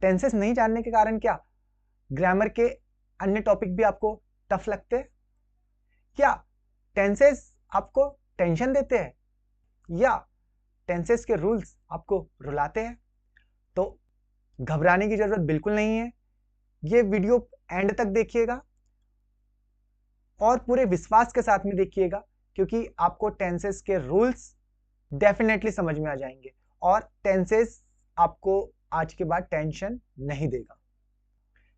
Tenses नहीं जानने के कारण क्या ग्रामर के अन्य टॉपिक भी आपको टफ लगते हैं? क्या टेंसेस आपको टेंशन देते हैं या टेंसेस के रूल्स आपको रुलाते हैं? तो घबराने की जरूरत बिल्कुल नहीं है। ये वीडियो एंड तक देखिएगा और पूरे विश्वास के साथ में देखिएगा, क्योंकि आपको टेंसेस के रूल्स डेफिनेटली समझ में आ जाएंगे और टेंसेस आपको आज के बाद टेंशन नहीं देगा।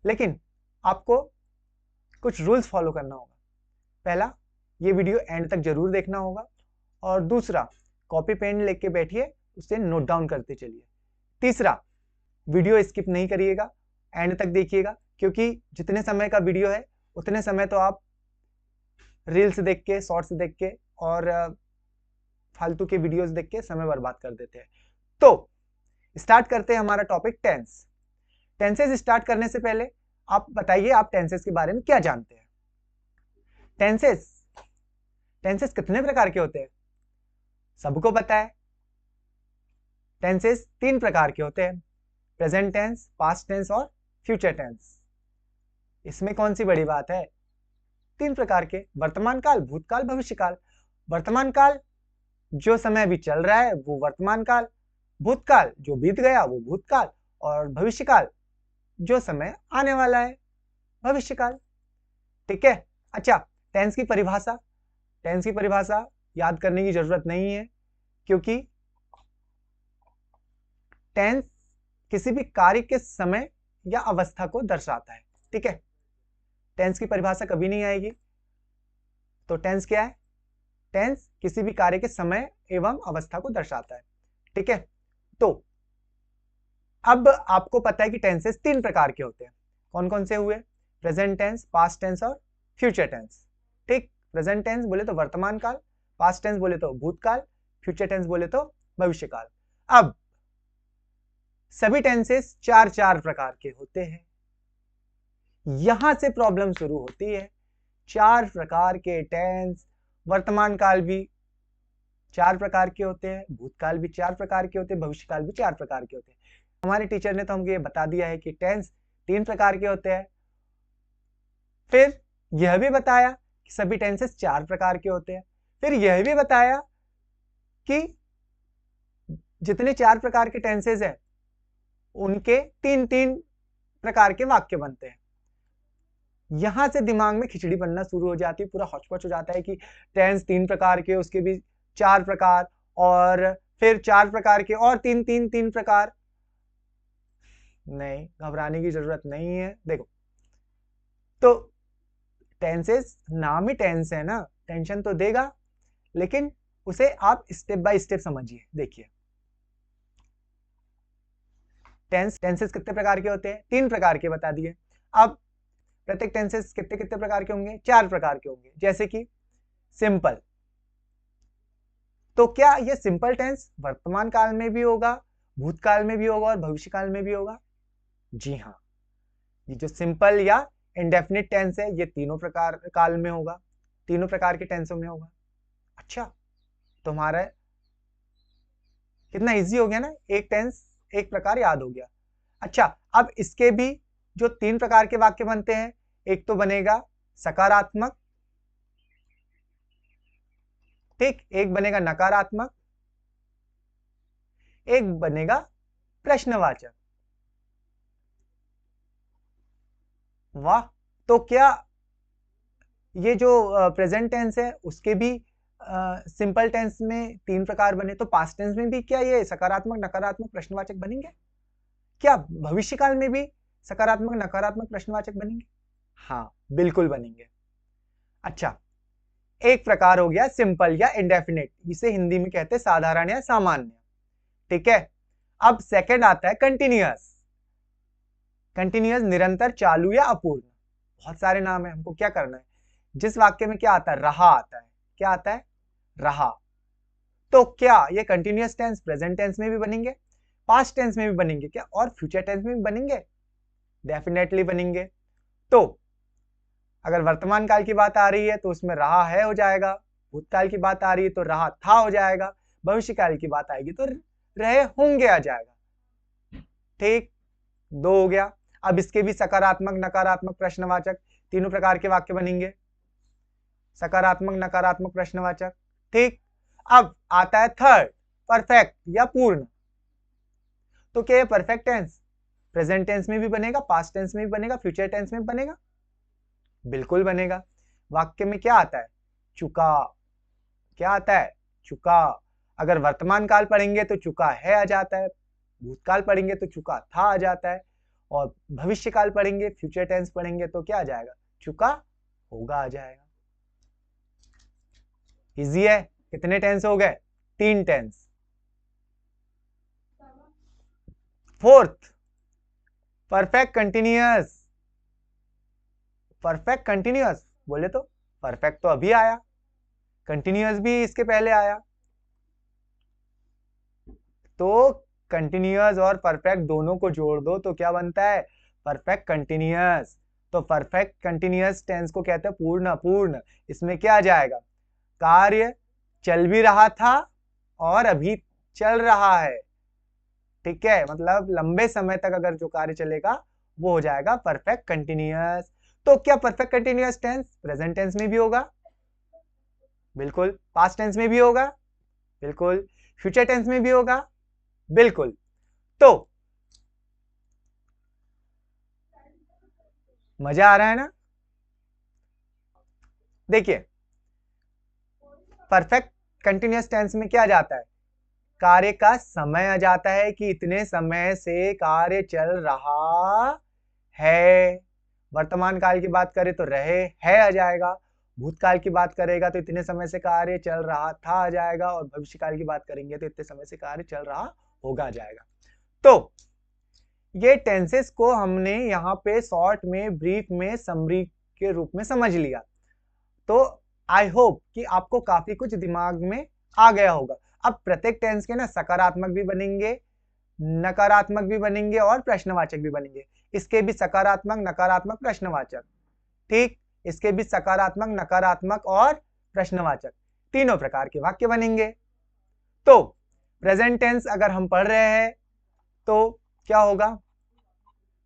लेकिन आपको कुछ रूल्स फॉलो करना होगा। पहला, ये वीडियो एंड तक जरूर देखना होगा, और दूसरा, कॉपी पेन लेके बैठिए, उसे नोट डाउन करते चलिए। तीसरा, वीडियो स्किप नहीं करिएगा, एंड तक देखिएगा, क्योंकि जितने समय का वीडियो है उतने समय तो आप रील्स देख के, शॉर्ट्स देख के और फालतू के वीडियोस देख के समय बर्बाद कर देते हैं। तो स्टार्ट करते हैं हमारा टॉपिक टेंस। टेंसेस स्टार्ट करने से पहले आप बताइए, आप टेंसेस के बारे में क्या जानते हैं? टेंसेस कितने प्रकार के होते हैं? सबको पता है। टेंसेस 3 प्रकार के होते हैं, प्रेजेंट टेंस, पास्ट टेंस और फ्यूचर टेंस। इसमें कौन सी बड़ी बात है? 3 प्रकार के, वर्तमान काल, भूतकाल, भविष्य काल। वर्तमान काल जो समय अभी चल रहा है वो वर्तमान काल, भूतकाल जो बीत गया वो भूतकाल, और भविष्य काल जो समय आने वाला है भविष्य काल। ठीक है। अच्छा, टेंस की परिभाषा याद करने की जरूरत नहीं है, क्योंकि टेंस किसी भी कार्य के समय या अवस्था को दर्शाता है। ठीक है, टेंस की परिभाषा कभी नहीं आएगी। तो टेंस क्या है? टेंस किसी भी कार्य के समय एवं अवस्था को दर्शाता है। ठीक है, तो अब आपको पता है कि टेंसेस 3 प्रकार के होते हैं। कौन कौन से हुए? प्रेजेंट टेंस, पास्ट टेंस और फ्यूचर टेंस। ठीक, प्रेजेंट टेंस बोले तो वर्तमान काल, पास्ट टेंस बोले तो भूतकाल, फ्यूचर टेंस बोले तो भविष्य काल। अब सभी टेंसेस 4 प्रकार के होते हैं। यहां से प्रॉब्लम शुरू होती है। 4 प्रकार के टेंस, वर्तमान काल भी 4 प्रकार के होते हैं, भूतकाल भी 4 प्रकार के होते हैं, भविष्य काल भी 4 प्रकार के होते हैं। हमारे टीचर ने तो हमको ये बता दिया है कि टेंस 3 प्रकार के होते हैं। फिर यह भी बताया कि सभी टेंसेस 4 प्रकार के होते हैं। फिर यह भी बताया कि जितने 4 प्रकार के टेंसेस हैं उनके 3 प्रकार के वाक्य बनते हैं। यहां से दिमाग में खिचड़ी बनना शुरू हो जाती है, पूरा हौच-पौच हो जाता है कि टेंस 3 प्रकार के, उसके भी 4 प्रकार, और फिर 4 प्रकार के और 3 प्रकार। नहीं, घबराने की जरूरत नहीं है। देखो, तो टेंसेस, नाम ही टेंस है ना, टेंशन तो देगा, लेकिन उसे आप स्टेप बाय स्टेप समझिए। देखिए, टेंसेस कितने प्रकार के होते हैं? 3 प्रकार के बता दिए। अब प्रत्येक टेंसेस कितने कितने प्रकार के होंगे? 4 प्रकार के होंगे। जैसे कि सिंपल, तो क्या ये सिंपल टेंस वर्तमान काल में भी होगा, भूतकाल में भी होगा और भविष्य काल में भी होगा? जी हाँ, ये जो सिंपल या इंडेफिनिट टेंस है ये तीनों प्रकार काल में होगा, तीनों प्रकार के टेंसों में होगा। अच्छा, तुम्हारा कितना इजी हो गया ना, एक टेंस एक प्रकार याद हो गया। अच्छा, अब इसके भी जो 3 प्रकार के वाक्य बनते हैं, एक तो बनेगा सकारात्मक, ठीक, एक बनेगा नकारात्मक, एक बनेगा प्रश्नवाचक। वाह, तो क्या ये जो प्रेजेंट टेंस है उसके भी सिंपल टेंस में 3 प्रकार बने, तो पास्ट टेंस में भी क्या ये सकारात्मक, नकारात्मक, प्रश्नवाचक बनेंगे? क्या भविष्य काल में भी सकारात्मक, नकारात्मक, प्रश्नवाचक बनेंगे? हाँ, बिल्कुल बनेंगे। अच्छा, एक प्रकार हो गया सिंपल या इंडेफिनिट, इसे हिंदी में कहते हैं साधारण या सामान्य। ठीक है, अब सेकंड आता है कंटिन्यूअस। कंटिन्यूअस निरंतर, चालू या अपूर्ण। बहुत सारे नाम है, हमको क्या करना है? जिस वाक्य में क्या आता है? रहा आता है। क्या आता है? रहा। तो क्या ये कंटिन्यूअस टेंस प्रेजेंट टेंस में भी बनेंगे, पास्ट टेंस में भी बनेंगे क्या, और फ्यूचर टेंस में भी बनेंगे? डेफिनेटली बनेंगे। तो अगर वर्तमान काल की बात आ रही है तो उसमें रहा है हो जाएगा, भूतकाल की बात आ रही है तो रहा था हो जाएगा, भविष्य काल की बात आएगी तो रहे होंगे आ जाएगा। ठीक, 2 हो गया। अब इसके भी सकारात्मक नकारात्मक प्रश्नवाचक तीनों प्रकार के वाक्य बनेंगे, सकारात्मक नकारात्मक प्रश्नवाचक। ठीक, अब आता है थर्ड, परफेक्ट या पूर्ण। तो क्या ये परफेक्ट टेंस प्रेजेंट टेंस में भी बनेगा, पास्ट टेंस में भी बनेगा, फ्यूचर टेंस में भी बनेगा? बिल्कुल बनेगा। वाक्य में क्या आता है? चुका। क्या आता है? चुका। अगर वर्तमान काल पढ़ेंगे तो चुका है आ जाता है, भूतकाल पढ़ेंगे तो चुका था आ जाता है, और भविष्य काल पढ़ेंगे, फ्यूचर टेंस पढ़ेंगे तो क्या आ जाएगा? चुका होगा आ जाएगा। इजी है। कितने टेंस हो गए? 3 tense. Fourth, perfect continuous. Perfect continuous बोले तो परफेक्ट तो अभी आया, कंटिन्यूअस भी इसके पहले आया, तो कंटिन्यूअस और परफेक्ट दोनों को जोड़ दो तो क्या बनता है? Perfect continuous. तो परफेक्ट कंटिन्यूअस टेंस को कहते हैं पूर्ण अपूर्ण। इसमें क्या आ जाएगा? कार्य चल भी रहा था और अभी चल रहा है। ठीक है, मतलब लंबे समय तक अगर जो कार्य चलेगा वो हो जाएगा परफेक्ट कंटिन्यूअस। तो क्या perfect continuous tense present tense में भी होगा? बिल्कुल। पास्ट टेंस में भी होगा? बिल्कुल। फ्यूचर टेंस में भी होगा? बिल्कुल। तो मजा आ रहा है ना? देखिए, परफेक्ट कंटिन्यूअस टेंस में क्या जाता है? कार्य का समय आ जाता है कि इतने समय से कार्य चल रहा है। वर्तमान काल की बात करें तो रहे है आ जाएगा, भूतकाल की बात करेगा तो इतने समय से कार्य चल रहा था आ जाएगा, और भविष्य काल की बात करेंगे तो इतने समय से कार्य चल रहा होगा आ जाएगा। तो ये टेंसेस को हमने यहाँ पे शॉर्ट में, ब्रीफ में, समरी के रूप में समझ लिया। तो आई होप कि आपको काफी कुछ दिमाग में आ गया होगा। अब प्रत्येक टेंस के ना सकारात्मक भी बनेंगे, नकारात्मक भी बनेंगे और प्रश्नवाचक भी बनेंगे। इसके भी सकारात्मक नकारात्मक प्रश्नवाचक। ठीक, इसके भी सकारात्मक नकारात्मक और प्रश्नवाचक तीनों प्रकार के वाक्य बनेंगे। तो प्रेजेंट टेंस अगर हम पढ़ रहे हैं तो क्या होगा?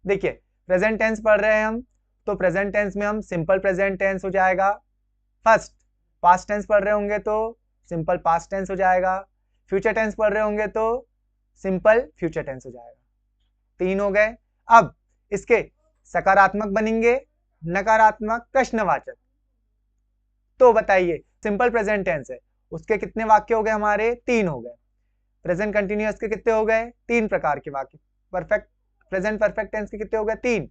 देखिए, प्रेजेंट टेंस पढ़ रहे हैं हम तो प्रेजेंट टेंस में हम सिंपल प्रेजेंट टेंस हो जाएगा फर्स्ट। पास्ट टेंस पढ़ रहे होंगे तो सिंपल पास्ट टेंस हो जाएगा। फ्यूचर टेंस पढ़ रहे होंगे तो सिंपल फ्यूचर टेंस हो जाएगा। 3 हो गए। अब इसके सकारात्मक बनेंगे, नकारात्मक, प्रश्नवाचक। तो बताइए, सिंपल प्रेजेंट टेंस है, उसके कितने वाक्य हो गए हमारे? 3 हो गए। प्रेजेंट कंटिन्यूअस के कितने हो गए? 3 प्रकार के वाक्य। परफेक्ट प्रेजेंट परफेक्ट टेंस के कितने हो गए? 3।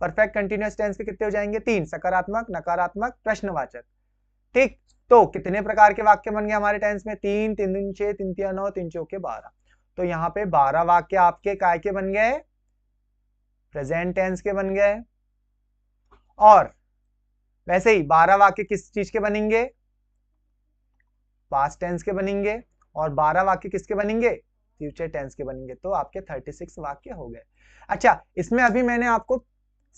परफेक्ट कंटिन्यूअस टेंस के कितने हो जाएंगे? 3। सकारात्मक नकारात्मक प्रश्नवाचक। ठीक, तो कितने प्रकार के वाक्य बन गए हमारे टेंस में? 3 3 दूनी 6 3 तिया 9 3 चौके 12। तो यहाँ पे 12 वाक्य आपके काय के बन गए? प्रेजेंट टेंस के बन गए। और वैसे ही 12 वाक्य किस चीज के बनेंगे? पास्ट टेंस के बनेंगे। और 12 वाक्य किसके बनेंगे? फ्यूचर टेंस के बनेंगे। तो आपके 36 वाक्य हो गए। अच्छा, इसमें अभी मैंने आपको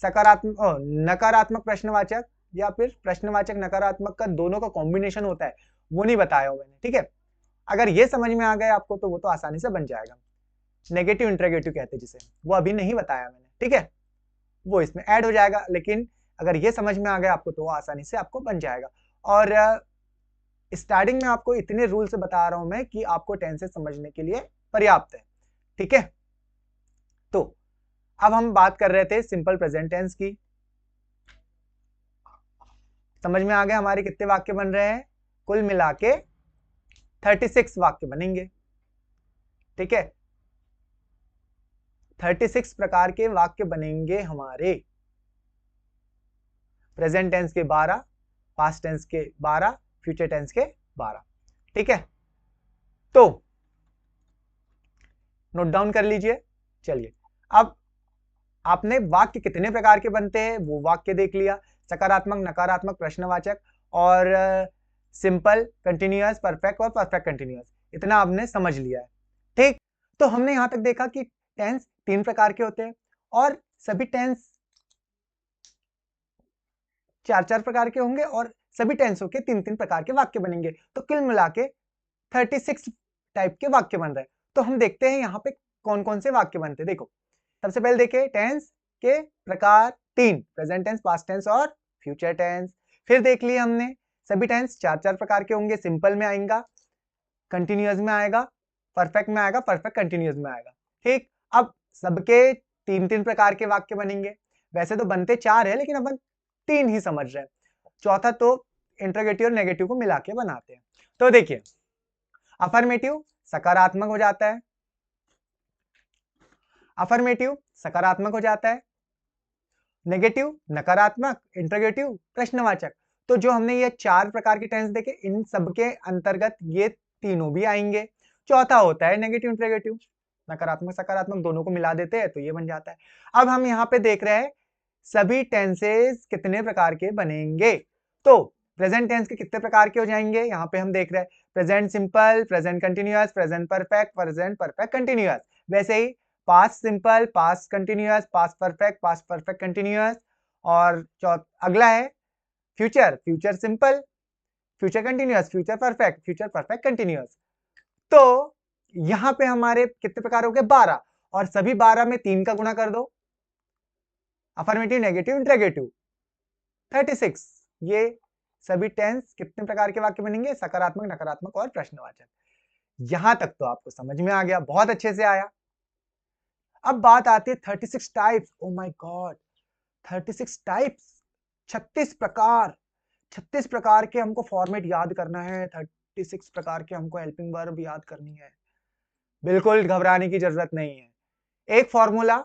सकारात्मक नकारात्मक प्रश्नवाचक या फिर प्रश्नवाचक नकारात्मक का दोनों का कॉम्बिनेशन होता है वो नहीं बताया हूं मैंने। ठीक है, अगर ये समझ में आ गया आपको तो वो तो आसानी से बन जाएगा। नेगेटिव इंट्रोगेटिव कहते हैं जिसे, वो अभी नहीं बताया मैंने। ठीक है, वो इसमें ऐड हो जाएगा, लेकिन अगर ये समझ में आ गया आपको तो वो आसानी से आपको बन जाएगा। और स्टार्टिंग में आपको इतने रूल से बता रहा हूं मैं कि आपको टेंसेस समझने के लिए पर्याप्त है। ठीक है, तो अब हम बात कर रहे थे सिंपल प्रेजेंट टेंस की। समझ में आ गया हमारे कितने वाक्य बन रहे हैं? कुल मिला के 36 वाक्य बनेंगे। ठीक है, 36 प्रकार के वाक्य बनेंगे हमारे। प्रेजेंट टेंस के 12, पास्ट टेंस के 12, फ्यूचर टेंस के 12। ठीक है, तो नोट डाउन कर लीजिए। चलिए, अब आपने वाक्य कितने प्रकार के बनते हैं वो वाक्य देख लिया, सकारात्मक नकारात्मक प्रश्नवाचक और सिंपल कंटिन्यूअस परफेक्ट और परफेक्ट कंटिन्यूअस, इतना आपने समझ लिया है। ठीक, तो हमने यहां तक देखा कि टेंस 3 प्रकार के होते हैं और सभी टेंस 4-4 प्रकार के होंगे और सभी टेंसों के 3-3 प्रकार के वाक्य बनेंगे। तो कुल मिला के 36 टाइप के वाक्य बन रहे हैं। तो हम देखते हैं यहाँ पे कौन कौन से वाक्य बनते हैं। देखो, सबसे पहले देखिए टेंस के प्रकार 3, प्रेजेंट टेंस, पास्ट टेंस और फ्यूचर टेंस। फिर देख लिए हमने सभी टेंस 4 प्रकार के होंगे, सिंपल में आएगा, कंटिन्यूअस में आएगा, परफेक्ट में आएगा, परफेक्ट कंटिन्यूअस में आएगा। ठीक, अब सबके 3 प्रकार के वाक्य बनेंगे। वैसे तो बनते 4 है लेकिन अपन 3 ही समझ रहे हैं, चौथा तो इंटरोगेटिव और नेगेटिव को मिला के बनाते हैं। तो देखिए अफर्मेटिव सकारात्मक हो जाता है, अफर्मेटिव सकारात्मक हो जाता है, नेगेटिव नकारात्मक, इंटरोगेटिव प्रश्नवाचक। तो जो हमने ये 4 प्रकार के टेंस देखे, इन सबके अंतर्गत ये तीनों भी आएंगे। चौथा होता है नेगेटिव इंटरोगेटिव, नकारात्मक सकारात्मक दोनों को मिला देते हैं तो ये बन जाता है। अब हम यहाँ पे देख रहे हैं सभी टेंसेस कितने प्रकार के बनेंगे। तो प्रेजेंट टेंस के कितने प्रकार के हो जाएंगे, यहाँ पे हम देख रहे हैं present simple, present continuous, present perfect, present perfect continuous. वैसे ही past simple, past continuous, past perfect continuous. और अगला है future, future simple, future continuous, future perfect continuous. तो यहां पे हमारे कितने प्रकार हो गए, 12, और सभी 12 में 3 का गुणा कर दो, अफर्मेटिव नेगेटिव इंटरोगेटिव 36। ये सभी टेंस कितने प्रकार के वाक्य बनेंगे, सकारात्मक नकारात्मक और प्रश्नवाचक। यहां तक तो आपको समझ में आ गया, बहुत अच्छे से आया। अब बात आती है 36 types. Oh my God, 36 types, 36 प्रकार, 36 प्रकार के हमको फॉर्मेट याद करना है, 36 प्रकार के हमको हेल्पिंग वर्ब याद करनी है। बिल्कुल घबराने की जरूरत नहीं है, एक फॉर्मूला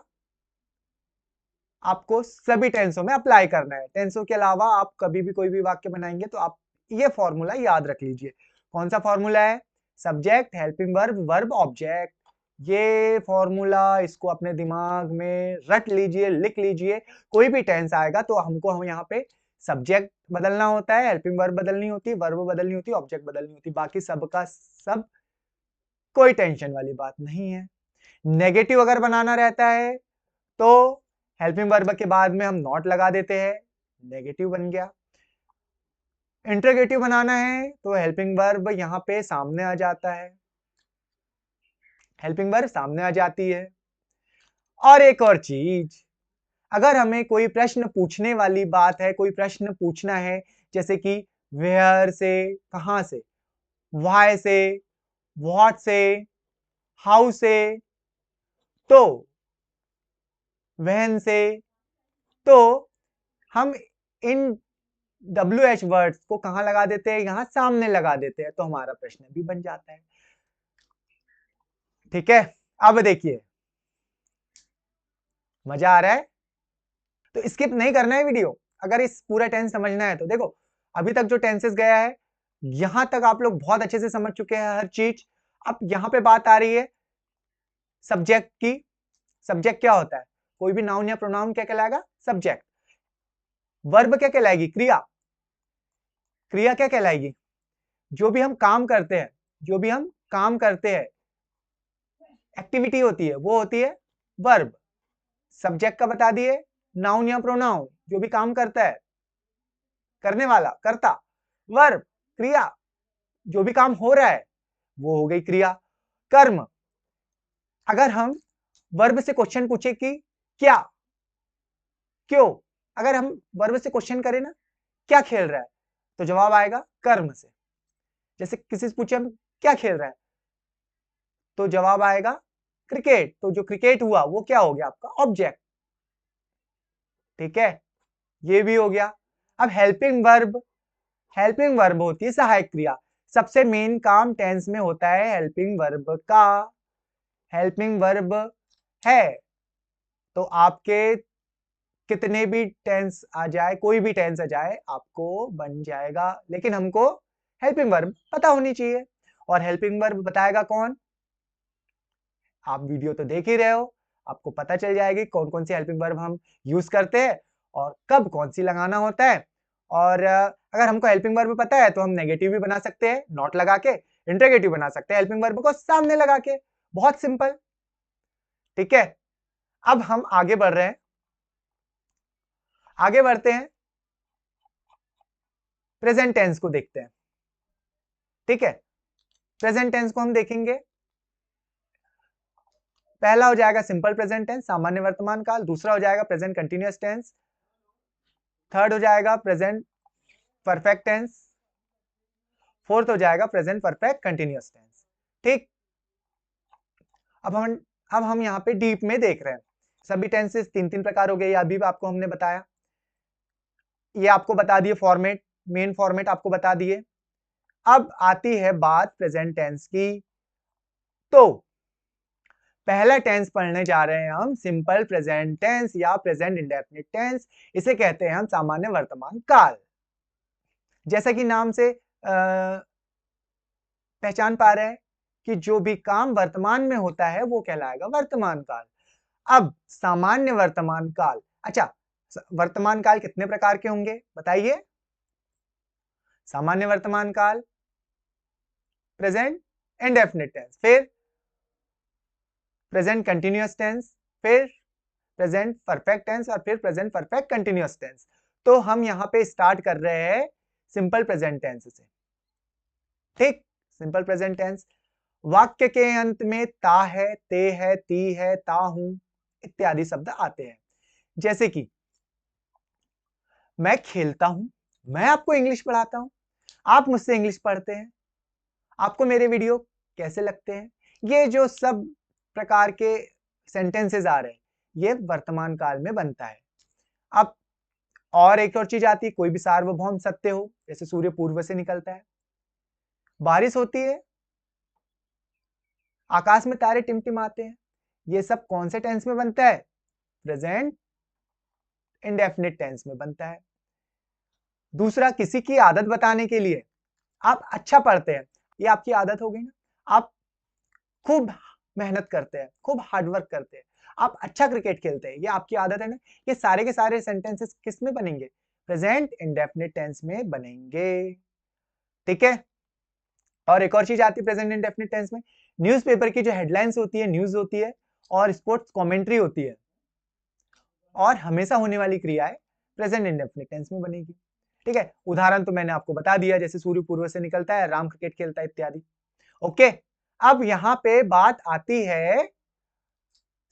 आपको सभी टेंसों में अप्लाई करना है। टेंसों के अलावा आप कभी भी कोई भी वाक्य बनाएंगे तो आप ये फॉर्मूला याद रख लीजिए। कौन सा फॉर्मूला है, subject, helping verb, verb, object. ये फॉर्मूला इसको अपने दिमाग में रट लीजिए, लिख लीजिए। कोई भी टेंस आएगा तो हम यहाँ पे सब्जेक्ट बदलना होता है, हेल्पिंग वर्ब बदलनी होती है, वर्ब बदलनी होती है, ऑब्जेक्ट बदलनी होती है, बाकी सबका सब कोई टेंशन वाली बात नहीं है। नेगेटिव अगर बनाना रहता है तो हेल्पिंग वर्ब के बाद में हम नॉट लगा देते हैं, नेगेटिव बन गया। इंटरोगेटिव बनाना है तो हेल्पिंग वर्ब यहां पे सामने आ जाता है, हेल्पिंग वर्ब सामने आ जाती है। और एक और चीज, अगर हमें कोई प्रश्न पूछने वाली बात है, कोई प्रश्न पूछना है, जैसे कि वेयर से, कहां से, व्हाई से, व्हाट से, हाउ से, तो व्हेन से, तो हम इन WH वर्ड्स को कहां लगा देते हैं, यहां सामने लगा देते हैं, तो हमारा प्रश्न भी बन जाता है। ठीक है, अब देखिए मजा आ रहा है तो स्किप नहीं करना है वीडियो, अगर इस पूरा टेंस समझना है तो। देखो अभी तक जो टेंसेस गया है यहां तक आप लोग बहुत अच्छे से समझ चुके हैं हर चीज। अब यहां पे बात आ रही है सब्जेक्ट की। सब्जेक्ट क्या होता है, कोई भी नाउन या प्रोनाउन क्या कहलाएगा, सब्जेक्ट। वर्ब क्या कहलाएगी, क्रिया। क्रिया क्या कहलाएगी, जो भी हम काम करते हैं, जो भी हम काम करते हैं, एक्टिविटी होती है, वो होती है वर्ब। सब्जेक्ट का बता दिए, नाउन या प्रोनाउन, जो भी काम करता है, करने वाला, कर्ता। वर्ब क्रिया, जो भी काम हो रहा है वो हो गई क्रिया। कर्म, अगर हम वर्ब से क्वेश्चन पूछे कि क्या, क्यों, अगर हम वर्ब से क्वेश्चन करें ना, क्या खेल रहा है, तो जवाब आएगा कर्म से। जैसे किसी से पूछे हम क्या खेल रहा है, तो जवाब आएगा क्रिकेट, तो जो क्रिकेट हुआ वो क्या हो गया, आपका ऑब्जेक्ट। ठीक है, ये भी हो गया। अब हेल्पिंग वर्ब, हेल्पिंग वर्ब होती है सहायक क्रिया। सबसे मेन काम टेंस में होता है हेल्पिंग वर्ब का। हेल्पिंग वर्ब है तो आपके कितने भी टेंस आ जाए, कोई भी टेंस आ जाए आपको बन जाएगा, लेकिन हमको हेल्पिंग वर्ब पता होनी चाहिए। और हेल्पिंग वर्ब बताएगा कौन, आप वीडियो तो देख ही रहे हो, आपको पता चल जाएगी कौन कौन सी हेल्पिंग वर्ब हम यूज करते हैं और कब कौन सी लगाना होता है। और अगर हमको हेल्पिंग वर्ब पता है तो हम नेगेटिव भी बना सकते हैं नॉट लगा के, इंटरोगेटिव बना सकते हैं हेल्पिंग वर्ब को सामने लगा के, बहुत सिंपल। ठीक है, अब हम आगे बढ़ रहे हैं, आगे बढ़ते हैं, प्रेजेंट टेंस को देखते हैं। ठीक है, प्रेजेंट टेंस को हम देखेंगे। पहला हो जाएगा सिंपल प्रेजेंट टेंस, सामान्य वर्तमान काल। दूसरा हो जाएगा प्रेजेंट कंटिन्यूअस टेंस। थर्ड हो जाएगा प्रेजेंट परफेक्ट टेंस। फोर्थ हो जाएगा प्रेजेंट परफेक्ट कंटिन्यूअस टेंस। ठीक, अब हम यहाँ पे डीप में देख रहे हैं। सभी टेंसेस तीन तीन प्रकार हो गए, ये अभी आपको हमने बताया। ये आपको बता दिए फॉर्मेट, मेन फॉर्मेट आपको बता दिए। अब आती है बात प्रेजेंट टेंस की। तो पहला टेंस पढ़ने जा रहे हैं हम सिंपल प्रेजेंट टेंस या प्रेजेंट इंडेफिनिट टेंस। इसे कहते हैं हम सामान्य वर्तमान काल। जैसा कि नाम से पहचान पा रहे हैं कि जो भी काम वर्तमान में होता है वो कहलाएगा वर्तमान काल। अब सामान्य वर्तमान काल, अच्छा वर्तमान काल कितने प्रकार के होंगे बताइए? सामान्य वर्तमान काल, प्रेजेंट इंडेफिनिट टेंस, फिर प्रेजेंट कंटिन्यूअस टेंस, फिर प्रेजेंट परफेक्ट टेंस और फिर प्रेजेंट परफेक्ट कंटिन्यूअस टेंस। तो हम यहां पे स्टार्ट कर रहे हैं सिंपल प्रेजेंट टेंस से। ठीक, सिंपल प्रेजेंट टेंस। वाक्य के अंत में ता है, ते है, ती है, ता हूं इत्यादि शब्द आते हैं। जैसे कि मैं खेलता हूं, मैं आपको इंग्लिश पढ़ाता हूं, आप मुझसे इंग्लिश पढ़ते हैं, आपको मेरे वीडियो कैसे लगते हैं? ये जो सब प्रकार के सेंटेंसेस आ रहे हैं ये वर्तमान काल में बनता है। अब और एक और चीज आती है, कोई भी सार्वभौम सत्य हो, जैसे सूर्य पूर्व से निकलता है, बारिश होती है, आकाश में तारे टिमटिमाते हैं, ये सब कौन से टेंस में बनता है? प्रेजेंट इंडेफिनिट टेंस में बनता है। दूसरा, किसी की आदत बताने के लिए, आप अच्छा पढ़ते हैं, ये आपकी आदत हो गई ना, आप खूब मेहनत करते हैं, खूब हार्डवर्क करते हैं, आप अच्छा क्रिकेट खेलते हैं, ये आपकी आदत है ना। ये सारे के सारे सेंटेंसेस किस में बनेंगे? प्रेजेंट इंडेफिनिट टेंस में बनेंगे। ठीक है, और एक और चीज आती है प्रेजेंट इंडेफिनिट टेंस में, न्यूज़पेपर की जो हेडलाइंस होती है, न्यूज होती है और स्पोर्ट्स कमेंट्री होती है और हमेशा होने वाली क्रियाएं प्रेजेंट इंडेफिनिट टेंस में बनेगी। ठीक है, उदाहरण तो मैंने आपको बता दिया, जैसे सूर्य पूर्व से निकलता है, राम क्रिकेट खेलता है इत्यादि। ओके, अब यहां पे बात आती है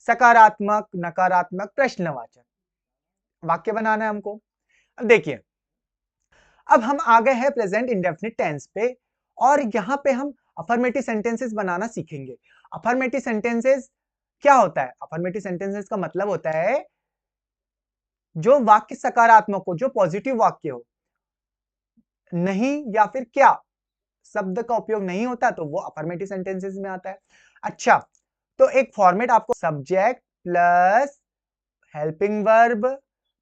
सकारात्मक नकारात्मक प्रश्नवाचक, वाक्य बनाना है हमको। अब देखिए, अब हम आ गए हैं प्रेजेंट इंडेफिनिट टेंस पे और यहां पे हम अफर्मेटिव सेंटेंसेस बनाना सीखेंगे। अफर्मेटिव सेंटेंसेस क्या होता है? अफर्मेटिव सेंटेंसेस का मतलब होता है जो वाक्य सकारात्मक हो, जो पॉजिटिव वाक्य हो, नहीं या फिर क्या शब्द का उपयोग नहीं होता तो वो अफर्मेटिव सेंटेंसेस में आता है। अच्छा, तो एक फॉर्मेट आपको, subject plus helping verb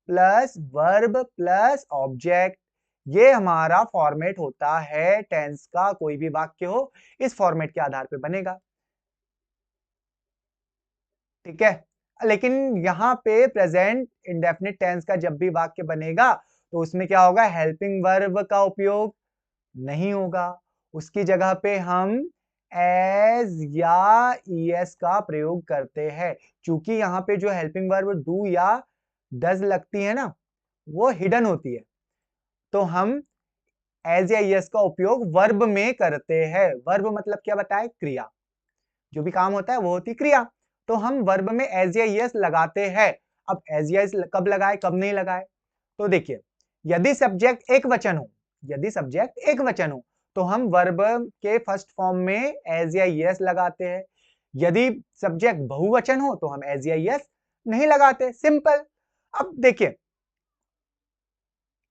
plus verb plus object, ये हमारा फॉर्मेट होता है टेंस का। कोई भी वाक्य हो इस फॉर्मेट के आधार पे बनेगा। ठीक है, लेकिन यहां पे प्रेजेंट इंडेफिनिट टेंस का जब भी वाक्य बनेगा तो उसमें क्या होगा? हेल्पिंग वर्ब का उपयोग नहीं होगा, उसकी जगह पे हम एज या ईएस का प्रयोग करते हैं। क्योंकि यहाँ पे जो हेल्पिंग वर्ब डू या डज लगती है ना, वो हिडन होती है, तो हम एज या ईएस का उपयोग वर्ब में करते हैं। वर्ब मतलब क्या बताए? क्रिया, जो भी काम होता है वो होती क्रिया, तो हम वर्ब में एज या ईएस लगाते हैं। अब एज या ईएस कब लगाए कब नहीं लगाए? तो देखिए, यदि सब्जेक्ट एक वचन हो, यदि सब्जेक्ट एक वचन हो तो हम वर्ब के फर्स्ट फॉर्म में एज या ईएस लगाते हैं। यदि सब्जेक्ट बहुवचन हो तो हम एज या ईएस नहीं लगाते, सिंपल। अब देखिए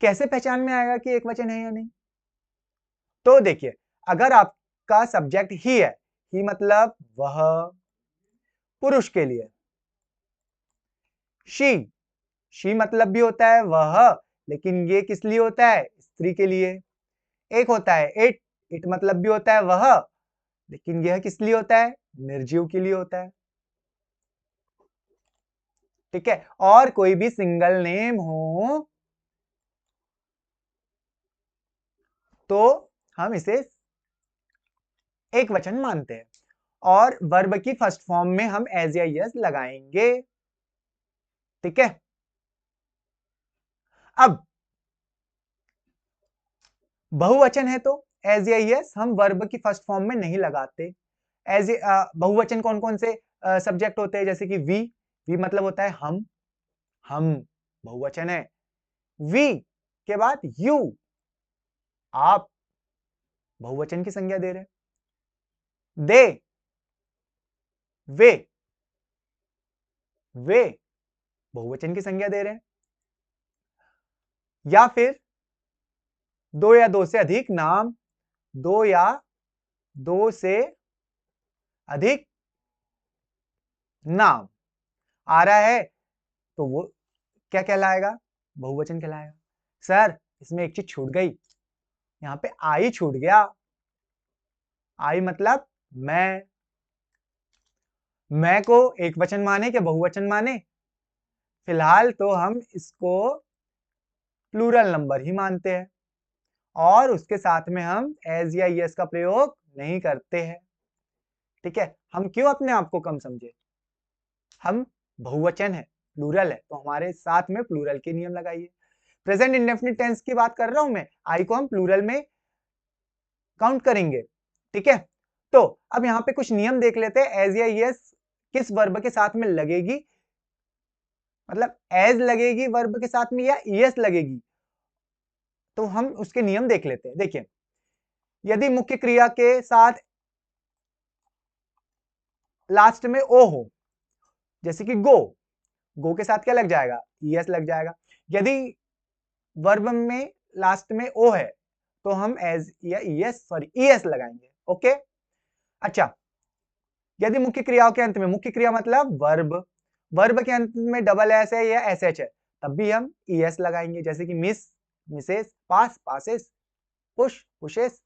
कैसे पहचान में आएगा कि एक वचन है या नहीं? तो देखिए, अगर आपका सब्जेक्ट ही है, ही मतलब वह, पुरुष के लिए, शी मतलब भी होता है वह, लेकिन ये किस लिए होता है? स्त्री के लिए। एक होता है इट मतलब भी होता है वह, लेकिन यह किस लिए होता है? निर्जीव के लिए होता है। ठीक है, और कोई भी सिंगल नेम हो तो हम इसे एक वचन मानते हैं और वर्ब की फर्स्ट फॉर्म में हम एज या यस लगाएंगे। ठीक है, अब बहुवचन है तो एज या यस हम वर्ब की फर्स्ट फॉर्म में नहीं लगाते। एज बहुवचन कौन कौन से? सब्जेक्ट होते हैं, जैसे कि वी, वी मतलब होता है हम बहुवचन है। वी के बाद यू, आप बहुवचन की संज्ञा दे रहे हैं। दे, वे बहुवचन की संज्ञा दे रहे हैं। या फिर दो या दो से अधिक नाम, दो या दो से अधिक नाम आ रहा है तो वो क्या कहलाएगा? बहुवचन कहलाएगा। सर इसमें एक चीज छूट गई, यहां पे आई छूट गया। आई मतलब मैं को एक वचन माने कि बहुवचन माने? फिलहाल तो हम इसको प्लूरल नंबर ही मानते हैं और उसके साथ में हम एज या यस का प्रयोग नहीं करते हैं। ठीक है, हम क्यों अपने आप को कम समझे? हम बहुवचन है, प्लूरल है, तो हमारे साथ में प्लूरल के नियम लगाइए। प्रेजेंट इंडेफिनिट टेंस की बात कर रहा हूं मैं, आई को हम प्लूरल में काउंट करेंगे। ठीक है, तो अब यहां पे कुछ नियम देख लेते हैं। एज या यस किस वर्ब के साथ में लगेगी, मतलब एज लगेगी वर्ब के साथ में या यस लगेगी, तो हम उसके नियम देख लेते हैं। देखिए, यदि मुख्य क्रिया के साथ लास्ट में ओ हो, जैसे कि गो के साथ क्या लग जाएगा? ईएस लग जाएगा। यदि वर्ब में लास्ट में ओ है तो हम एज या ईएस ईएस लगाएंगे। ओके, अच्छा, यदि मुख्य क्रियाओं के अंत में, मुख्य क्रिया मतलब वर्ब के अंत में डबल एस है या एस एच है, तब भी हम ईएस लगाएंगे, जैसे कि miss, misses, passes, pushes,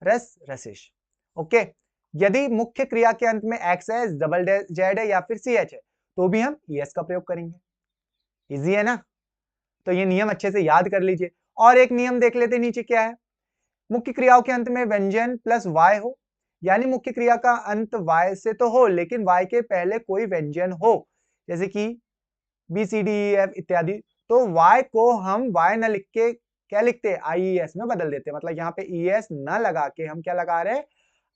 rushes. Okay, यदि मुख्य क्रिया के अंत में एक्स है, डबल जेड है या फिर सी एच है, तो भी हम ईएस का प्रयोग करेंगे। इजी है ना? तो ये नियम अच्छे से याद कर लीजिए। और एक नियम देख लेते नीचे क्या है। मुख्य क्रियाओं के अंत में व्यंजन प्लस वाय हो, यानी मुख्य क्रिया का अंत वाय से तो हो लेकिन वाय के पहले कोई व्यंजन हो, जैसे कि B C D E F इत्यादि, तो वाय को हम वाय न लिख के क्या लिखते हैं? आई ई एस में बदल देते हैं। मतलब यहाँ पे ई एस न लगा के हम क्या लगा रहे हैं?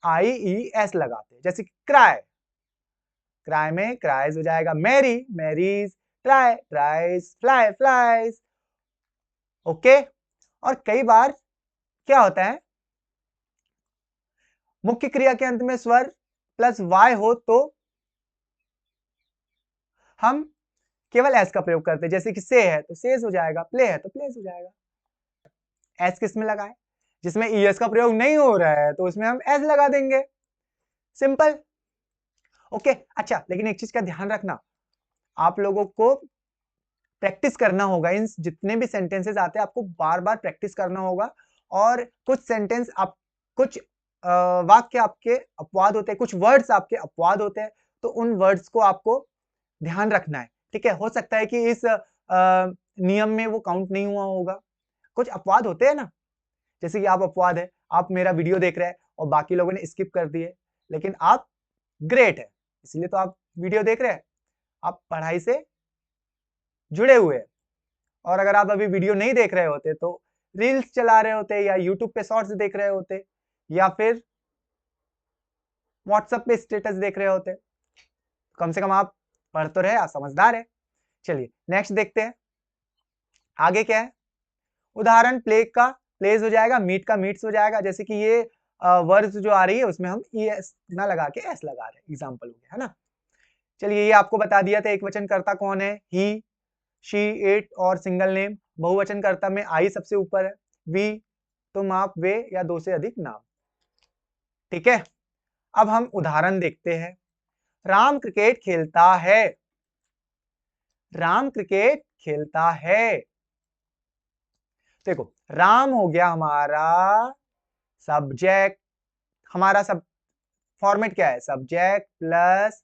आई ई एस लगाते हैं। जैसे क्राई, क्राई में क्राइज हो जाएगा। Marry, marries, try, tries, fly, flies. Okay, और कई बार क्या होता है, मुख्य क्रिया के अंत में स्वर प्लस वाय हो तो हम केवल एस का प्रयोग करते हैं, जैसे कि से है तो सेज हो जाएगा, प्ले है तो प्लेस हो जाएगा। एस किस में लगाए? जिसमें ईएस का प्रयोग नहीं हो रहा है तो उसमें हम एस लगा देंगे, सिंपल। ओके, अच्छा, लेकिन एक चीज का ध्यान रखना, आप लोगों को प्रैक्टिस करना होगा। इन जितने भी सेंटेंसेस आते हैं आपको बार बार प्रैक्टिस करना होगा। और कुछ सेंटेंस आप, कुछ वाक्य आपके अपवाद होते हैं, कुछ वर्ड्स आपके अपवाद होते हैं, तो उन वर्ड्स को आपको ध्यान रखना है। ठीक है, हो सकता है कि इस नियम में वो काउंट नहीं हुआ होगा। कुछ अपवाद होते हैं ना, जैसे कि आप अपवाद है, आप मेरा वीडियो देख रहे हैं और बाकी लोगों ने स्किप कर दिए, लेकिन आप ग्रेट है, इसलिए तो आप वीडियो देख रहे हैं, आप पढ़ाई से जुड़े हुए हैं। और अगर आप अभी वीडियो नहीं देख रहे होते तो रील्स चला रहे होते या यूट्यूब पे शॉर्ट्स देख रहे होते या फिर व्हाट्सएप पे स्टेटस देख रहे होते, कम से कम आप पढ़ तो रहे, आप समझदार है। चलिए नेक्स्ट देखते हैं, आगे क्या है। उदाहरण, प्ले का प्लेज हो जाएगा, मीट का मीट्स हो जाएगा। जैसे कि ये वर्ड्स जो आ रही है उसमें हम ई एस ना लगा के एस लगा रहे हैं, एग्जाम्पल हो गया है ना। चलिए ये आपको बता दिया था एक वचन कर्ता कौन है, ही, शी, इट और सिंगल नेम। बहुवचन कर्ता में आई सबसे ऊपर है, वी, तुम, आप, वे या दो से अधिक नाम। ठीक है, अब हम उदाहरण देखते हैं। राम क्रिकेट खेलता है, राम क्रिकेट खेलता है। देखो, राम हो गया हमारा सब्जेक्ट, हमारा सब फॉर्मेट क्या है? सब्जेक्ट प्लस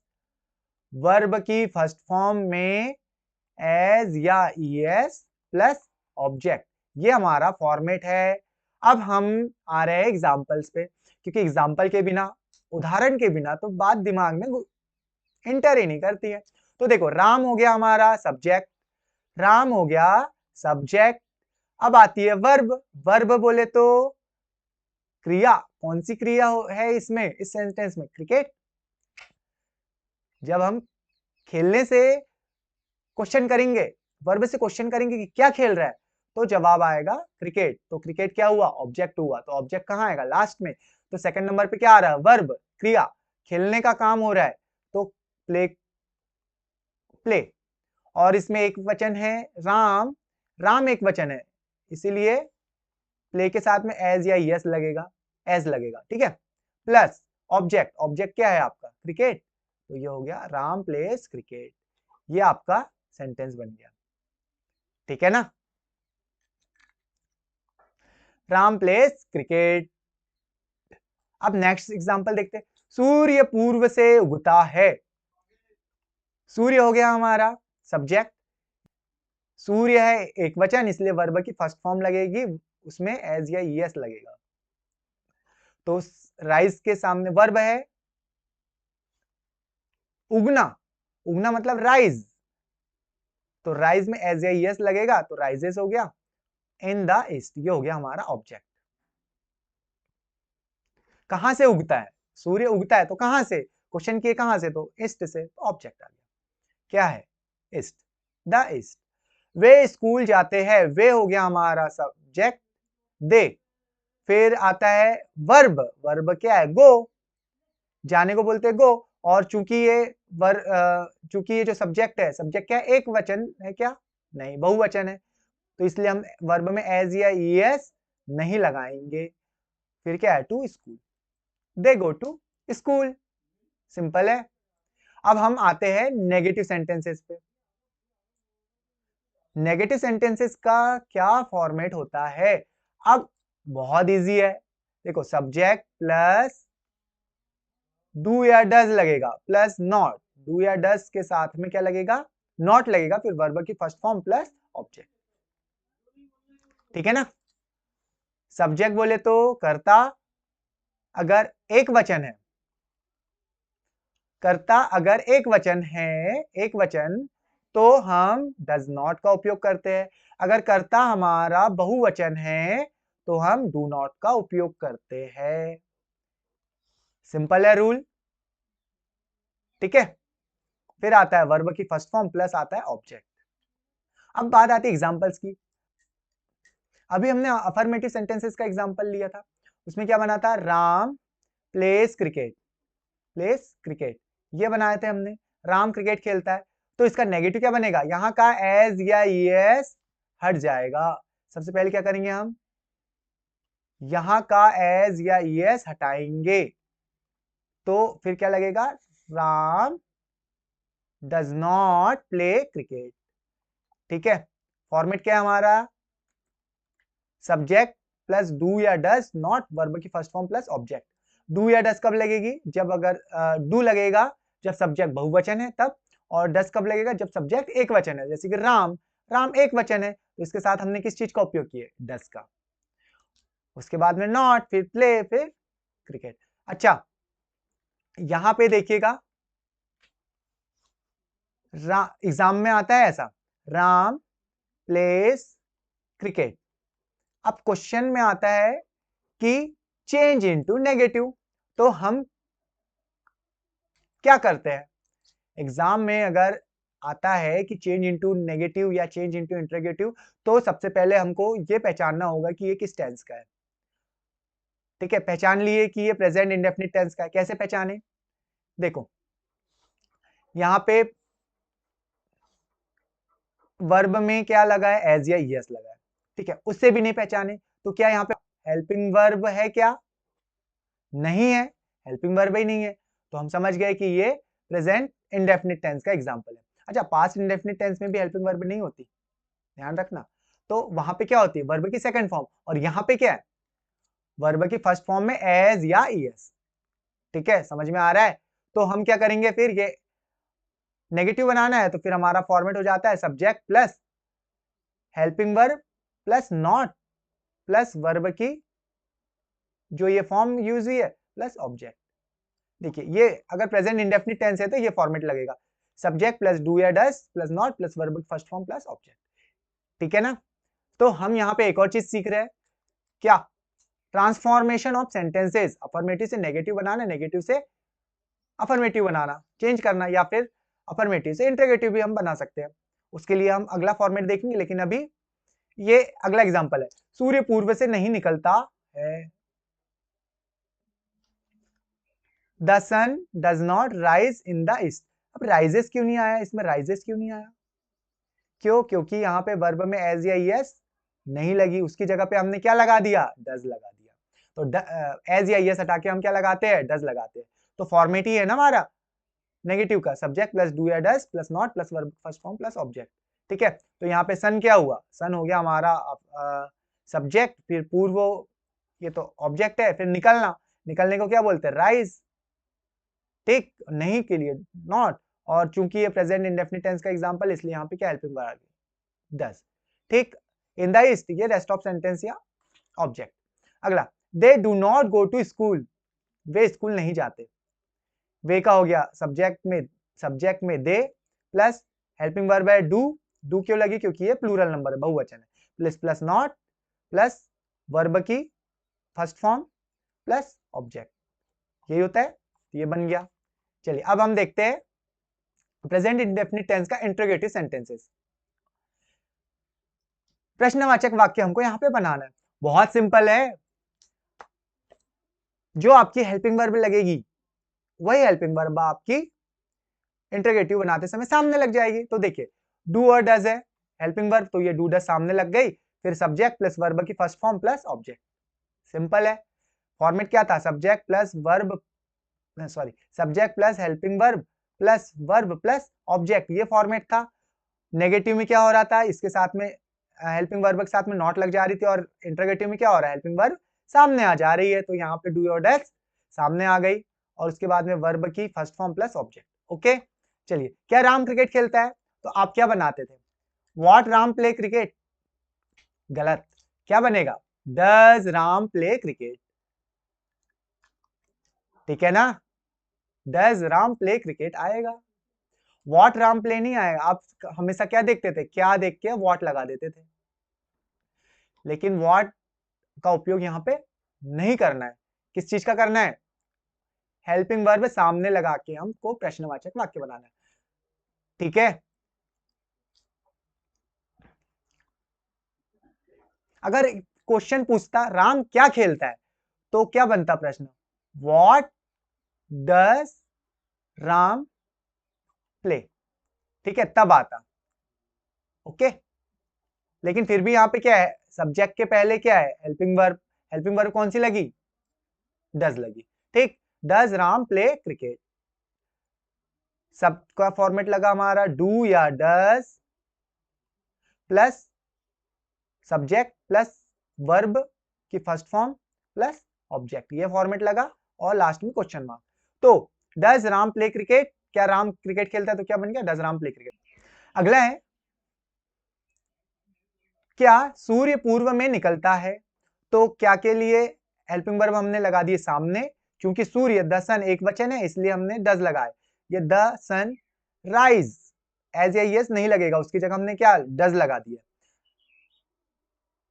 वर्ब की फर्स्ट फॉर्म में एज या ईएस प्लस ऑब्जेक्ट, ये हमारा फॉर्मेट है। अब हम आ रहे हैं एग्जाम्पल्स पे, क्योंकि एग्जाम्पल के बिना, उदाहरण के बिना तो बात दिमाग में इंटर ही नहीं करती है। तो देखो, राम हो गया हमारा सब्जेक्ट, राम हो गया सब्जेक्ट। अब आती है वर्ब, वर्ब बोले तो क्रिया, कौन सी क्रिया है इसमें, इस सेंटेंस में? क्रिकेट। जब हम खेलने से क्वेश्चन करेंगे, वर्ब से क्वेश्चन करेंगे कि क्या खेल रहा है, तो जवाब आएगा क्रिकेट। तो क्रिकेट क्या हुआ, ऑब्जेक्ट हुआ। तो ऑब्जेक्ट कहाँ आएगा, लास्ट में। तो सेकंड नंबर पे क्या आ रहा है, वर्ब, क्रिया, खेलने का काम हो रहा है, तो प्ले, प्ले। और इसमें एक वचन है राम, राम एक वचन है, इसीलिए प्ले के साथ में एज या यस लगेगा, एज लगेगा, ठीक है। प्लस ऑब्जेक्ट, ऑब्जेक्ट क्या है आपका, क्रिकेट, तो ये हो गया राम प्लेस क्रिकेट। ये आपका सेंटेंस बन गया, ठीक है ना। Ram place cricket. अब नेक्स्ट एग्जांपल देखते हैं। सूर्य पूर्व से उगता है। सूर्य हो गया हमारा सब्जेक्ट, सूर्य है एक वचन, इसलिए वर्ब की फर्स्ट फॉर्म लगेगी, उसमें एज या यस लगेगा। तो राइज के सामने वर्ब है उगना, उगना मतलब राइज, तो राइज में एज या यस लगेगा, तो राइजेस हो गया। इन द ईस्ट, ये हो गया हमारा ऑब्जेक्ट। कहां से उगता है, सूर्य उगता है तो कहां से, क्वेश्चन किए कहां से, तो ईस्ट से, तो ऑब्जेक्ट आ गया, क्या है, east, the east. Way school जाते हैं, वे हो गया हमारा सब्जेक्ट, दे। फिर आता है वर्ब, वर्ब क्या है, गो, जाने को बोलते हैं गो। और चूंकि ये जो सब्जेक्ट है, सब्जेक्ट क्या है, एक वचन है क्या, नहीं, बहुवचन है, तो इसलिए हम वर्ब में एज या ईएस नहीं लगाएंगे। फिर क्या है, to school, they go to school, simple है। अब हम आते हैं नेगेटिव सेंटेंसेस पे। नेगेटिव सेंटेंसेस का क्या फॉर्मेट होता है, अब बहुत इजी है। देखो सब्जेक्ट प्लस डू या डज लगेगा, प्लस नॉट, डू या डज के साथ में क्या लगेगा, नॉट लगेगा, फिर वर्ब की फर्स्ट फॉर्म प्लस ऑब्जेक्ट, ठीक है ना। सब्जेक्ट बोले तो कर्ता, अगर एक वचन है, कर्ता अगर एक वचन है, एक वचन, तो हम डज नॉट का उपयोग करते हैं। अगर कर्ता हमारा बहुवचन है, तो हम डू नॉट का उपयोग करते हैं। सिंपल है रूल, ठीक है। फिर आता है वर्ब की फर्स्ट फॉर्म प्लस आता है ऑब्जेक्ट। अब बात आती है एग्जांपल्स की। अभी हमने अफर्मेटिव सेंटेंसेस का एग्जांपल लिया था, उसमें क्या बना था, Ram place cricket, place cricket, ये बनाए थे हमने। राम क्रिकेट खेलता है, तो इसका नेगेटिव क्या बनेगा, यहां का एज या यस हट जाएगा। सबसे पहले क्या करेंगे हम, यहां का एज या यस हटाएंगे, तो फिर क्या लगेगा, Ram does not play cricket, ठीक है। फॉर्मेट क्या है हमारा, सब्जेक्ट प्लस डू या डज नॉट, वर्ब की first form plus object. Do या डज कब लगेगी, जब अगर डू लगेगा जब सब्जेक्ट बहुवचन है तब, और डज कब लगेगा जब सब्जेक्ट एक वचन है, जैसे कि राम, राम एक वचन है, तो इसके साथ हमने किस चीज का उपयोग किया, डज का। उसके बाद में नॉट, फिर प्ले, फिर क्रिकेट। अच्छा यहां पे देखिएगा, एग्जाम में आता है ऐसा, राम प्लेस क्रिकेट। अब क्वेश्चन में आता है कि चेंज इनटू नेगेटिव, तो हम क्या करते हैं, एग्जाम में अगर आता है कि चेंज इनटू नेगेटिव या चेंज इनटू इंटरोगेटिव, तो सबसे पहले हमको ये पहचानना होगा कि ये किस टेंस का है, ठीक है। पहचान लिए कि ये प्रेजेंट इंडेफिनिट टेंस का है, कैसे पहचाने, देखो यहां पे वर्ब में क्या लगा है, एज या यस लगा है, ठीक है। उससे भी नहीं पहचाने, तो क्या यहाँ पे हेल्पिंग वर्ब है क्या, नहीं है, हेल्पिंग वर्ब ही नहीं है, तो हम समझ गए कि ये प्रेजेंट इंडेफिनिट टेंस का एग्जांपल है। अच्छा पास्ट इंडेफिनिट टेंस में भी हेल्पिंग वर्ब नहीं होती, ध्यान रखना। तो वहां पे क्या होती है, वर्ब की सेकंड फॉर्म, और यहाँ पे क्या है, वर्ब की फर्स्ट फॉर्म में एज या ईएस, ठीक है, समझ में आ रहा है। तो हम क्या करेंगे, फिर ये नेगेटिव बनाना है, तो फिर हमारा फॉर्मेट हो जाता है subject plus helping verb plus not plus verb की जो ये फॉर्म यूज हुई है प्लस ऑब्जेक्ट। देखिए ये अगर प्रेजेंट इंडेफिनिट टेंस है तो ये फॉर्मेट लगेगा, सब्जेक्ट प्लस डू या does plus not plus verb first form plus object, ठीक है ना। तो हम यहाँ पे एक और चीज सीख रहे हैं, क्या, ट्रांसफॉर्मेशन ऑफ सेंटेंसेस, अफर्मेटिव से नेगेटिव बनाना, नेगेटिव से अफर्मेटिव बनाना, चेंज करना, या फिर अफर्मेटिव से इंटरोगेटिव भी हम बना सकते हैं। उसके लिए हम अगला फॉर्मेट देखेंगे, लेकिन अभी ये अगला एग्जांपल है। सूर्य पूर्व से नहीं निकलता है। The sun does not rise in the east. अब राइजेस क्यों नहीं आया इसमें? राइजेस क्यों नहीं आया? क्यों? क्योंकि यहाँ पे वर्ब में एज या यस नहीं लगी, उसकी जगह पे हमने क्या लगा दिया? डज लगा दिया। तो एज या यस हटा के हम क्या लगाते हैं? डज लगाते हैं। तो फॉर्मेट ही है ना हमारा नेगेटिव का, सब्जेक्ट प्लस डू या does plus not plus verb first form plus object. ठीक है, तो यहाँ पे सन क्या हुआ? सन हो गया हमारा सब्जेक्ट, फिर पूर्व ये तो ऑब्जेक्ट है, फिर निकलना, निकलने को क्या बोलते हैं? राइज। ठीक, नहीं के लिए नॉट, और चूंकि ये प्रेजेंट इंडेफिनिट टेंस का एग्जांपल, इसलिए यहाँ पे क्या हेल्पिंग वर्ब आ गई? डज। ठीक, इन द ईस्ट, ये रेस्ट ऑफ सेंटेंस या ऑब्जेक्ट। अगला, they do not go to school. वे स्कूल नहीं जाते। वे का हो गया सब्जेक्ट में दे प्लस हेल्पिंग वर्ब है डू। डू क्यों लगी? क्योंकि ये प्लूरल नंबर है, बहुवचन है। Plus plus not plus verb की फर्स्ट फॉर्म प्लस ऑब्जेक्ट, यही होता है, ये बन गया। चलिए अब हम देखते हैं प्रेजेंट इंडेफिनिट टेंस का इंटरोगेटिव सेंटेंसेस। प्रश्नवाचक वाक्य हमको यहां पे बनाना है, बहुत सिंपल है। जो आपकी हेल्पिंग वर्ब लगेगी वही हेल्पिंग वर्ब आपकी इंटरोगेटिव बनाते समय सामने लग जाएगी। तो देखिए, डू और डज है हेल्पिंग वर्ब, तो ये डू डज सामने लग गई, फिर सब्जेक्ट प्लस वर्ब की first form plus object. Simple है। फॉर्मेट क्या था? Subject plus verb, sorry, subject plus helping verb plus object, ये फॉर्मेट था। नेगेटिव में क्या हो रहा था? इसके साथ में हेल्पिंग वर्ब के साथ में नॉट लग जा रही थी, और इंटरोगेटिव में क्या हो रहा है? हेल्पिंग वर्ब सामने आ जा रही है, तो यहाँ पे डू और डज सामने आ गई, और उसके बाद में वर्ब की first form plus object. Okay, चलिए, क्या राम क्रिकेट खेलता है? तो आप क्या बनाते थे? What Ram play cricket? गलत, क्या बनेगा? Does Ram play cricket. ठीक है ना, डज राम प्ले क्रिकेट आएगा, व्हाट राम प्ले नहीं आएगा। आप हमेशा क्या देखते थे? क्या देख के व्हाट लगा देते थे, लेकिन व्हाट का उपयोग यहां पे नहीं करना है। किस चीज का करना है? हेल्पिंग वर्ब सामने लगा के हमको प्रश्नवाचक वाक्य बनाना है। ठीक है, अगर क्वेश्चन पूछता राम क्या खेलता है, तो क्या बनता प्रश्न? What does Ram play. ठीक है, तब आता। ओके, लेकिन फिर भी यहाँ पे क्या है? सब्जेक्ट के पहले क्या है? Helping verb. हेल्पिंग वर्ब कौन सी लगी? डज लगी। ठीक, डज राम प्ले क्रिकेट, सबका फॉर्मेट लगा हमारा डू या does plus subject plus verb की फर्स्ट फॉर्म प्लस ऑब्जेक्ट, ये फॉर्मेट लगा, और लास्ट में क्वेश्चन मार्क। तो डज राम प्ले क्रिकेट, क्या राम क्रिकेट खेलता है? तो क्या बन गया? Does Ram play cricket. अगला है, क्या सूर्य पूर्व में निकलता है? तो क्या के लिए हेल्पिंग वर्ब हमने लगा दिए सामने, क्योंकि सूर्य द सन एक वचन है, इसलिए हमने डज लगाए। ये द सन राइज, एज या यस नहीं लगेगा, उसकी जगह हमने क्या डज लगा दिया।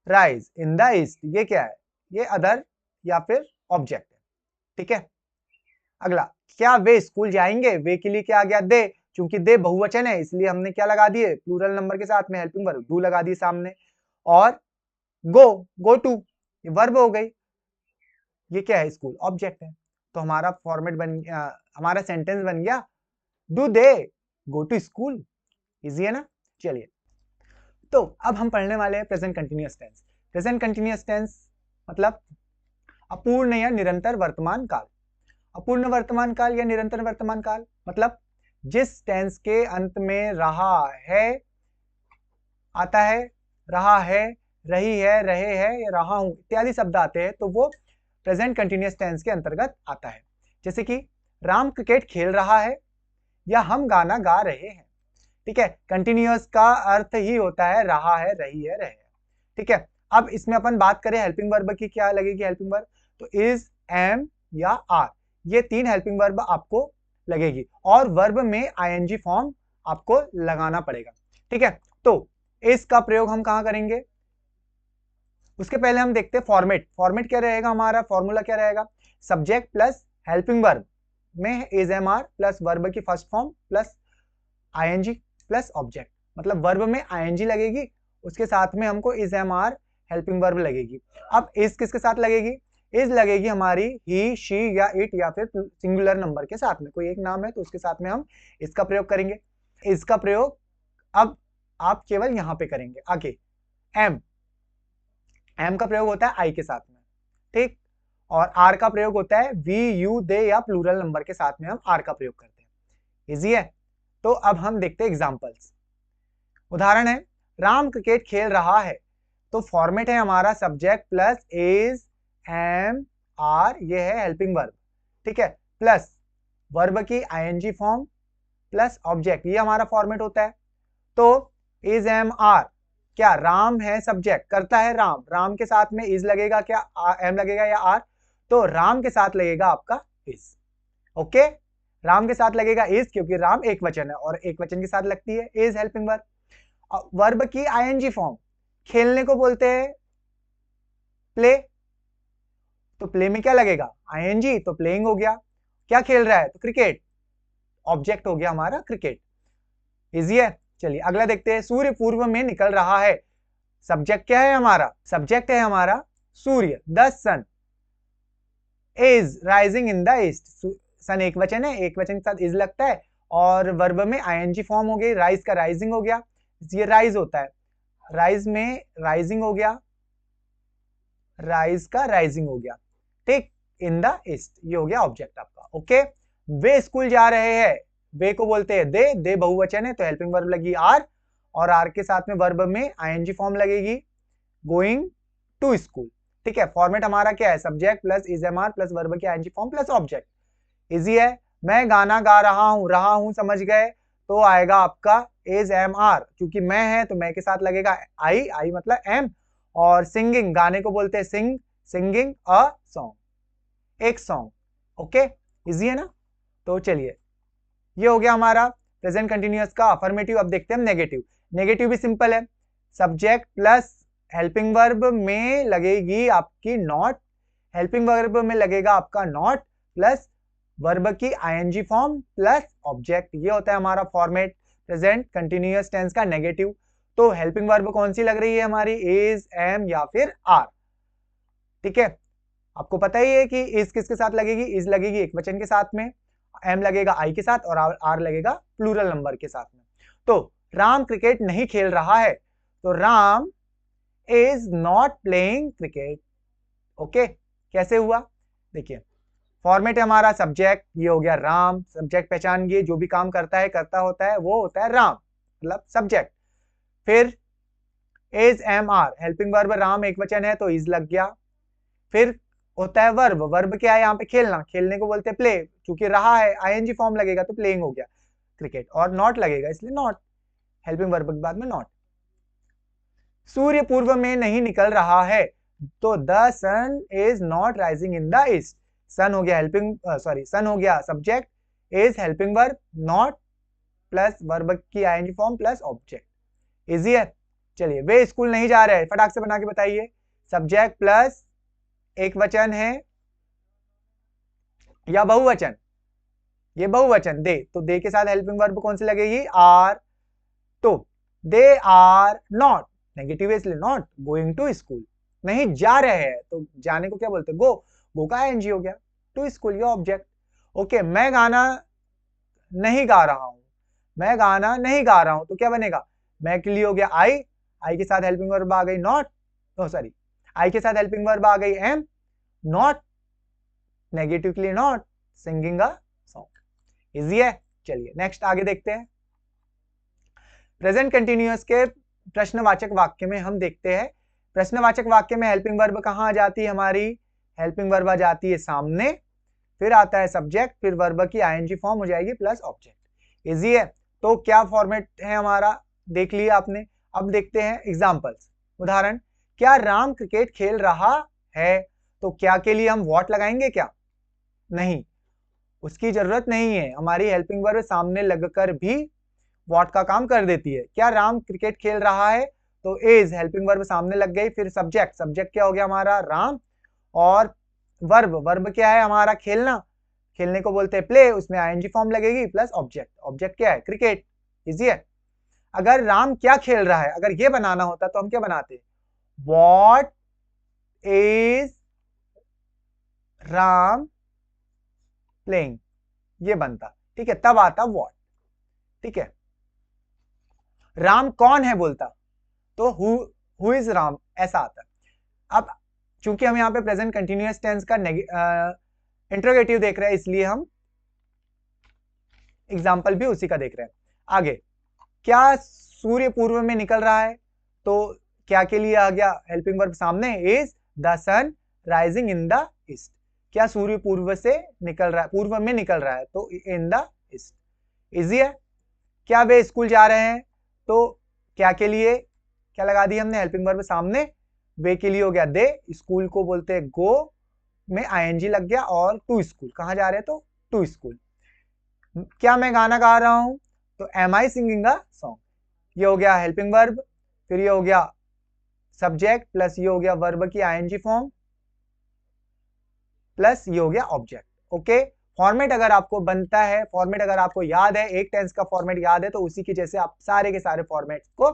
राइज इन द ईस्ट, ये क्या है? ये अदर या फिर ऑब्जेक्ट है। ठीक है, अगला, क्या वे स्कूल जाएंगे? वे के लिए क्या आ गया? दे, क्योंकि दे बहुवचन है, इसलिए हमने क्या लगा दिए? प्लूरल नंबर के साथ में हेल्पिंग वर्ब डू लगा दिए सामने। और गो टू, ये वर्ब हो गई, ये क्या है? स्कूल ऑब्जेक्ट है। तो हमारा फॉर्मेट बन गया, हमारा सेंटेंस बन गया, do they go to school. Easy है ना। चलिए, तो अब हम पढ़ने वाले हैं present continuous tense. Present continuous tense मतलब अपूर्ण या निरंतर वर्तमान काल। अपूर्ण वर्तमान काल या निरंतर वर्तमान काल मतलब जिस टेंस के अंत में रहा है आता है, रहा है, रही है, रहे हैं या रहा हूं इत्यादि शब्द आते हैं, तो वो प्रेजेंट कंटिन्यूअस टेंस के अंतर्गत आता है। जैसे कि राम क्रिकेट खेल रहा है, या हम गाना गा रहे हैं। ठीक है, कंटिन्यूअस का अर्थ ही होता है रहा है, रही है, रहे है। ठीक है, अब इसमें अपन बात करें हेल्पिंग वर्ब की, क्या लगेगी हेल्पिंग वर्ब? तो इज, एम या आर, ये तीन हेल्पिंग वर्ब आपको लगेगी, और वर्ब में आईएनजी फॉर्म आपको लगाना पड़ेगा। ठीक है, तो इसका प्रयोग हम कहां करेंगे? उसके पहले हम देखते हैं फॉर्मेट। फॉर्मेट क्या रहेगा हमारा? फॉर्मूला क्या रहेगा? सब्जेक्ट प्लस हेल्पिंग वर्ब में is am are plus verb की first form plus ING plus object, मतलब वर्ब में आईएनजी लगेगी, उसके साथ में हमको is am are helping verb लगेगी। अब इज किसके साथ लगेगी? इज लगेगी हमारी ही, शी या इट या फिर सिंगुलर नंबर के साथ में, कोई एक नाम है तो उसके साथ में हम इसका प्रयोग करेंगे। इसका प्रयोग अब आप केवल यहां पे करेंगे। आगे एम का प्रयोग होता है आई के साथ में, ठीक, और आर का प्रयोग होता है वी, यू, दे या प्लूरल नंबर के साथ में हम आर का प्रयोग करते हैं। इजी है। तो अब हम देखते हैं एग्जांपल्स। उदाहरण है, राम क्रिकेट खेल रहा है, तो फॉर्मेट है हमारा subject plus is am are, ये है हेल्पिंग वर्ब, ठीक है, प्लस वर्ब की आईएनजी फॉर्म प्लस ऑब्जेक्ट, ये हमारा फॉर्मेट होता है। तो इज एम आर, क्या राम है सब्जेक्ट, करता है राम, राम के साथ में इज लगेगा क्या, एम लगेगा या आर? तो राम के साथ लगेगा आपका इज। ओके, राम के साथ लगेगा इज क्योंकि राम एक वचन है और एक वचन के साथ लगती है इज हेल्पिंग वर्ब। वर्ब की आईएनजी फॉर्म, खेलने को बोलते हैं प्ले, तो प्ले में क्या लगेगा? आईएनजी, तो प्लेइंग हो गया। क्या खेल रहा है? तो क्रिकेट, ऑब्जेक्ट हो गया हमारा क्रिकेट। इजी है। चलिए अगला देखते हैं, सूर्य पूर्व में निकल रहा है, सब्जेक्ट क्या है हमारा? सब्जेक्ट है हमारा सूर्य, the sun is rising in the east, sun एक वचन है, एक वचन के साथ इज लगता है और वर्ब में आईएनजी फॉर्म हो गई, राइज का राइजिंग हो गया, ये राइज होता है, राइज में राइजिंग हो गया, राइज का राइजिंग हो गया, ठीक, इन द ईस्ट, ये हो गया ऑब्जेक्ट आपका। ओके, वे स्कूल जा रहे हैं, वे को बोलते हैं दे बहुवचन है तो हेल्पिंग वर्ब लगी आर, और आर के साथ में वर्ब में आईएनजी फॉर्म लगेगी गोइंग टू स्कूल, ठीक है। फॉर्मेट हमारा क्या है? Subject plus is am are plus verb की ING form plus object. Easy है। मैं गाना गा रहा हूं समझ गए, तो आएगा आपका इज एम आर, क्योंकि मैं है तो मैं के साथ लगेगा आई मतलब एम, और सिंगिंग, गाने को बोलते हैं सिंग, सिंगिंग अ सॉन्ग, एक सॉन्ग। ओके, इजी है ना। तो चलिए, ये हो गया हमारा प्रेजेंट कंटिन्यूअस का अफर्मेटिव। अब देखते हैं हम नेगेटिव। नेगेटिव भी सिंपल है, सब्जेक्ट प्लस हेल्पिंग वर्ब में लगेगी आपकी नॉट, हेल्पिंग वर्ब में लगेगा आपका नॉट प्लस वर्ब की आईएनजी फॉर्म प्लस ऑब्जेक्ट, ये होता है हमारा फॉर्मेट प्रेजेंट कंटिन्यूअस टेंस का नेगेटिव। तो हेल्पिंग वर्ब कौन सी लग रही है हमारी? इज, एम या फिर आर, ठीक है। आपको पता ही है कि इज किसके साथ लगेगी? इज लगेगी एक वचन के साथ में, एम लगेगा आई के साथ और आर लगेगा प्लूरल नंबर के साथ में। तो राम क्रिकेट नहीं खेल रहा है, तो Ram is not playing cricket. Okay, कैसे हुआ? देखिए, फॉर्मेट है हमारा सब्जेक्ट, ये हो गया राम, सब्जेक्ट पहचान गए, जो भी काम करता है करता होता है वो होता है राम, मतलब सब्जेक्ट। फिर is am are, helping verb, Ram एक वचन है तो इज लग गया। फिर होता है वर्ब, वर्ब क्या है यहाँ पे? खेलना, खेलने को बोलते हैं प्ले, क्योंकि रहा है आईएनजी फॉर्म लगेगा तो प्लेइंग हो गया क्रिकेट, और नॉट लगेगा इसलिए नॉट, हेल्पिंग वर्ब के बाद में नॉट। सूर्य पूर्व में नहीं निकल रहा है, तो the sun is not rising in the east, sun हो गया हेल्पिंग, सॉरी सन हो गया subject, is helping verb, not plus verb की ING form plus object. Easy है। चलिए, वे स्कूल नहीं जा रहे, फटाक से बना के बताइए, सब्जेक्ट प्लस एक वचन है या बहुवचन? ये बहुवचन दे, तो दे के साथ हेल्पिंग वर्ब कौन सी लगेगी? आर। तो दे आर नॉट, नेगेटिव है इसलिए नॉट गोइंग टू स्कूल, नहीं जा रहे हैं, तो जाने को क्या बोलते हैं? गो, गो का आईएनजी हो गया, टू स्कूल ये ऑब्जेक्ट। ओके, मैं गाना नहीं गा रहा हूं, मैं गाना नहीं गा रहा हूं, तो क्या बनेगा? मैं के लिए हो गया आई, आई के साथ हेल्पिंग वर्ब आ गई नॉट, सॉरी आई के साथ हेल्पिंग वर्ब आ गई एम, नॉट, नेगेटिव के लिए not, singing a song. Easy है। चलिए नेक्स्ट आगे देखते हैं। प्रेजेंट कंटिन्यूअस के प्रश्नवाचक वाक्य में हम देखते हैं, प्रश्नवाचक वाक्य में हेल्पिंग वर्ब कहां आ जाती है हमारी? हेल्पिंग वर्ब आ जाती है सामने, फिर आता है सब्जेक्ट, फिर वर्ब की आईएनजी फॉर्म हो जाएगी प्लस ऑब्जेक्ट। इजी है। तो क्या फॉर्मेट है हमारा, देख लिया आपने। अब देखते हैं एग्जांपल्स। उदाहरण, क्या राम क्रिकेट खेल रहा है, तो क्या के लिए हम व्हाट लगाएंगे क्या? नहीं, उसकी जरूरत नहीं है, हमारी हेल्पिंग वर्ब सामने लगकर भी व्हाट का काम कर देती है। क्या राम क्रिकेट खेल रहा है, तो इज, हेल्पिंग वर्ब सामने लग गई, फिर सब्जेक्ट, सब्जेक्ट क्या हो गया हमारा? राम, और वर्ब, वर्ब क्या है हमारा? खेलना, खेलने को बोलते हैं प्ले, उसमें आईएनजी फॉर्म लगेगी प्लस ऑब्जेक्ट। ऑब्जेक्ट क्या है? क्रिकेट। इजी है। अगर राम क्या खेल रहा है, अगर ये बनाना होता तो हम क्या बनाते? व्हाट इज राम प्लेइंग, ये बनता। ठीक है, तब आता व्हाट। ठीक है, राम कौन है बोलता तो हु इज राम, ऐसा आता। अब चूंकि हम यहाँ पे प्रेजेंट कंटिन्यूअस टेंस का इंट्रोगेटिव देख रहे हैं, इसलिए हम एग्जाम्पल भी उसी का देख रहे हैं। आगे, क्या सूर्य पूर्व में निकल रहा है, तो क्या के लिए आ गया हेल्पिंग वर्ब सामने? Is the sun rising in the east. क्या सूर्य पूर्व से निकल रहा है, पूर्व में निकल रहा है, तो इन द ईस्ट। इजी है। क्या वे स्कूल जा रहे हैं, तो क्या के लिए क्या लगा दी हमने? हेल्पिंग वर्ब सामने। वे के लिए हो गया दे, स्कूल को बोलते हैं गो, में आईएनजी लग गया, और टू स्कूल, कहां जा रहे हैं तो टू स्कूल। क्या मैं गाना गा रहा हूं, तो am I singing a song. ये हो गया हेल्पिंग वर्ब, फिर ये हो गया सब्जेक्ट, प्लस ये हो गया वर्ब की आईएनजी फॉर्म, प्लस ये हो गया ऑब्जेक्ट। ओके, फॉर्मेट अगर आपको बनता है, फॉर्मेट अगर आपको याद है, एक टेंस का फॉर्मेट याद है, तो उसी की जैसे आप सारे के सारे फॉर्मेट्स को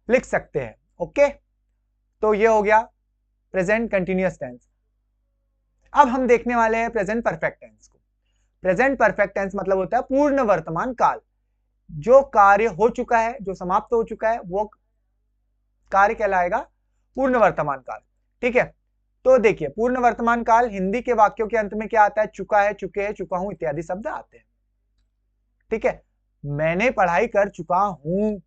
लिख सकते हैं। ओके, तो ये हो गया प्रेजेंट कंटिन्यूअस टेंस। अब हम देखने वाले हैं प्रेजेंट परफेक्ट टेंस को। प्रेजेंट परफेक्ट टेंस मतलब होता है पूर्ण वर्तमान काल। जो कार्य हो चुका है, जो समाप्त हो चुका है, वो कार्य कहलाएगा पूर्ण वर्तमान काल। ठीक है, तो देखिए पूर्ण वर्तमान काल हिंदी के वाक्यों के अंत में क्या आता है? चुका है, चुके हैं, चुका हूं इत्यादि शब्द आते हैं। ठीक है, मैंने पढ़ाई कर चुका हूं,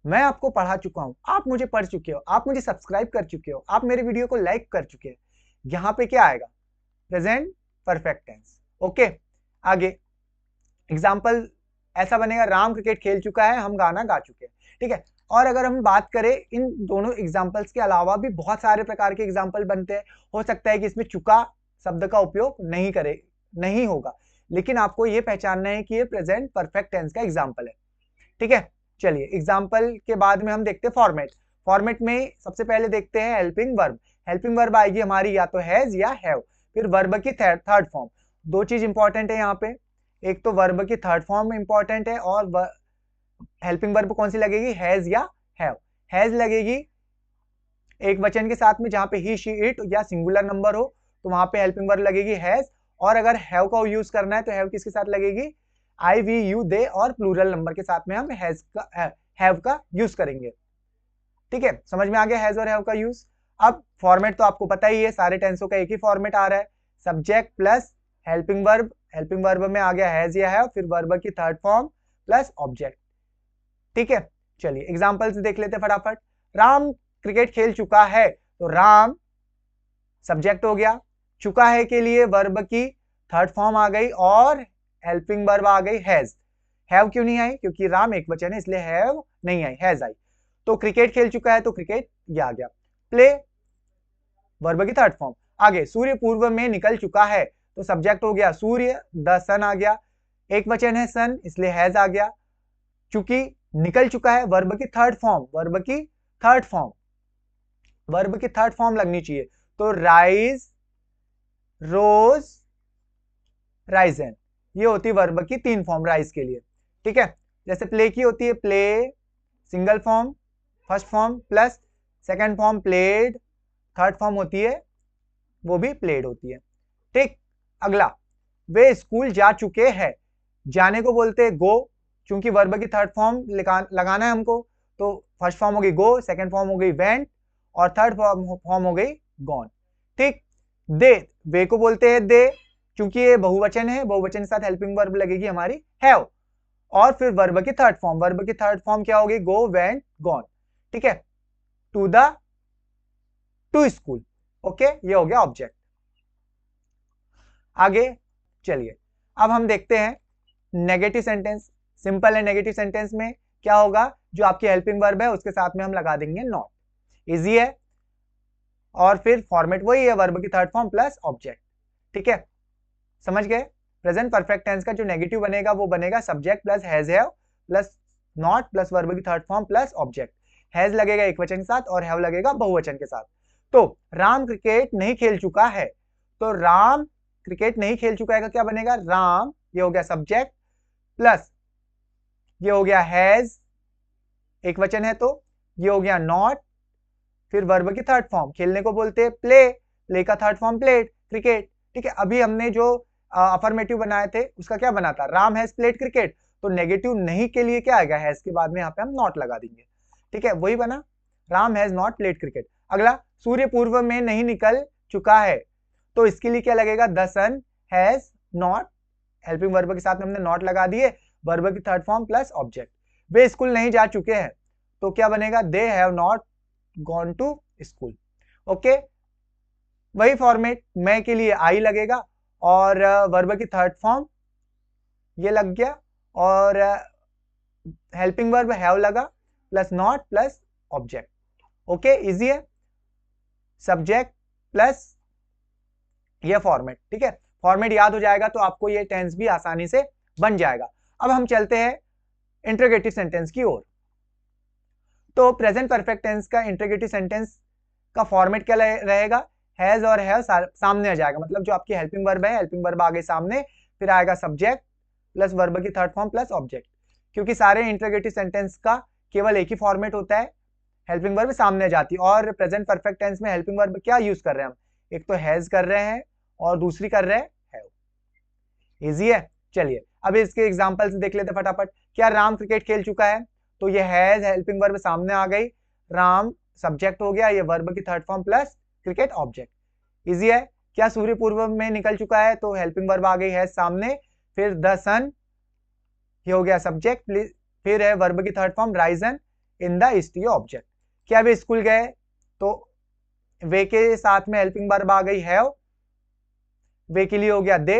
मैं आपको पढ़ा चुका हूं, आप मुझे पढ़ चुके हो, आप मुझे सब्सक्राइब कर चुके हो, आप मेरे वीडियो को लाइक कर चुके हैं। यहां पे क्या आएगा? Present perfect tense. ओके, आगे एग्जाम्पल ऐसा बनेगा, राम क्रिकेट खेल चुका है, हम गाना गा चुके हैं। ठीक है, और अगर हम बात करें इन दोनों एग्जाम्पल्स के अलावा भी बहुत सारे प्रकार के एग्जाम्पल बनते हैं। हो सकता है कि इसमें चुका शब्द का उपयोग नहीं होगा, लेकिन आपको ये पहचानना है कि ये प्रेजेंट परफेक्ट टेंस का एग्जाम्पल है। ठीक है, चलिए एग्जाम्पल के बाद में हम देखते हैं फॉर्मेट। फॉर्मेट में सबसे पहले देखते हैं हेल्पिंग वर्ब। हेल्पिंग वर्ब आएगी हमारी या तो हैज या हैव, फिर वर्ब की थर्ड फॉर्म। दो चीज इंपॉर्टेंट है यहाँ पे, एक तो वर्ब की थर्ड फॉर्म इंपॉर्टेंट है, और हेल्पिंग वर्ब कौन सी लगेगी? हैज या हैव। हैज लगेगी एक वचन के साथ में, जहां पे ही, शी, इट या सिंगुलर नंबर हो, तो वहां पे हेल्पिंग वर्ब लगेगी हैज। और अगर हैव का यूज करना है तो हैव किसके साथ लगेगी? आई, वी, यू, दे, और प्लूरल नंबर के साथ में हम हैव का यूज करेंगे। ठीक है, समझ में आ गया हैज और हैव का यूज। अब फॉर्मेट तो आपको पता ही है, सारे टेंसों का एक ही फॉर्मेट आ रहा है, subject plus helping verb. Helping verb में आ गया हैज या हैव, फिर वर्ब की थर्ड फॉर्म प्लस ऑब्जेक्ट। ठीक है, चलिए एग्जांपल्स देख लेते फटाफट। राम क्रिकेट खेल चुका है, तो राम सब्जेक्ट हो गया, चुका है के लिए वर्ब की थर्ड फॉर्म आ गई, और हेल्पिंग वर्ब आ गई हैज। हैव क्यों नहीं आई? क्योंकि राम एक वचन है, इसलिए हैव नहीं आई, हैज आई। तो क्रिकेट खेल चुका है, तो क्रिकेट ये आ गया। प्ले वर्ब की थर्ड फॉर्म। आगे, सूर्य पूर्व में निकल चुका है, तो सब्जेक्ट हो गया सूर्य, द सन आ गया, एक वचन है सन, इसलिए हैज आ गया। चूंकि निकल चुका है, वर्ब की थर्ड फॉर्म, वर्ब की थर्ड फॉर्म, वर्ब की थर्ड फॉर्म लगनी चाहिए, तो राइज, रोज, राइजन, ये होती है वर्ब की तीन फॉर्म राइज के लिए। ठीक है, जैसे प्ले की होती है play single form first form, plus second form played, third form होती है वो भी प्लेड होती है। ठीक, अगला, वे स्कूल जा चुके हैं। जाने को बोलते हैं गो, क्योंकि वर्ब की थर्ड फॉर्म लगाना है हमको, तो फर्स्ट फॉर्म हो गई गो, सेकंड फॉर्म हो गई वेंट, और थर्ड फॉर्म हो गई गॉन। ठीक, दे, वे को बोलते हैं दे, क्योंकि ये बहुवचन है, बहुवचन के साथ हेल्पिंग वर्ब लगेगी हमारी हैव, और फिर वर्ब की थर्ड फॉर्म, वर्ब की थर्ड फॉर्म क्या होगी? गो, वेंट, गॉन। ठीक है, टू स्कूल। ओके, ये हो गया ऑब्जेक्ट। आगे चलिए, अब हम देखते हैं नेगेटिव सेंटेंस। सिंपल है, नेगेटिव सेंटेंस में क्या होगा? जो आपकी हेल्पिंग वर्ब है उसके साथ में हम लगा देंगे नॉट। इजी है, और फिर फॉर्मेट वही है, वर्ब की थर्ड फॉर्म प्लस ऑब्जेक्ट। ठीक है, समझ गए? प्रेजेंट परफेक्ट टेंस का जो नेगेटिव बनेगा वो बनेगा subject plus has have plus not plus verb की third form plus object. Has लगेगा एक वचन के साथ और हैव लगेगा बहुवचन के साथ। तो राम क्रिकेट नहीं खेल चुका है, तो राम क्रिकेट नहीं खेल चुका है का क्या बनेगा, राम, ये हो गया सब्जेक्ट, प्लस ये हो गया हैज, एक वचन है तो ये हो गया नॉट, फिर वर्ब की थर्ड फॉर्म, खेलने को बोलते हैं प्ले, प्ले का थर्ड फॉर्म प्लेड, क्रिकेट। ठीक है, अभी हमने जो अफर्मेटिव बनाए थे उसका क्या बना था, राम हैज प्लेड क्रिकेट, तो नेगेटिव नहीं के लिए क्या आएगा, हैज के बाद में यहाँ पे हम नॉट लगा देंगे। ठीक है, वही बना, Ram has not played cricket. अगला, सूर्य पूर्व में नहीं निकल चुका है, तो इसके लिए क्या लगेगा, the sun has not, helping verb के साथ में हमने नॉट लगा दिए, वर्ब की थर्ड फॉर्म प्लस ऑब्जेक्ट। वे स्कूल नहीं जा चुके हैं, तो क्या बनेगा, they have not gone to school. Okay, वही फॉर्मेट, मैं के लिए आई लगेगा और वर्ब की थर्ड फॉर्म ये लग गया, और हेल्पिंग वर्ब हैव लगा plus not plus object. Okay, easy है, सब्जेक्ट प्लस ये फॉर्मेट। ठीक है, फॉर्मेट याद हो जाएगा तो आपको ये टेंस भी आसानी से बन जाएगा। अब हम चलते हैं इंटरोगेटिव सेंटेंस की ओर। तो प्रेजेंट परफेक्ट टेंस का इंटरोगेटिव सेंटेंस का फॉर्मेट क्या रहेगा, हैज और हैव सामने आ जाएगा, मतलब जो आपकी हेल्पिंग वर्ब है, हेल्पिंग वर्ब आ गई सामने, फिर आएगा सब्जेक्ट प्लस वर्ब की थर्ड फॉर्म प्लस ऑब्जेक्ट। क्योंकि सारे इंटरोगेटिव सेंटेंस का केवल एक ही फॉर्मेट होता है, हेल्पिंग वर्ब सामने आ जाती है। और प्रेजेंट परफेक्ट टेंस में हेल्पिंग वर्ब क्या यूज कर रहे हैं हम, एक तो हैज कर रहे हैं और दूसरी कर रहे हैं हैव। इजी है, चलिए अब इसके एग्जांपल्स देख लेते फटाफट। क्या राम क्रिकेट खेल चुका है, तो ये हैज हेल्पिंग वर्ब सामने आ गई, राम सब्जेक्ट हो गया, ये वर्ब की third form plus cricket object. Easy है। क्या सूर्य पूर्व में निकल चुका है, तो हेल्पिंग वर्ब आ गई है सामने, फिर द सन ये हो गया सब्जेक्ट, फिर है वर्ब की third form risen in the east, ये ऑब्जेक्ट। क्या वे स्कूल गए, तो वे के साथ में हेल्पिंग वर्ब आ गई हैव, वे के लिए हो गया दे,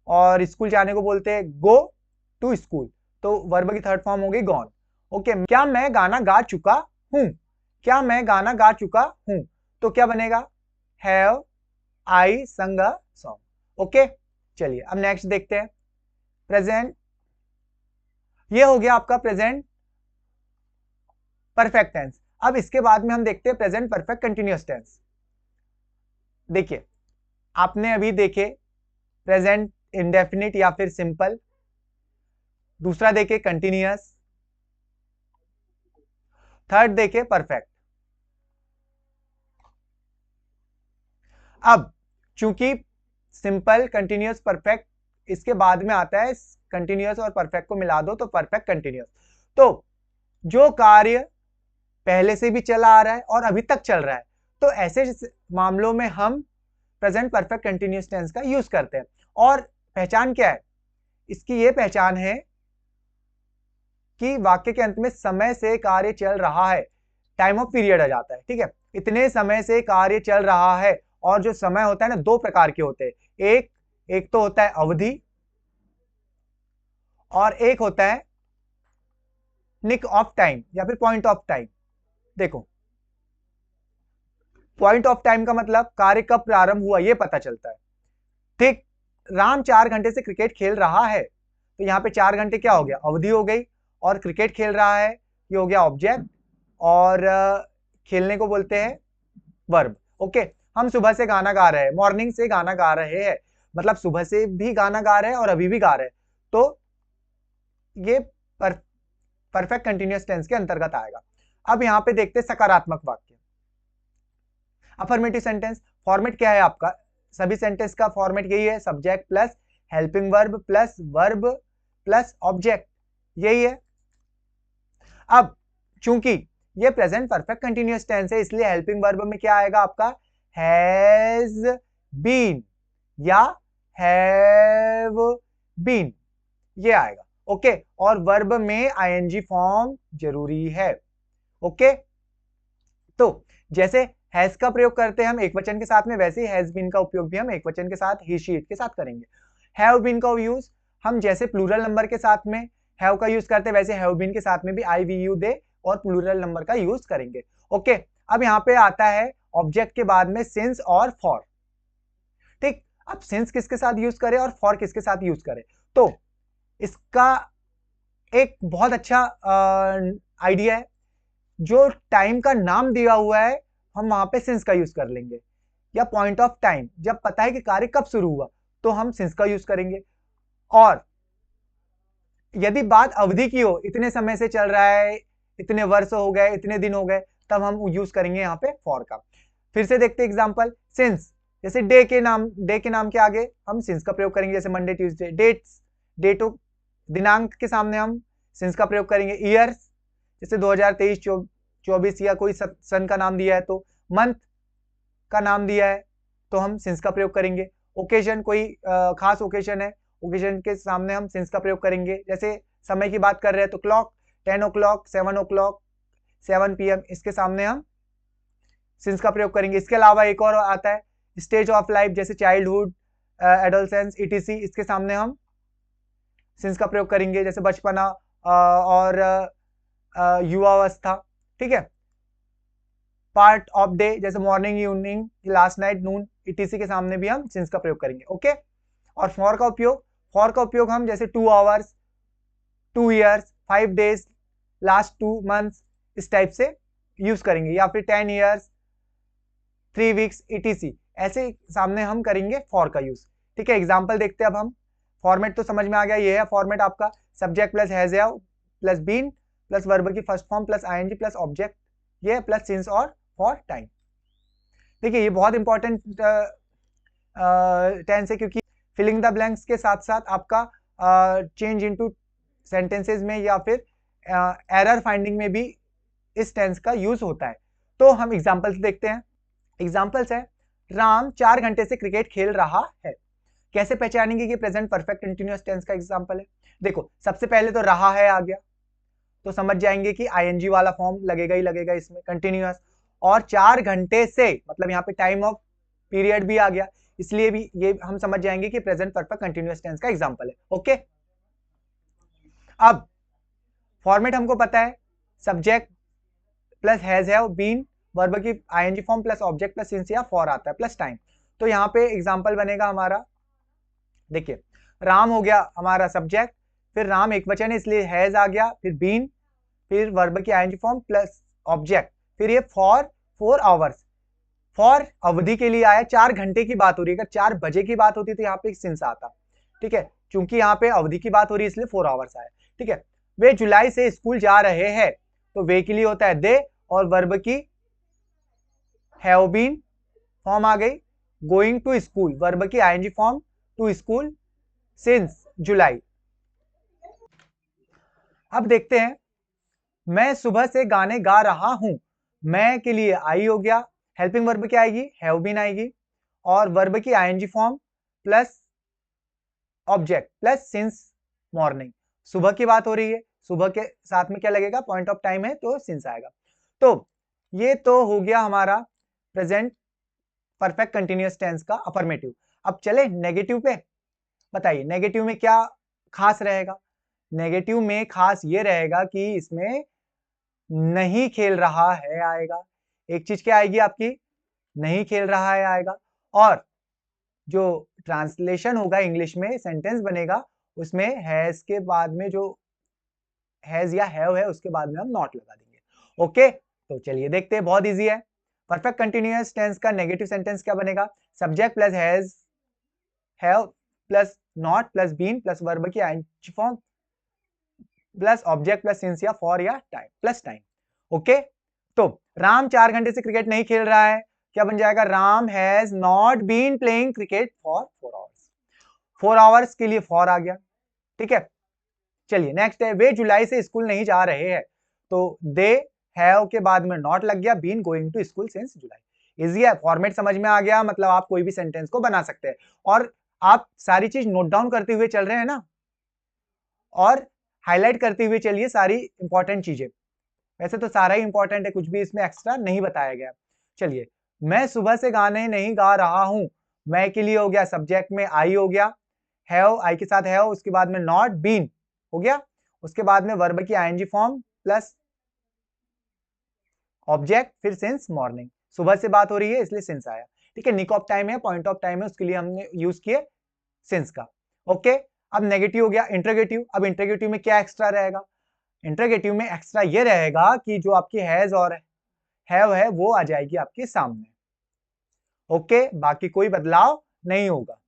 और स्कूल जाने को बोलते हैं गो टू स्कूल, तो वर्ब की थर्ड फॉर्म हो गई गॉन। ओके, क्या मैं गाना गा चुका हूं, क्या मैं गाना गा चुका हूं, तो क्या बनेगा, हैव आई संग अ सॉन्ग। ओके, चलिए अब नेक्स्ट देखते हैं। प्रेजेंट, ये हो गया आपका प्रेजेंट परफेक्ट टेंस। अब इसके बाद में हम देखते हैं प्रेजेंट परफेक्ट कंटिन्यूअस टेंस। देखिए, आपने अभी देखे प्रेजेंट इंडेफिनिट या फिर सिंपल, दूसरा देखे कंटिन्यूअस, थर्ड देखे परफेक्ट। अब चूंकि सिंपल, कंटिन्यूअस, परफेक्ट इसके बाद में आता है, कंटिन्यूअस और परफेक्ट को मिला दो तो परफेक्ट कंटिन्यूअस। तो जो कार्य पहले से भी चला आ रहा है और अभी तक चल रहा है, तो ऐसे मामलों में हम प्रेजेंट परफेक्ट कंटिन्यूअस टेंस का यूज करते हैं। और पहचान क्या है इसकी, ये पहचान है कि वाक्य के अंत में समय से कार्य चल रहा है, टाइम ऑफ पीरियड आ जाता है। ठीक है, इतने समय से कार्य चल रहा है, और जो समय होता है ना, दो प्रकार के होते हैं, एक तो होता है अवधि, और एक होता है निक ऑफ टाइम या फिर पॉइंट ऑफ टाइम। देखो, पॉइंट ऑफ टाइम का मतलब कार्य कब प्रारंभ हुआ ये पता चलता है। ठीक, राम 4 घंटे से क्रिकेट खेल रहा है, तो यहाँ पे 4 घंटे क्या हो गया, अवधि हो गई, और क्रिकेट खेल रहा है ये हो गया ऑब्जेक्ट, और खेलने को बोलते हैं वर्ब। ओके, हम सुबह से गाना गा रहे हैं, मॉर्निंग से गाना गा रहे हैं, मतलब सुबह से भी गाना गा रहे हैं और अभी भी गा रहे हैं, तो ये परफेक्ट कंटिन्यूअस टेंस के अंतर्गत आएगा। अब यहां पे देखते हैं सकारात्मक वाक्य, अफर्मेटिव सेंटेंस। फॉर्मेट क्या है आपका, सभी सेंटेंस का फॉर्मेट यही है, subject plus helping verb plus verb plus object, यही है। अब चूंकि ये प्रेजेंट परफेक्ट कंटिन्यूअस टेंस है, इसलिए हेल्पिंग वर्ब में क्या आएगा आपका, हैज बीन या हैव बीन, ये आएगा। ओके, और वर्ब में आईएनजी फॉर्म जरूरी है। ओके, तो जैसे हैज का प्रयोग करते हैं हम एक वचन के साथ में, वैसे ही हैज बीन का उपयोग भी हम एक वचन के साथ, ही शी इट के साथ करेंगे। हैव बीन का यूज हम जैसे प्लूरल नंबर के साथ में हैव का यूज करते हैं, वैसे हैव बीन के साथ में भी आई वी यू दे और प्लूरल नंबर का यूज करेंगे। ओके, अब यहां पे आता है ऑब्जेक्ट के बाद में सिंस और फॉर। ठीक, अब सिंस किसके साथ यूज करें और फॉर किसके साथ यूज करें, तो इसका एक बहुत अच्छा आइडिया है, जो टाइम का नाम दिया हुआ है हम वहां पे सिंस का यूज कर लेंगे। या पॉइंट ऑफ टाइम, जब पता है कि कार्य कब शुरू हुआ तो हम सिंस का यूज करेंगे। और यदि बात अवधि की हो, इतने समय से चल रहा है, इतने वर्ष हो गए, इतने दिन हो गए, तब हम यूज करेंगे यहाँ पे फॉर का। फिर से देखते हैं एग्जांपल, सिंस, जैसे डे के नाम के आगे हम सिंस का प्रयोग करेंगे, जैसे मंडे ट्यूसडे। डेट दिनांक के सामने हम सिंस का प्रयोग करेंगे। ईयर्स, जैसे 2023 24 या कोई सन का नाम दिया है तो, मंथ का नाम दिया है तो हम सिंस का प्रयोग करेंगे। ओकेजन, कोई खास ओकेजन है, ओकेजन के सामने हम सिंस का प्रयोग करेंगे। जैसे समय की बात कर रहे हैं तो क्लॉक, 10 o'clock, 7 o'clock, 7 PM, इसके सामने हम सिंस का प्रयोग करेंगे। इसके अलावा एक और आता है स्टेज ऑफ लाइफ, जैसे चाइल्डहुड, एडोलसेंस, ETC, इसके सामने हम सिंस का प्रयोग करेंगे, जैसे बचपना और युवावस्था। ठीक है, पार्ट ऑफ डे, जैसे मॉर्निंग, इवनिंग, लास्ट नाइट, नून, ETC के सामने भी हम सिंस का प्रयोग करेंगे। ओके, और फॉर का उपयोग हम जैसे 2 hours, 2 years, 5 days, last 2 months, इस टाइप से यूज करेंगे, या फिर 10 years, 3 weeks, ETC, ऐसे सामने हम करेंगे फॉर का यूज। ठीक है, एग्जाम्पल देखते हैं अब हम। फॉर्मेट तो समझ में आ गया, ये है फॉर्मेट आपका, subject plus has have plus been plus verb की first form plus ING plus object, ये प्लस सिंस और फॉर टाइम। देखिए ये बहुत इंपॉर्टेंट टेंस है, क्योंकि फिलिंग द ब्लैंक्स के साथ साथ आपका चेंज इनटू सेंटेंसेस में या फिर एरर फाइंडिंग में भी इस टेंस का यूज होता है। तो हम एग्जांपल्स देखते हैं। एग्जांपल्स है, राम 4 घंटे से क्रिकेट खेल रहा है। कैसे पहचानेंगे कि प्रेजेंट परफेक्ट कंटीन्यूअस टेंस का एग्जांपल है? देखो, सबसे पहले तो रहा है आ गया, तो समझ जाएंगे कि ING वाला फॉर्म लगेगा ही लगेगा इसमें, कंटीन्यूअस। और 4 घंटे से मतलब यहाँ पे टाइम ऑफ पीरियड भी आ गया, इसलिए भी ये हम समझ जाएंगे कि प्रेजेंट परफेक्ट कंटीन्यूअस टेंस का एग्जांपल है। ओके, अब फॉर्मेट हमको पता है, subject plus has have been, verb की ING form plus object plus since या फॉर आता है प्लस टाइम। तो यहाँ पे एग्जांपल बनेगा हमारा, देखिए राम हो गया हमारा सब्जेक्ट, फिर राम एक वचन है इसलिए हैज आ गया, फिर बीन, फिर वर्ब की ING फॉर्म प्लस ऑब्जेक्ट, फिर ये फॉर 4 hours, फॉर अवधि के लिए आया, 4 घंटे की बात हो रही है। अगर 4 बजे की बात होती तो यहाँ पे एक सिंस आता। ठीक है, चूंकि यहाँ पे अवधि की बात हो रही है इसलिए 4 hours आया। ठीक है, वे जुलाई से स्कूल जा रहे हैं, तो वे के लिए होता है दे, और वर्ब की हैव बीन फॉर्म आ गई, गोइंग टू स्कूल, वर्ब की ING form to school since July. अब देखते हैं, मैं सुबह से गाने गा रहा हूं, मैं के लिए आई हो गया, हेल्पिंग वर्ब क्या आएगी, हैव बीन आएगी, और वर्ब की ING form plus object plus since morning. सुबह की बात हो रही है, सुबह के साथ में क्या लगेगा, पॉइंट ऑफ टाइम है तो सिंस आएगा। तो ये तो हो गया हमारा प्रेजेंट परफेक्ट कंटीन्यूअस टेंस का अफर्मेटिव। अब चले नेगेटिव पे, बताइए नेगेटिव में क्या खास रहेगा? नेगेटिव में खास ये रहेगा कि इसमें नहीं खेल रहा है आएगा, एक चीज क्या आएगी आपकी, नहीं खेल रहा है आएगा, और जो ट्रांसलेशन होगा इंग्लिश में, सेंटेंस बनेगा, उसमें हैज के बाद में जो हैज या हैव है उसके बाद में हम नॉट लगा देंगे। ओके, तो चलिए देखते हैं, बहुत इजी है। परफेक्ट कंटीन्यूअस टेंस का नेगेटिव सेंटेंस क्या बनेगा, subject plus has have plus not plus been plus verb की ING form plus object plus since या फॉर या टाइम प्लस टाइम। ओके, तो राम 4 घंटे से क्रिकेट नहीं खेल रहा है, क्या बन जाएगा, Ram has not been playing cricket for 4 hours। 4 hours के लिए फॉर आ गया। ठीक है, चलिए नेक्स्ट है, वे जुलाई से स्कूल नहीं जा रहे हैं, तो दे हैव के बाद में नॉट लग गया, been going to school since July. Easy है, फॉर्मेट समझ में आ गया, मतलब आप कोई भी सेंटेंस को बना सकते हैं, और आप सारी चीज नोट डाउन करते हुए चल रहे हैं ना, और हाईलाइट करते हुए चलिए सारी इंपॉर्टेंट चीजें। वैसे तो सारा ही इंपॉर्टेंट है, कुछ भी इसमें एक्स्ट्रा नहीं बताया गया। चलिए, मैं सुबह से गाने नहीं गा रहा हूं, मैं के लिए हो गया, सब्जेक्ट में आई हो गया, हैव आई के साथ हैव, उसके बाद में नॉट बीन हो गया, उसके बाद में वर्ब की ING फॉर्म प्लस ऑब्जेक्ट फिर सिंस मॉर्निंग। सुबह से बात हो रही है इसलिए सिंस आया। ठीक है, निक ऑफ टाइम है, पॉइंट ऑफ टाइम है, उसके लिए हमने यूज किए सिंस का। ओके, अब नेगेटिव हो गया इंटरोगेटिव। अब इंटरोगेटिव में क्या एक्स्ट्रा रहेगा, इंटरोगेटिव में एक्स्ट्रा ये रहेगा कि जो आपकी हैज और हैव है वो आ जाएगी आपके सामने। ओके, बाकी कोई बदलाव नहीं होगा।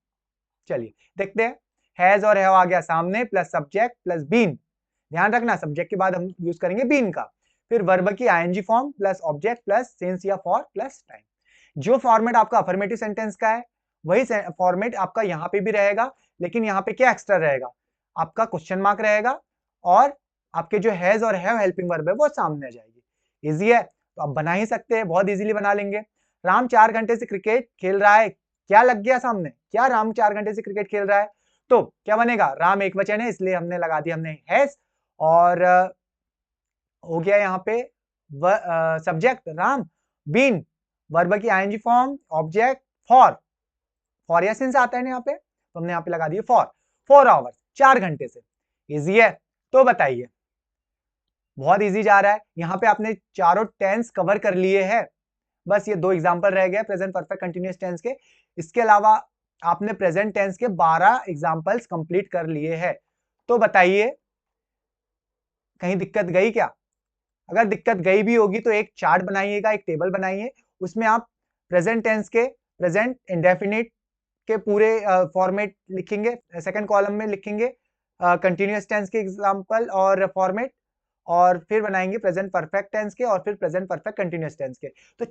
चलिए देखते हैं, हैज और हैव आ गया सामने, प्लस सब्जेक्ट प्लस बीन। ध्यान रखना सब्जेक्ट के बाद हम यूज करेंगे बीन का। फिर वर्ब की ING form plus object plus since या फॉर प्लस टाइम। जो फॉर्मेट आपका अफर्मेटिव सेंटेंस का है वही फॉर्मेट आपका यहाँ पे भी रहेगा, लेकिन यहाँ पे क्या एक्स्ट्रा रहेगा, आपका क्वेश्चन मार्क रहेगा और आपके जो हैज और हैव हेल्पिंग वर्ब है वो सामने आ जाएगी। इजी है तो आप बना ही सकते हैं, बहुत इजीली बना लेंगे। राम 4 घंटे से क्रिकेट खेल रहा है, क्या लग गया सामने, क्या राम 4 घंटे से क्रिकेट खेल रहा है, तो क्या बनेगा, राम एक वचन है इसलिए हमने लगा दिया हमने हैज, और हो गया यहाँ पे सब्जेक्ट राम, बीन वर्ब की आईएनजी फॉर्म, ऑब्जेक्ट फॉर या सिंस आता है ना यहाँ पे, तो हमने यहाँ पे लगा दिए फॉर 4 आवर्स, 4 घंटे से। इजी है तो बताइए, बहुत इजी जा रहा है। यहाँ पे आपने चारों टेंस कवर कर लिए हैं, बस ये 2 एग्जांपल रह गए प्रेजेंट परफेक्ट कंटिन्यूअस टेंस के। इसके अलावा आपने प्रेजेंट टेंस के 12 एग्जांपल्स कंप्लीट कर लिए हैं। तो बताइए कहीं दिक्कत गई क्या? अगर दिक्कत गई भी होगी तो एक चार्ट बनाइएगा, एक टेबल बनाइए, उसमें आप प्रेजेंट टेंस के प्रेजेंट इंडेफिनिट के पूरे फॉर्मेट लिखेंगे, सेकंड कॉलम में लिखेंगे कंटिन्यूअस टेंस के एग्जांपल और फॉर्मेट, और फिर बनाएंगे प्रेजेंट परफेक्ट टेंस के और फिर प्रेजेंट परफेक्ट कंटिन्यूअस टेंस के। तो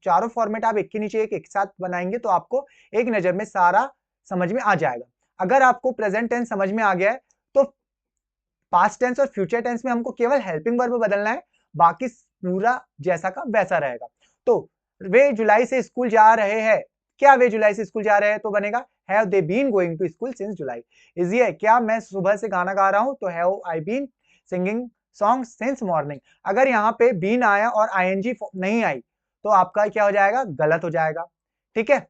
चारों फॉर्मेट आप एक के नीचे एक साथ बनाएंगे तो आपको एक नजर में सारा समझ में आ जाएगा। अगर आपको प्रेजेंट टेंस समझ में आ गया है तो पास्ट टेंस और फ्यूचर टेंस में हमको केवल हेल्पिंग वर्ब बदलना है, बाकी पूरा जैसा का वैसा रहेगा। तो वे जुलाई से स्कूल जा रहे हैं, क्या वे जुलाई से स्कूल जा रहे हैं, तो बनेगा have they been going to school since July. Easy है, क्या मैं सुबह से गाना गा रहा हूं, तो have I been singing song since morning. अगर यहाँ पे बीन आया और आईएनजी नहीं आई तो आपका क्या हो जाएगा, गलत हो जाएगा, ठीक है।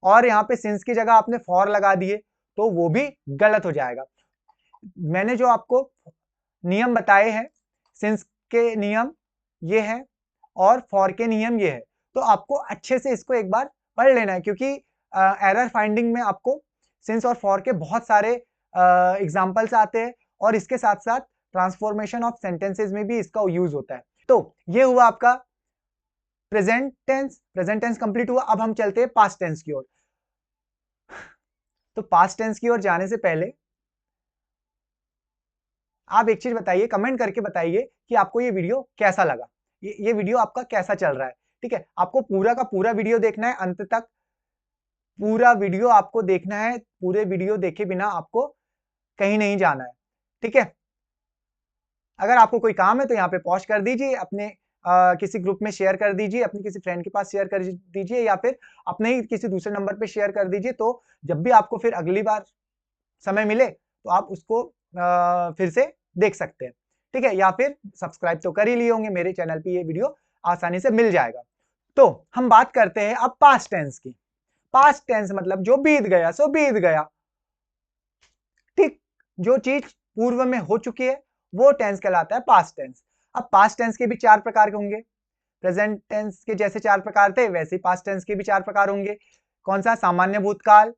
और यहाँ पे सिंस की जगह आपने फॉर लगा दिए तो वो भी गलत हो जाएगा। मैंने जो आपको नियम बताए हैं, सिंस के नियम ये है और फॉर के नियम ये है, तो आपको अच्छे से इसको एक बार पढ़ लेना है, क्योंकि एरर फाइंडिंग में आपको सिंस और फॉर के बहुत सारे एग्जांपल्स आते हैं और इसके साथ साथ ट्रांसफॉर्मेशन ऑफ सेंटेंसेस में भी इसका यूज होता है। तो ये हुआ आपका प्रेजेंट टेंस कंप्लीट हुआ। अब हम चलते हैं पास्ट टेंस की ओर। तो पास्ट टेंस की ओर जाने से पहले आप एक चीज बताइए, कमेंट करके बताइए कि आपको ये वीडियो कैसा लगा, ये वीडियो आपका कैसा चल रहा है, ठीक है। आपको पूरा का पूरा वीडियो देखना है अंत तक, पूरा वीडियो आपको देखना है, पूरे वीडियो देखे बिना आपको कहीं नहीं जाना है, ठीक है। अगर आपको कोई काम है तो यहाँ पे पॉज कर दीजिए, अपने किसी ग्रुप में शेयर कर दीजिए, अपने किसी फ्रेंड के पास शेयर कर दीजिए, या फिर अपने ही किसी दूसरे नंबर पे शेयर कर दीजिए, तो जब भी आपको फिर अगली बार समय मिले तो आप उसको फिर से देख सकते हैं, ठीक है। या फिर सब्सक्राइब तो कर ही लिए होंगे मेरे चैनल पे, ये वीडियो आसानी से मिल जाएगा। तो हम बात करते हैं अब पास्ट टेंस की। पास्ट टेंस मतलब जो बीत गया सो बीत गया, ठीक। जो चीज पूर्व में हो चुकी है वो टेंस कहलाता है पास्ट टेंस। अब पास्ट टेंस के भी 4 प्रकार के होंगे, प्रेजेंट टेंस के जैसे 4 प्रकार थे वैसे पास्ट टेंस के भी 4 प्रकार होंगे। कौन सा, सामान्य भूतकाल,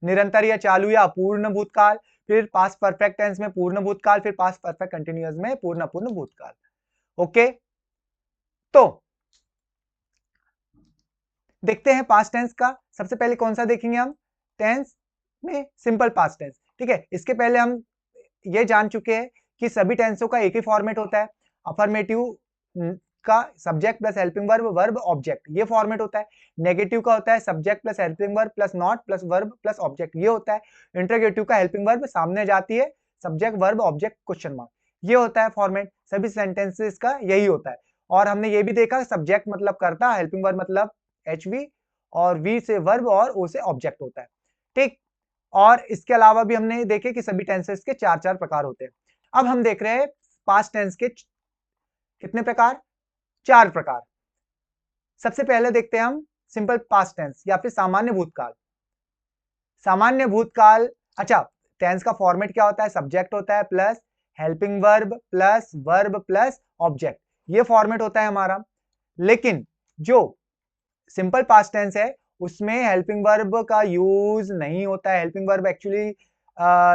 निरंतर या चालू या अपूर्ण भूतकाल, फिर पास्ट परफेक्ट टेंस में पूर्ण भूतकाल, फिर पास्ट परफेक्ट कंटिन्यूअस में पूर्ण अपूर्ण भूतकाल। ओके, तो देखते हैं पास्ट टेंस का। सबसे पहले कौन सा देखेंगे हम, टेंस में सिंपल पास्ट टेंस, ठीक है। इसके पहले हम ये जान चुके हैं कि सभी टेंसों का एक ही फॉर्मेट होता है, अफर्मेटिव का subject plus helping verb, verb object, ये फॉर्मेट होता है। नेगेटिव का होता है subject plus helping verb plus not plus verb plus object, ये होता है। इंटरोगेटिव का हेल्पिंग वर्ब सामने जाती है, subject verb object question mark, ये होता है फॉर्मेट। सभी सेंटेंसेस का यही होता है। और हमने ये भी देखा सब्जेक्ट मतलब कर्ता, हेल्पिंग वर्ब मतलब एचवी, और वी से वर्ब और ओ से ऑब्जेक्ट होता है, ठीक। और इसके अलावा भी हमने देखे कि सभी टेंसेस के 4 प्रकार होते हैं। अब हम देख रहे हैं पास्ट टेंस के कितने प्रकार, 4 प्रकार। सबसे पहले देखते हैं हम सिंपल पास्ट टेंस या फिर सामान्य भूतकाल। सामान्य भूतकाल, अच्छा, टेंस का फॉर्मेट क्या होता है, सब्जेक्ट होता है plus helping verb plus object, ये फॉर्मेट होता है हमारा। लेकिन जो सिंपल पास्ट टेंस है उसमें हेल्पिंग वर्ब का यूज नहीं होता है। Helping verb actually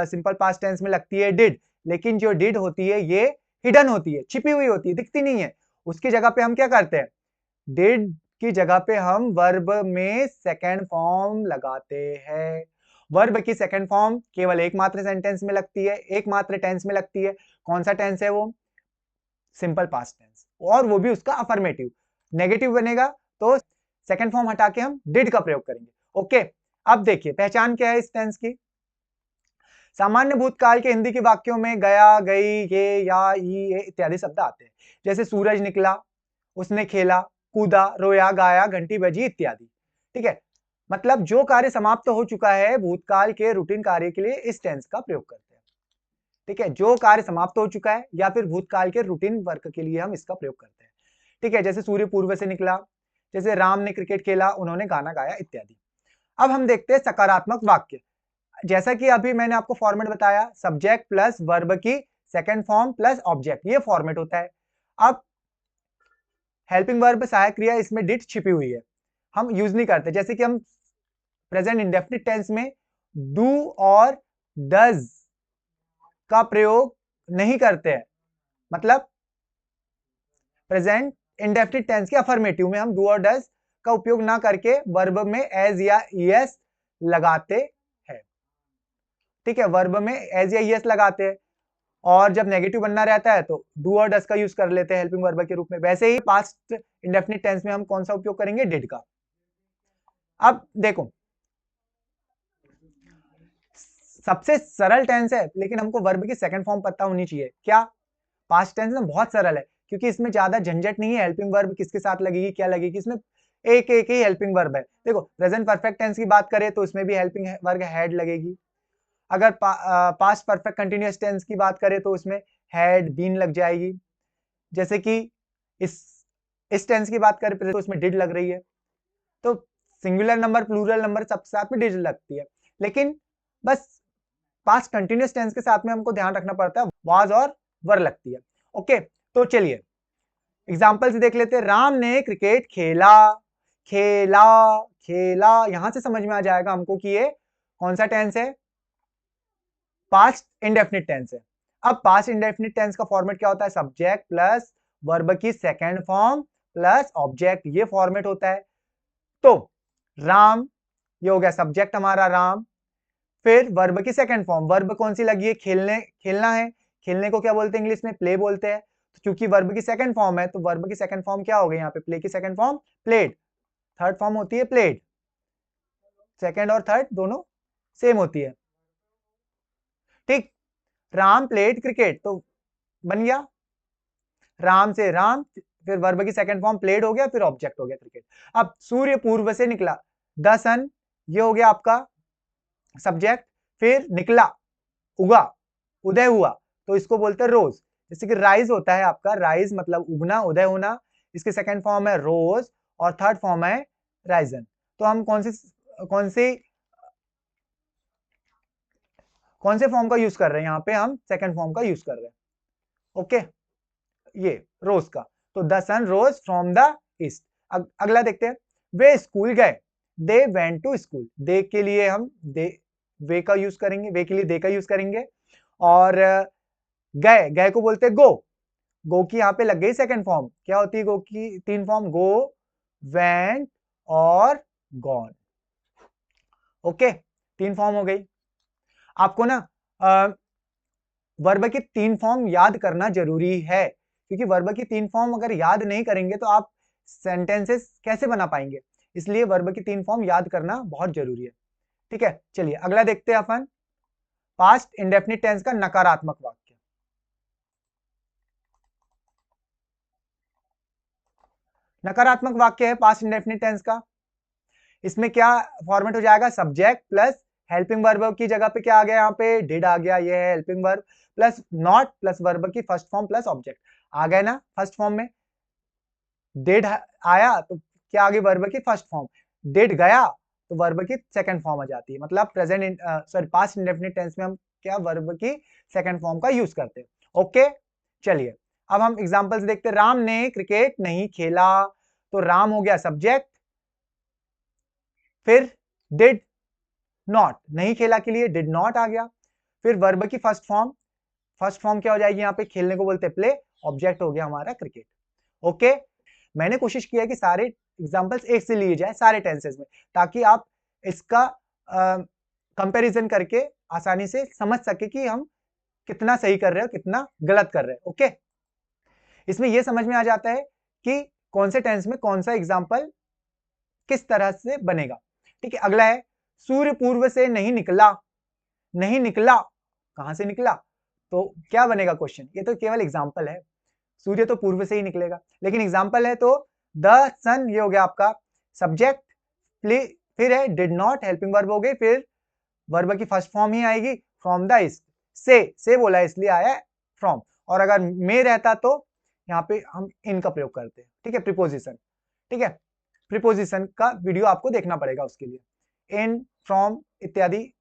simple past tense में लगती है डिड, लेकिन जो डिड होती है ये हिडन होती है, छिपी हुई होती है, दिखती नहीं है। उसकी जगह पे हम क्या करते हैं, डिड की जगह पे हम वर्ब में सेकंड फॉर्म लगाते हैं। वर्ब की सेकंड फॉर्म केवल एकमात्र सेंटेंस में लगती है, एकमात्र टेंस में लगती है। कौन सा टेंस है वो? सिंपल पास्ट टेंस, और वो भी उसका अफर्मेटिव। नेगेटिव बनेगा तो सेकंड फॉर्म हटा के हम डिड का प्रयोग करेंगे। ओके, अब देखिए पहचान क्या है इस टेंस की। सामान्य भूतकाल के हिंदी के वाक्यों में गया, गई, ये, या, ये इत्यादि शब्द आते हैं। जैसे सूरज निकला, उसने खेला, कूदा, रोया, गाया, घंटी बजी इत्यादि। ठीक है, मतलब जो कार्य समाप्त हो चुका है भूतकाल के रूटीन कार्य के लिए इस टेंस का प्रयोग करते हैं। ठीक है, जो कार्य समाप्त हो चुका है या फिर भूतकाल के रूटीन वर्क के लिए हम इसका प्रयोग करते हैं। ठीक है, जैसे सूर्य पूर्व से निकला, जैसे राम ने क्रिकेट खेला, उन्होंने गाना गाया इत्यादि। अब हम देखते हैं सकारात्मक वाक्य। जैसा कि अभी मैंने आपको फॉर्मेट बताया, सब्जेक्ट प्लस वर्ब की सेकंड फॉर्म प्लस ऑब्जेक्ट, ये फॉर्मेट होता है। अब हेल्पिंग वर्ब सहायक क्रिया, इसमें डिड छिपी हुई है, हम यूज नहीं करते। जैसे कि हम प्रेजेंट इंडेफिनिट टेंस में डू और डज का प्रयोग नहीं करते हैं। मतलब प्रेजेंट इंडेफिनिट टेंस के अफर्मेटिव में हम डू और डज का उपयोग ना करके वर्ब में एज या ईएस लगाते हैं। ठीक है, वर्ब में एज या ईएस लगाते हैं, और जब नेगेटिव बनना रहता है तो डू और डज का यूज कर लेते हैं हेल्पिंग वर्ब के रूप में। वैसे ही पास्ट इंडेफिनिट टेंस में हम कौन सा उपयोग करेंगे? डिड का। अब देखो, सबसे सरल टेंस है, लेकिन हमको वर्ब की सेकंड फॉर्म पता होनी चाहिए। क्या? पास्ट टेंस में बहुत सरल है, क्योंकि इसमें ज्यादा झंझट नहीं है। हेल्पिंग वर्ब किसके साथ लगेगी, क्या लगेगी, इसमें एक एक ही हेल्पिंग वर्ब है। देखो, प्रेजेंट परफेक्ट टेंस की बात करें तो इसमें भी हेल्पिंग वर्ब हैड लगेगी। अगर पास्ट परफेक्ट कंटिन्यूअस टेंस की बात करें तो उसमें हैड बीन लग जाएगी। जैसे कि इस टेंस की बात करें तो उसमें डिड लग रही है। तो सिंगुलर नंबर, प्लूरल नंबर सबके साथ में डिड लगती है, लेकिन बस पास्ट कंटिन्यूअस टेंस के साथ में हमको ध्यान रखना पड़ता है, वाज और वर लगती है। ओके, तो चलिए एग्जाम्पल से देख लेते हैं। राम ने क्रिकेट खेला, खेला, खेला, यहां से समझ में आ जाएगा हमको कि ये कौन सा टेंस है? पास्ट इंडेफिनिट टेंस है। अब पास्ट इंडेफिनिट टेंस का फॉर्मेट क्या होता है? सब्जेक्ट प्लस वर्ब की सेकंड फॉर्म प्लस ऑब्जेक्ट, ये फॉर्मेट होता है। तो राम, ये हो गया सब्जेक्ट हमारा राम, फिर वर्ब की सेकंड फॉर्म, वर्ब कौन सी लगी है? खेलने, खेलना है। खेलने को क्या बोलते हैं इंग्लिश में? प्ले बोलते हैं। तो क्योंकि वर्ब की सेकंड फॉर्म है तो वर्ब की सेकंड फॉर्म क्या हो गई यहाँ पे? प्ले की second form played. Third form होती है प्लेड। सेकंड और थर्ड दोनों सेम होती है। ठीक, राम प्लेड क्रिकेट, तो बन गया राम से राम, फिर वर्ब की सेकंड फॉर्म प्लेड हो गया, फिर ऑब्जेक्ट हो गया क्रिकेट। अब सूर्य पूर्व से निकला, द सन, ये हो गया आपका सब्जेक्ट, फिर निकला, उगा, उदय हुआ, तो इसको बोलते हैं रोज। जैसे कि राइज होता है आपका, राइज मतलब उगना, उदय होना, इसकी सेकंड फॉर्म है रोज और थर्ड फॉर्म है राइजन। तो हम कौन से फॉर्म का यूज कर रहे हैं? यहाँ पे हम सेकंड फॉर्म का यूज कर रहे हैं। ओके, ये रोज का, तो the sun rose from the east. अगला देखते हैं, वे स्कूल गए, they went to school. They के लिए हम वे का यूज करेंगे, वे के लिए दे का यूज करेंगे। और गए, गए को बोलते हैं गो। गो की यहाँ पे लग गई सेकंड फॉर्म, क्या होती है गो की तीन फॉर्म? गो, वेंट और गॉन। ओके, तीन फॉर्म हो गई। आपको ना वर्ब की तीन फॉर्म याद करना जरूरी है, क्योंकि वर्ब की तीन फॉर्म अगर याद नहीं करेंगे तो आप सेंटेंसेस कैसे बना पाएंगे। इसलिए वर्ब की तीन फॉर्म याद करना बहुत जरूरी है। ठीक है, चलिए अगला देखते हैं अपन, पास्ट इंडेफिनिट टेंस का नकारात्मक वाक्य। नकारात्मक वाक्य है पास्ट इंडेफिनिट टेंस का, इसमें क्या फॉर्मेट हो जाएगा? सब्जेक्ट प्लस हेल्पिंग वर्ब की जगह पे क्या आ गया? यहाँ पे डिड आ गया, ये है helping verb, plus not plus verb की फर्स्ट फॉर्म प्लस ऑब्जेक्ट आ गए ना। फर्स्ट फॉर्म में डिड आया तो क्या आ गई? वर्ब की फर्स्ट फॉर्म। डिड गया तो वर्ब की सेकंड फॉर्म आ जाती है। मतलब present sorry past indefinite tense में हम क्या वर्ब की सेकंड फॉर्म का यूज करते हैं। ओके, चलिए अब हम एग्जांपल्स देखते हैं। राम ने क्रिकेट नहीं खेला, तो राम हो गया सब्जेक्ट, फिर डिड नॉट, नहीं खेला के लिए डिड नॉट आ गया, फिर वर्ब की फर्स्ट फॉर्म क्या हो जाएगी यहाँ पे? खेलने को बोलते हैं प्ले, ऑब्जेक्ट हो गया हमारा क्रिकेट। ओके, मैंने कोशिश किया है कि सारे एग्जाम्पल्स एक से लिए जाए सारे टेंसेस में, ताकि आप इसका कंपैरिजन करके आसानी से समझ सके कि हम कितना सही कर रहे हो कितना गलत कर रहे हैं। ओके, इसमें यह समझ में आ जाता है कि कौन से टेंस में कौन सा एग्जाम्पल किस तरह से बनेगा। ठीक है, अगला है सूर्य पूर्व से नहीं निकला। नहीं निकला, कहां से निकला, तो क्या बनेगा क्वेश्चन। ये तो केवल एग्जाम्पल है, सूर्य तो पूर्व से ही निकलेगा, लेकिन एग्जाम्पल है तो द सन, ये हो गया आपका सब्जेक्ट, फिर है डिड नॉट, हेल्पिंग वर्ब हो गई, फिर वर्ब की फर्स्ट फॉर्म ही आएगी फ्रॉम द ईस्ट, से बोला है इसलिए आया है फ्रॉम, और अगर में रहता तो यहाँ पे हम इन का प्रयोग करते हैं। ठीक है, प्रीपोजिशन, ठीक है, प्रीपोजिशन का वीडियो आपको देखना पड़ेगा उसके लिए। इन, फ्रॉम इत्यादि,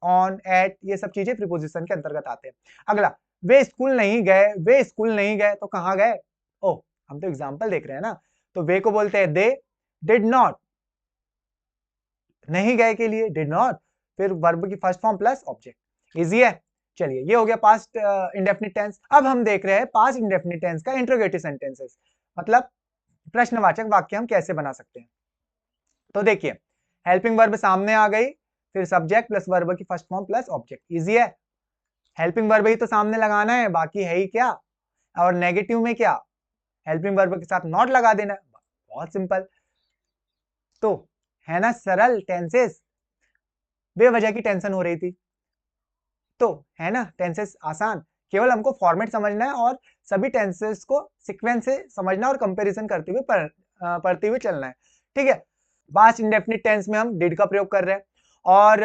ऑन, एट, ये सब चीजें प्रीपोजिशन के अंतर्गत आते हैं। अगला, वे स्कूल नहीं गए। वे स्कूल नहीं गए तो कहां गए, ओ हम तो एग्जाम्पल देख रहे हैं ना, तो वे को बोलते हैं दे। डिड नॉट, नहीं गए के लिए डिड नॉट, फिर वर्ब की first form plus object. Easy है। चलिए, ये हो गया पास्ट इंडेफिनिट टेंस। अब हम देख रहे हैं पास्ट इंडेफिनिट टेंस का इंट्रोगेटिव सेंटेंसेस, मतलब प्रश्नवाचक वाक्य हम कैसे बना सकते हैं। तो देखिए, हेल्पिंग वर्ब सामने आ गई, फिर सब्जेक्ट प्लस वर्ब की first form plus object. Easy है, हेल्पिंग वर्ब ही तो सामने लगाना है, बाकी है ही क्या, और नेगेटिव में क्या, हेल्पिंग वर्ब के साथ नॉट लगा देना, बहुत सिंपल। तो है ना सरल टेंसेस, बेवजह की टेंशन हो रही थी, तो है ना टेंसेस आसान, केवल हमको फॉर्मेट समझना है और सभी टेंसेस को सीक्वेंस से समझना और कंपैरिजन करते हुए पढ़ते हुए चलना है। ठीक है, पास्ट इंडेफिनिट टेंस में हम डिड का प्रयोग कर रहे हैं, और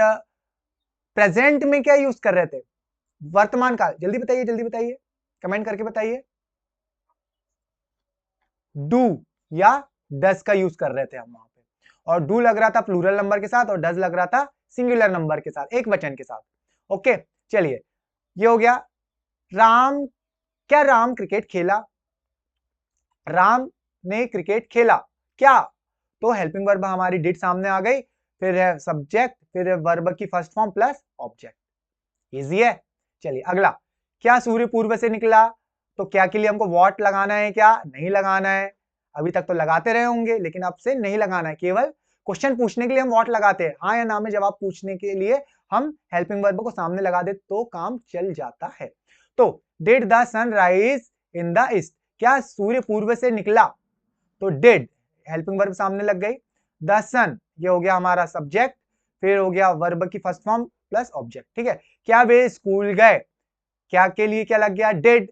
प्रेजेंट में क्या यूज कर रहे थे, वर्तमान काल। जल्दी बताइए, जल्दी बताइए, कमेंट करके बताइए। डू या डस का यूज कर रहे थे हम वहां पे, और डू लग रहा था प्लूरल नंबर के साथ और डज लग रहा था सिंगुलर नंबर के साथ, एक वचन के साथ। ओके, चलिए, ये हो गया। राम, क्या राम क्रिकेट खेला, राम ने क्रिकेट खेला क्या, तो हेल्पिंग वर्ब हमारी डिड सामने आ गई, फिर है सब्जेक्ट, फिर है वर्ब की first form plus object. Easy है। चलिए अगला, क्या सूर्य पूर्व से निकला, तो क्या के लिए हमको वॉट लगाना है, क्या नहीं लगाना है, अभी तक तो लगाते रहे होंगे, लेकिन अब से नहीं लगाना है, केवल क्वेश्चन पूछने के लिए हम वॉट लगाते हैं, हाँ या ना में जवाब पूछने के लिए हम हेल्पिंग वर्ब को सामने लगा दे तो काम चल जाता है। तो did the sun rise in the east, क्या सूर्य पूर्व से निकला, तो डिड हेल्पिंग वर्ब सामने लग गई, द सन ये हो गया हमारा सब्जेक्ट, फिर हो गया वर्ब की फर्स्ट फॉर्म प्लस ऑब्जेक्ट। ठीक है, क्या वे स्कूल गए, क्या के लिए क्या लग गया डिड,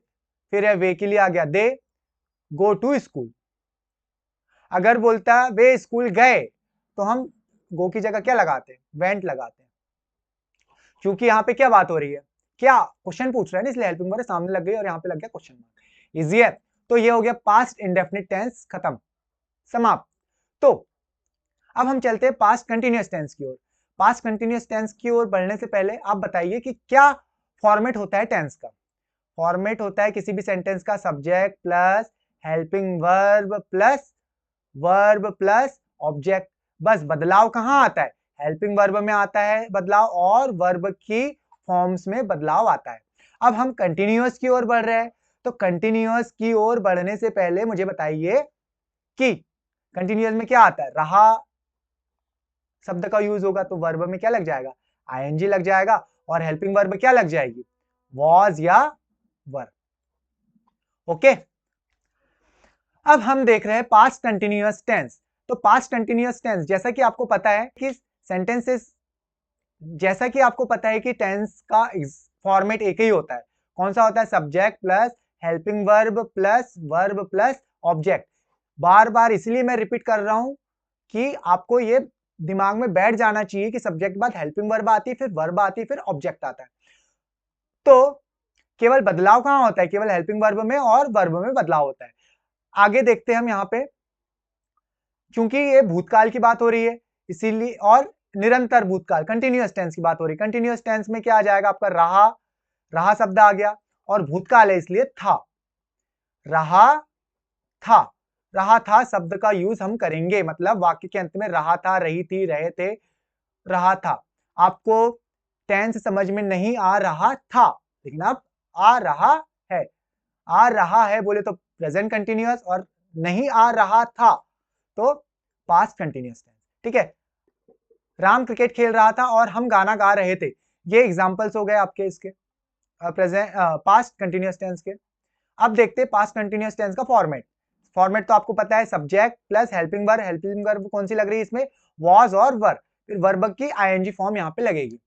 फिर है वे के लिए आ गया दे, गो टू स्कूल। अगर बोलता वे स्कूल गए तो हम गो की जगह क्या लगाते हैं, वेंट लगाते हैं, क्योंकि यहाँ पे क्या बात हो रही है, क्या क्वेश्चन पूछ रहा है ना, इसलिए हेल्पिंग वर्ब सामने लग गई और यहाँ पे लग गया क्वेश्चन मार्क। इजी है। तो ये हो गया पास्ट इंडेफिनिट टेंस, खत्म, समाप्त। तो अब हम चलते हैं पास्ट कंटिन्यूअस टेंस की ओर। पास्ट कंटिन्यूअस टेंस की ओर बढ़ने से पहले आप बताइए कि क्या फॉर्मेट होता है टेंस का। फॉर्मेट होता है किसी भी सेंटेंस का subject plus helping verb plus object. बस बदलाव कहां आता है, हेल्पिंग वर्ब में आता है बदलाव, और वर्ब की फॉर्म्स में बदलाव आता है। अब हम कंटिन्यूअस की ओर बढ़ रहे हैं, तो कंटिन्यूअस की ओर बढ़ने से पहले मुझे बताइए कि कंटिन्यूअस में क्या आता है, रहा शब्द का यूज होगा तो वर्ब में क्या लग जाएगा, आईएनजी लग जाएगा, और हेल्पिंग वर्ब क्या लग जाएगी, वॉज या वर। ओके, अब हम देख रहे हैं पास्ट कंटिन्यूअस टेंस। तो पास्ट कंटिन्यूअस टेंस, जैसा कि आपको पता है कि सेंटेंसेस, जैसा कि आपको पता है कि टेंस का फॉर्मेट एक ही होता है, कौन सा होता है, subject plus helping verb plus object. बार बार इसलिए मैं रिपीट कर रहा हूं कि आपको ये दिमाग में बैठ जाना चाहिए कि सब्जेक्ट बाद हेल्पिंग वर्ब आती है, फिर वर्ब आती है, फिर ऑब्जेक्ट आता है। तो केवल बदलाव कहां होता है, केवल हेल्पिंग वर्ब में और वर्ब में बदलाव होता है। आगे देखते हैं हम यहाँ पे, क्योंकि ये भूतकाल की बात हो रही है इसीलिए, और निरंतर भूतकाल कंटिन्यूअस टेंस की बात हो रही है। कंटिन्यूअस टेंस में क्या आ जाएगा आपका, रहा शब्द आ गया, और भूतकाल है इसलिए था, रहा था शब्द का यूज हम करेंगे, मतलब वाक्य के अंत में रहा था, रही थी, रहे थे, रहा था। आपको टेंस समझ में नहीं आ रहा था, लेकिन अब आ रहा है। आ रहा है बोले तो प्रेजेंट कंटिन्यूअस, और नहीं आ रहा था, तो पास्ट कंटिन्यूअस टेंस। ठीक है, राम क्रिकेट खेल रहा था और हम गाना गा रहे थे, ये एग्जांपल्स हो गए आपके इसके प्रेजेंट पास्ट कंटिन्यूअस टेंस के। अब देखते हैं पास्ट कंटिन्यूअस टेंस का फॉर्मेट। फॉर्मेट तो आपको पता है, subject plus helping verb. Helping verb कौन सी लग रही है इसमें, वॉज और वर, फिर वर्ब की आईएनजी फॉर्म यहाँ पे लगेगी।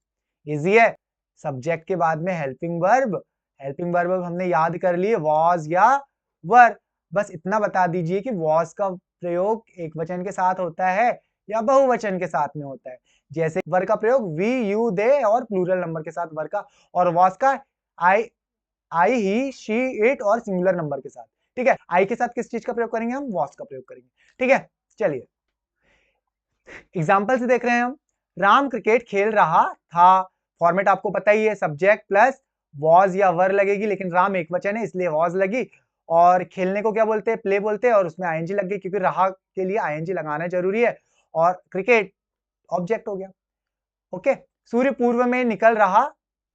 इजी है, सब्जेक्ट के बाद में हेल्पिंग वर्ब, हेल्पिंग वर्ब हमने याद कर लिए वॉज या वर। बस इतना बता दीजिए कि वॉज का प्रयोग एक वचन के साथ होता है या बहुवचन के साथ में होता है। जैसे वर का प्रयोग वी यू दे और प्लूरल नंबर के साथ वर का, और वॉज का आई ही शी इट और सिंगुलर नंबर के साथ। ठीक है, आई के साथ किस चीज का प्रयोग करेंगे हम, वॉज का प्रयोग करेंगे। ठीक है, चलिए एग्जाम्पल से देख रहे हैं हम। राम क्रिकेट खेल रहा था, फॉर्मेट आपको पता ही है, सब्जेक्ट प्लस वॉज या वर लगेगी, लेकिन राम एक वचन है इसलिए वॉज लगी, और खेलने को क्या बोलते हैं, प्ले बोलते हैं, और उसमें आईएनजी लग गई क्योंकि रहा के लिए आईएनजी लगाना जरूरी है, और क्रिकेट ऑब्जेक्ट हो गया। ओके, सूर्य पूर्व में निकल रहा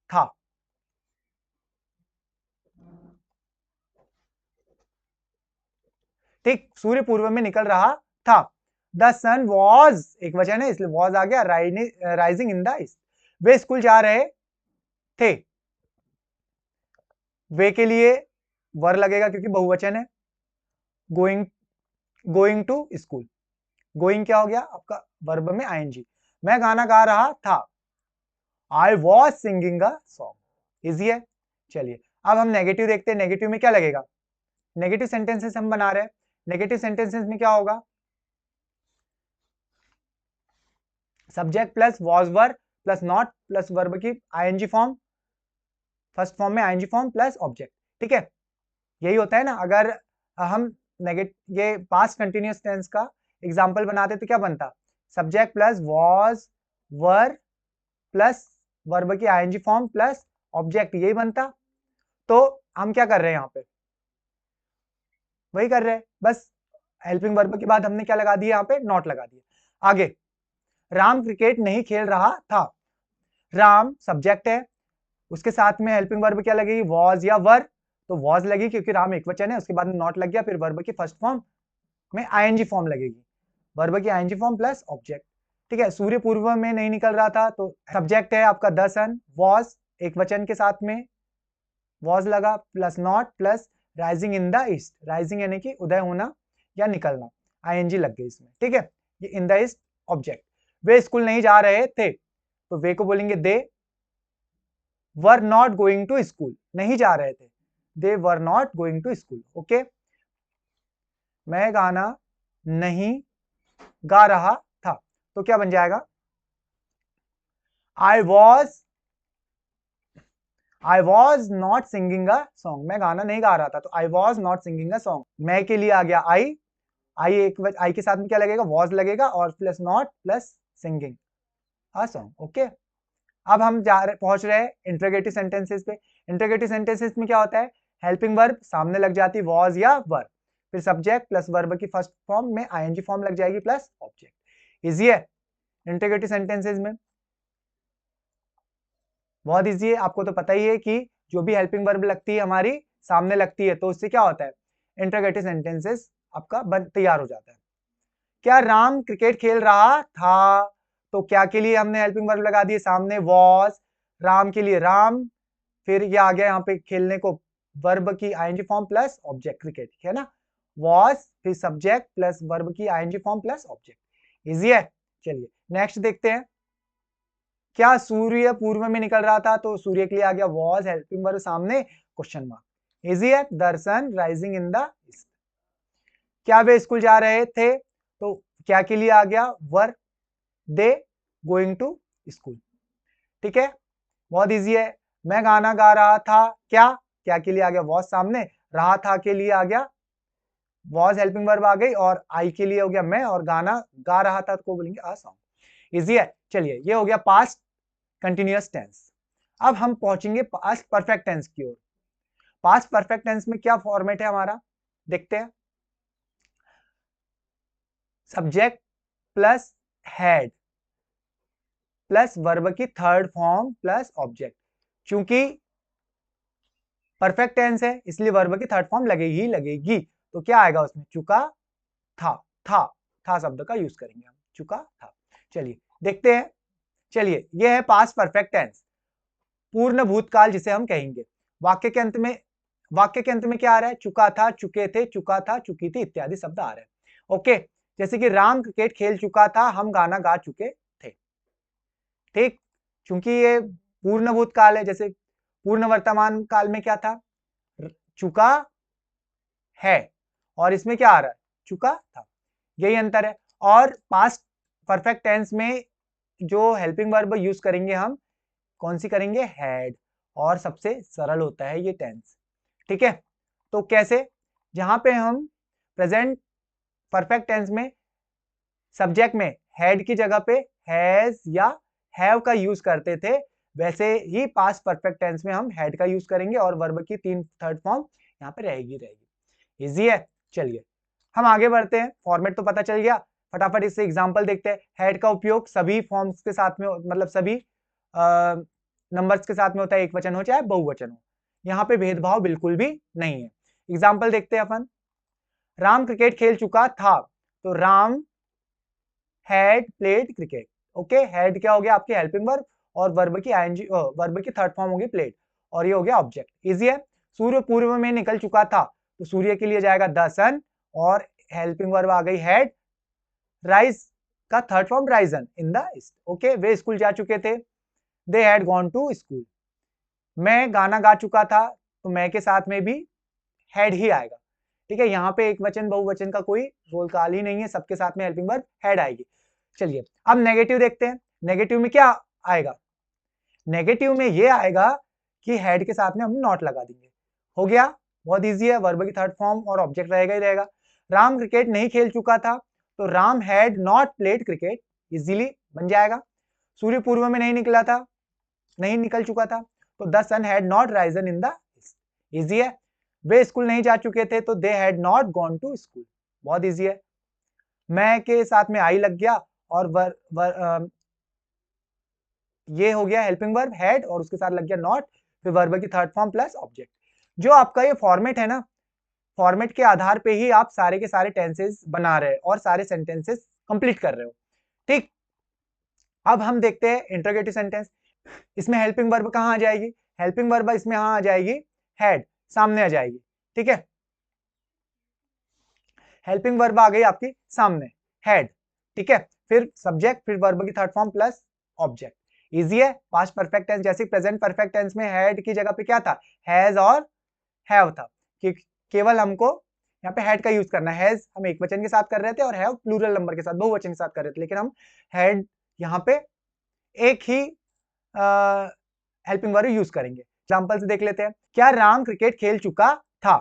था, ठीक, सूर्य पूर्व में निकल रहा था। द सन वॉज एक वचन है इसलिए वॉज आ गया, rising in the east. Way school जा रहे थे, वे के लिए वर लगेगा क्योंकि बहुवचन है। Going, going to school, going क्या हो गया आपका, वर्ब में आईएनजी। मैं गाना गा रहा था, I was singing a song. Easy है। चलिए अब हम नेगेटिव देखते हैं, नेगेटिव में क्या लगेगा, नेगेटिव सेंटेंसेस हम बना रहे हैं। नेगेटिव सेंटेंसेस में क्या होगा, subject plus was were plus not plus verb की आईएनजी फॉर्म, फर्स्ट फॉर्म में आईएनजी फॉर्म प्लस ऑब्जेक्ट। ठीक है, यही होता है ना। अगर हम ये पास्ट कंटिन्यूअस टेंस का एग्जांपल बनाते तो क्या बनता, subject plus was were plus verb की आईएनजी फॉर्म प्लस ऑब्जेक्ट, यही बनता। तो हम क्या कर रहे हैं यहाँ पे, वही कर रहे हैं, बस हेल्पिंग वर्ब के बाद हमने क्या लगा दिया यहाँ पे, नॉट लगा दिया। आगे, राम क्रिकेट नहीं खेल रहा था, राम सब्जेक्ट है, उसके साथ में हेल्पिंग वर्ब क्या लगेगी, वॉज या वर, तो वॉज लगी क्योंकि राम एक वचन है, उसके बाद में नॉट लग गया, फिर वर्ब की फर्स्ट फॉर्म में आईएनजी फॉर्म लगेगी, वर्ब की आईएनजी फॉर्म प्लस ऑब्जेक्ट। ठीक है, सूर्य पूर्व में नहीं निकल रहा था, तो सब्जेक्ट है आपका द सन, वॉज एक वचन के साथ में वॉज लगा plus not plus rising in the east, rising यानी कि उदय होना या निकलना, आईएनजी लग गई इसमें। ठीक है, ये इन द ईस्ट ऑब्जेक्ट। वे स्कूल नहीं जा रहे थे, तो वे को बोलेंगे they were not going to school, नहीं जा रहे थे, they were not going to school. Okay, मैं गाना नहीं गा रहा था, तो क्या बन जाएगा, I was not singing a song, मैं गाना नहीं गा रहा था, तो I was not singing a song. मैं के लिए आ गया आई, आई के साथ में क्या लगेगा, वॉज लगेगा और plus not plus singing a song. Okay, अब हम पहुंच रहे हैं इंटरोगेटिव सेंटेंसेस पे। इंटरोगेटिव सेंटेंसेस में क्या होता है, हेल्पिंग वर्ब सामने लग जाती है वॉज या वर, फिर सब्जेक्ट प्लस वर्ब की फर्स्ट फॉर्म में आईएनजी फॉर्म लग जाएगी प्लस ऑब्जेक्ट। इजी है इंटरोगेटिव सेंटेंसेस में, बहुत इजी है। आपको तो पता ही है कि जो भी हेल्पिंग वर्ब लगती है हमारी सामने लगती है, तो उससे क्या होता है, इंटरोगेटिव सेंटेंसेस आपका तैयार हो जाता है। क्या राम क्रिकेट खेल रहा था, तो क्या के लिए हमने हेल्पिंग वर्ब लगा दिए सामने वॉज, राम के लिए राम, फिर ये आ गया यहाँ पे खेलने को वर्ब की ING form plus object, cricket है ना, वॉज फिर सब्जेक्ट प्लस वर्ब की ING form plus object. Easy है। चलिए नेक्स्ट देखते हैं, क्या सूर्य पूर्व में निकल रहा था, तो सूर्य के लिए आ गया वॉज, हेल्पिंग वर्ब सामने क्वेश्चन मार्क। इजी है, दर्शन राइजिंग इन द ईस्ट। क्या वे स्कूल जा रहे थे, तो क्या के लिए आ गया वर, दे गोइंग टू स्कूल। ठीक है, बहुत इजी है। मैं गाना गा रहा था, क्या के लिए आ गया वॉज सामने, रहा था के लिए आ गया वॉज हेल्पिंग वर्ब आ गई, और आई के लिए हो गया मैं, और गाना गा रहा था तो बोलेंगे आ सॉन्ग। इजी है। चलिए ये हो गया पास्ट कंटिन्यूअस टेंस। अब हम पहुंचेंगे पास्ट परफेक्ट टेंस की ओर। पास्ट परफेक्ट टेंस में क्या फॉर्मेट है हमारा, देखते हैं। Subject plus had plus verb की थर्ड फॉर्म प्लस ऑब्जेक्ट। चूंकि परफेक्ट टेंस है इसलिए वर्ब की थर्ड फॉर्म लगेगी ही लगेगी, तो क्या आएगा उसमें, चुका था। था शब्द का यूज करेंगे हम, चुका था। चलिए देखते हैं। चलिए ये है पास्ट परफेक्ट टेंस, पूर्ण भूतकाल जिसे हम कहेंगे। वाक्य के अंत में क्या आ रहा है, चुका था, चुके थे, चुका था, चुकी थी इत्यादि शब्द आ रहे हैं। ओके, जैसे कि राम क्रिकेट खेल चुका था, हम गाना गा चुके थे। ठीक, क्योंकि ये पूर्ण भूतकाल है। जैसे पूर्ण वर्तमान काल में क्या था, चुका है, और इसमें क्या आ रहा है, चुका था। यही अंतर है। और पास्ट परफेक्ट टेंस में जो हेल्पिंग वर्ब यूज करेंगे हम, कौन सी करेंगे, हैड, और सबसे सरल होता है ये टेंस। ठीक है, तो कैसे, जहां पे हम प्रेजेंट परफेक्ट टेंस में सब्जेक्ट में हैड की जगह पे हैज या हैव का यूज करते थे, वैसे ही पास्ट परफेक्ट टेंस में हम हैड का यूज करेंगे और वर्ब की 3 थर्ड फॉर्म यहाँ पे रहेगी। इजी है। चलिए हम आगे बढ़ते हैं, फॉर्मेट तो पता चल गया। फटाफट इससे एग्जांपल देखते हैं। हैड का उपयोग सभी फॉर्म्स के साथ में, मतलब सभी नंबर्स के साथ में होता है, एक वचन हो चाहे बहुवचन हो। यहाँ पे भेदभाव बिल्कुल भी नहीं है। एग्जाम्पल देखते हैं अपन। राम क्रिकेट खेल चुका था, तो Ram had played cricket. Okay, had क्या हो गया, आपकी हेल्पिंग वर्ब, और वर्ब की आईएनजी, वर्ब की थर्ड फॉर्म होगी प्लेड, और ये हो गया ऑब्जेक्ट। इजी है। सूर्य पूर्व में निकल चुका था, तो सूर्य के लिए जाएगा द सन, और हेल्पिंग वर्ब आ गई हैड। राइज का third form risen in the east. Okay, वे स्कूल जा चुके थे, they had gone to school. मैं गाना गा चुका था, तो मैं के साथ में भी हैड ही आएगा। ठीक है, यहाँ पे एक वचन बहुवचन का कोई रोल काल ही नहीं है, सबके साथ में हेल्पिंग वर्ब हैड आएगी। चलिए अब नेगेटिव देखते हैं। नेगेटिव में क्या आएगा, नेगेटिव में ये आएगा कि हेड के साथ में हम नॉट लगा देंगे। हो गया, बहुत इजी है, वर्ब की थर्ड फॉर्म और ऑब्जेक्ट रहेगा ही रहेगा। राम क्रिकेट नहीं खेल चुका था, तो Ram had not played cricket, easily बन जाएगा। सूर्य पूर्व में नहीं निकला था, नहीं निकल चुका था, तो the sun had not risen in the east, easy है। वे स्कूल नहीं जा चुके थे, तो they had not gone to school, बहुत इजी है। मैं के साथ में आई लग गया, और ये हो गया हेल्पिंग वर्ब हैड, और उसके साथ लग गया नॉट, फिर वर्ब की थर्ड फॉर्म प्लस ऑब्जेक्ट। जो आपका ये फॉर्मेट है ना, फॉर्मेट के आधार पे ही आप सारे के सारे टेंसेस बना रहे हो और सारे सेंटेंसेस कंप्लीट कर रहे हो। ठीक, अब हम देखते हैं इंटरोगेटिव सेंटेंस। इसमें हेल्पिंग वर्ब कहां आ जाएगी, हेल्पिंग वर्ब इसमें यहां आ जाएगी, हैड सामने आ जाएगी। ठीक है, हेल्पिंग वर्ब आ गई आपकी सामने, हैड। ठीक है, फिर सब्जेक्ट, फिर वर्ब की third form plus object. Easy है। पास्ट परफेक्ट टेंस, जैसे प्रेजेंट परफेक्ट टेंस में हैड की जगह पे क्या था, हैज और हैव था, कि केवल हमको यहाँ पे हैड का यूज करना है। हैज हम एक वचन के साथ कर रहे थे, और हैव प्लूरल नंबर के साथ, बहुवचन के साथ कर रहे थे, लेकिन हम हैड यहाँ पे एक ही हेल्पिंग वर्ब यूज करेंगे। एग्जांपल से देख लेते हैं। क्या राम क्रिकेट खेल चुका था,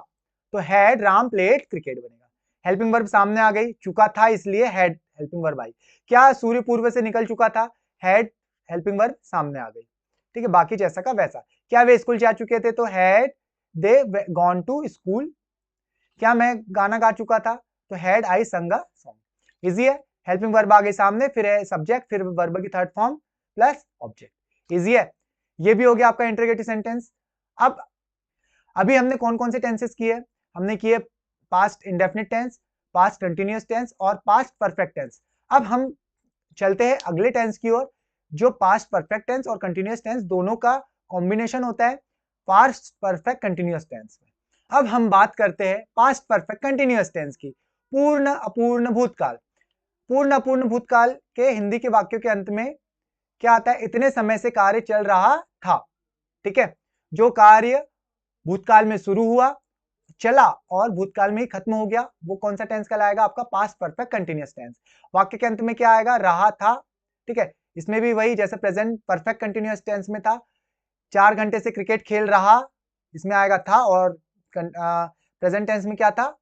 तो हैड राम प्लेड क्रिकेट बनेगा। हेल्पिंग वर्ब सामने आ गई, चुका था इसलिए हैड हेल्पिंग वर्ब आई। क्या सूर्य पूर्व से निकल चुका था, हैड हेल्पिंग वर्ब सामने आ गई। ठीक है, बाकी जैसा का वैसा। क्या वे स्कूल जा चुके थे, तो had they gone to school. क्या मैं गाना गा चुका था, तो हैड आई संग अ सॉन्ग। इजी है। हेल्पिंग वर्ब आ गई सामने, फिर है सब्जेक्ट, फिर वर्ब की third form plus object. Easy है। ये भी हो गया आपका इंटरोगेटिव सेंटेंस। अब अभी हमने कौन कौन से टेंसेस किए, हमने किए past indefinite tense, past continuous tense और पास्ट परफेक्ट टेंस। अब हम चलते हैं अगले टेंस की ओर, जो पास्ट परफेक्ट टेंस और कंटिन्यूअस टेंस दोनों का कॉम्बिनेशन होता है, पास्ट परफेक्ट कंटिन्यूअस टेंस में। अब हम बात करते हैं पास्ट परफेक्ट कंटिन्यूअस टेंस की, पूर्ण अपूर्ण भूतकाल। पूर्ण अपूर्ण भूतकाल के हिंदी के वाक्यों के अंत में क्या आता है, इतने समय से कार्य चल रहा था। ठीक है, जो कार्य भूतकाल में शुरू हुआ, चला और भूतकाल में ही खत्म हो गया, वो कौन सा टेंस कहलाएगा, आपका पास्ट परफेक्ट कंटिन्यूअस टेंस। वाक्य के अंत में क्या आएगा, रहा था। ठीक है, इसमें भी वही जैसे प्रेजेंट परफेक्ट कंटिन्यूअस टेंस में था, 4 घंटे से क्रिकेट खेल रहा, इसमें आएगा था, और प्रेजेंट टेंस में क्या था,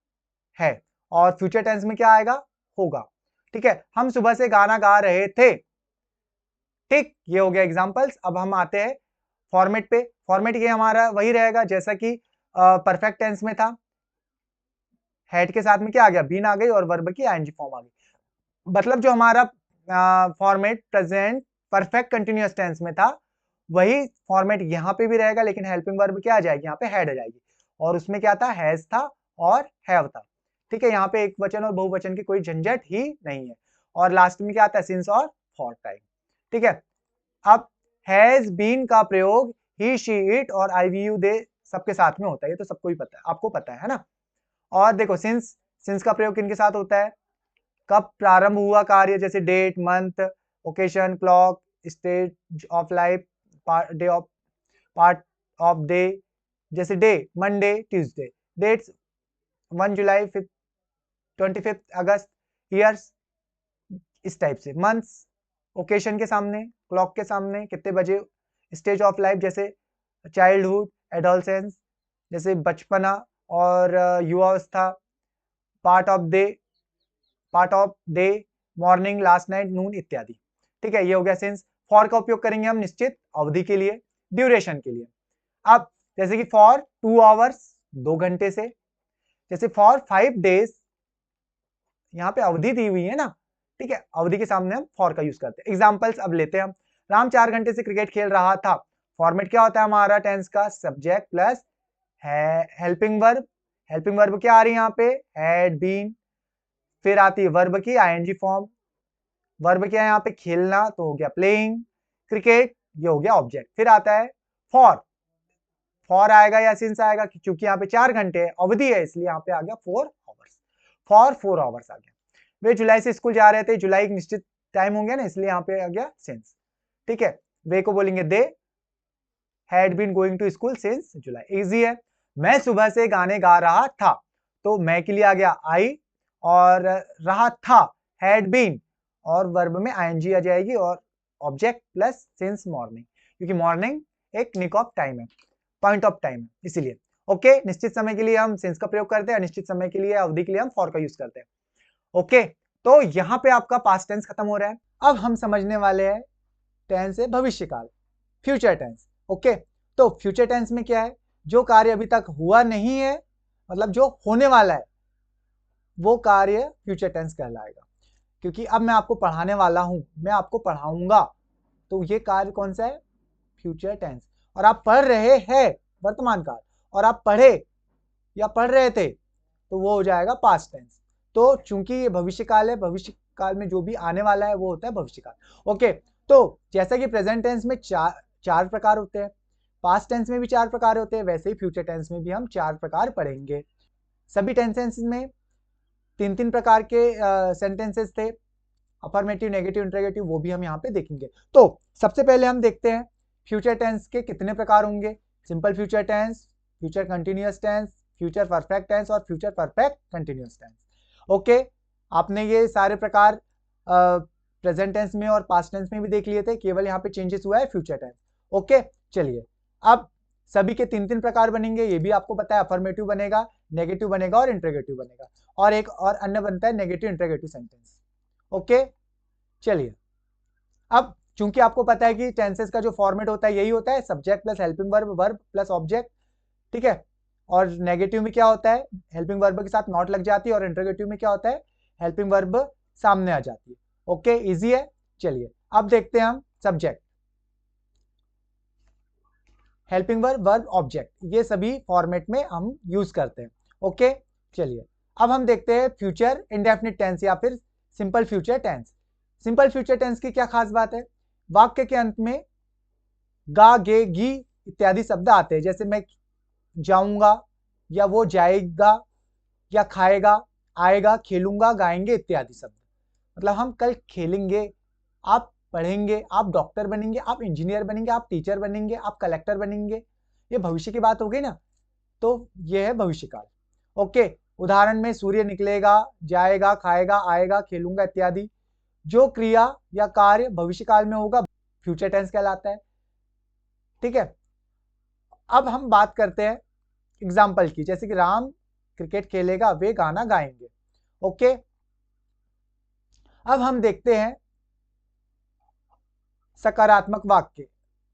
है, और फ्यूचर टेंस में क्या आएगा, होगा। ठीक है, हम सुबह से गाना गा रहे थे। ठीक, ये हो गया एग्जांपल्स। अब हम आते हैं फॉर्मेट पे। फॉर्मेट ये हमारा वही रहेगा जैसा कि परफेक्ट टेंस में था, हेड के साथ में क्या आ गया, बीन आ गई, और वर्ब की आईएनजी फॉर्म आ गई। मतलब जो हमारा format present perfect continuous tense में था, वही फॉर्मेट यहाँ पे भी रहेगा, लेकिन हेल्पिंग वर्ब क्या आ जाएगी, यहाँ पे हैड आ जाएगी, और उसमें क्या था, हैज था और हैव था। ठीक है, यहाँ पे एक वचन और बहुवचन की कोई झंझट ही नहीं है। और लास्ट में क्या आता है, सिंस और फॉर टाइम। ठीक है, अब हैज बीन का प्रयोग ही शी इट और आई वी यू दे सबके साथ में होता है, ये तो सबको ही पता है, आपको पता है ना। और देखो सिंस का प्रयोग किनके साथ होता है, कब प्रारंभ हुआ कार्य, जैसे date, month, occasion, clock, stage of life, day of part of day, जैसे डे मंडे ट्यूसडे, डेट्स 1 जुलाई 25 अगस्त, ईयर्स इस टाइप से, मंथ्स ओकेशन के सामने, क्लॉक के सामने, कितने बजे, स्टेज ऑफ लाइफ जैसे चाइल्डहुड, एडोलसेंस जैसे बचपना और युवावस्था, part of day, morning, last night, noon इत्यादि। ठीक है, ये हो गया सिंस। फॉर का उपयोग करेंगे हम निश्चित अवधि के लिए, ड्यूरेशन के लिए। अब जैसे कि फॉर 2 आवर्स 2 घंटे से, जैसे फॉर 5 डेज, यहाँ पे अवधि दी हुई है ना। ठीक है, अवधि के सामने हम फॉर का यूज करते हैं। एग्जांपल्स अब लेते हैं हम। राम 4 घंटे से क्रिकेट खेल रहा था। फॉर्मेट क्या होता है हमारा टेंस का, subject plus helping verb. Helping verb क्या आ रही है यहाँ पे, हैड बीन, फिर आती है वर्ब की आईएनजी फॉर्म। वर्ब क्या है यहाँ पे, खेलना, तो हो गया प्लेइंग, क्रिकेट, ये हो गया ऑब्जेक्ट। फिर आता है फॉर आएगा या सिंस आएगा, क्योंकि यहाँ पे 4 घंटे अवधि है, इसलिए यहाँ पे आ गया 4 आवर्स, फॉर 4 आवर्स आ गया। वे जुलाई से स्कूल जा रहे थे, जुलाई एक निश्चित टाइम हो गया ना, इसलिए यहाँ पे आ गया सिंस। ठीक है, वे को बोलेंगे they had been going to school since July. Easy है। मैं सुबह से गाने गा रहा था, तो मैं के लिए आ गया आई, और रहा था हैड बीन, और वर्ब में आईएनजी आ जाएगी, और ऑब्जेक्ट प्लस सिंस मॉर्निंग, क्योंकि मॉर्निंग एक निक ऑफ टाइम है, पॉइंट ऑफ टाइम है, इसीलिए। ओके, निश्चित समय के लिए हम सिंस का प्रयोग करते हैं, निश्चित समय के लिए, अवधि के लिए हम फॉर का यूज करते हैं। ओके, तो यहां पे आपका पास्ट टेंस खत्म हो रहा है। अब हम समझने वाले हैं टेंस है भविष्यकाल, फ्यूचर टेंस। ओके, तो फ्यूचर टेंस में क्या है, जो कार्य अभी तक हुआ नहीं है, मतलब जो होने वाला है, वो कार्य फ्यूचर टेंस कहलाएगा। क्योंकि अब मैं आपको पढ़ाने वाला हूं, मैं आपको पढ़ाऊंगा, तो ये कार्य कौन सा है, फ्यूचर टेंस। और आप पढ़ रहे हैं वर्तमान काल, और आप पढ़े या पढ़ रहे थे, तो वो हो जाएगा पास्ट टेंस। तो चूंकि ये भविष्य काल है, भविष्य काल में जो भी आने वाला है वो होता है भविष्य काल। ओके, तो जैसा कि प्रेजेंट टेंस में चार प्रकार होते हैं, पास्ट टेंस में भी 4 प्रकार होते हैं, वैसे ही फ्यूचर टेंस में भी हम 4 प्रकार पढ़ेंगे। सभी टेंसेस में 3-3 प्रकार के सेंटेंसेस थे, अफर्मेटिव, नेगेटिव, इंटरोगेटिव, वो भी हम यहाँ पे देखेंगे। तो सबसे पहले हम देखते हैं फ्यूचर टेंस के कितने प्रकार होंगे। Simple future tense, future continuous tense, future perfect tense और future perfect continuous tense. Okay, आपने ये सारे प्रकार प्रेजेंट टेंस में और पास्ट टेंस में भी देख लिए थे, केवल यहाँ पे चेंजेस हुआ है फ्यूचर टेंस। ओके, चलिए, अब सभी के 3-3 प्रकार बनेंगे, ये भी आपको पता है। अफर्मेटिव बनेगा, नेगेटिव बनेगा और इंटरोगेटिव बनेगा, और एक और अन्य बनता है नेगेटिव इंटरोगेटिव सेंटेंस। ओके, चलिए, अब चूंकि आपको पता है कि टेंसेस का जो फॉर्मेट होता है यही होता है, subject plus helping verb, verb plus object. ठीक है, और नेगेटिव में क्या होता है, हेल्पिंग वर्ब के साथ नॉट लग जाती है, और इंटरोगेटिव में क्या होता है, हेल्पिंग वर्ब सामने आ जाती है। ओके, इजी है। चलिए, अब देखते हैं हम subject, helping verb, verb, object, ये सभी फॉर्मेट में हम यूज करते हैं। ओके, चलिए, अब हम देखते हैं फ्यूचर इंडेफिनिट टेंस या फिर simple future tense. Simple future tense की क्या खास बात है, वाक्य के अंत में गा, गे, गी इत्यादि शब्द आते हैं, जैसे मैं जाऊंगा, या वो जाएगा, या खाएगा, आएगा, खेलूंगा, गाएंगे इत्यादि शब्द। मतलब हम कल खेलेंगे, आप पढ़ेंगे, आप डॉक्टर बनेंगे, आप इंजीनियर बनेंगे, आप टीचर बनेंगे, आप कलेक्टर बनेंगे, ये भविष्य की बात हो गई ना, तो ये है भविष्यकाल। ओके, उदाहरण में सूर्य निकलेगा, जाएगा, खाएगा, आएगा, खेलूंगा इत्यादि, जो क्रिया या कार्य भविष्यकाल में होगा फ्यूचर टेंस कहलाता है। ठीक है, अब हम बात करते हैं एग्जाम्पल की, जैसे कि राम क्रिकेट खेलेगा, वे गाना गाएंगे। ओके, अब हम देखते हैं सकारात्मक वाक्य,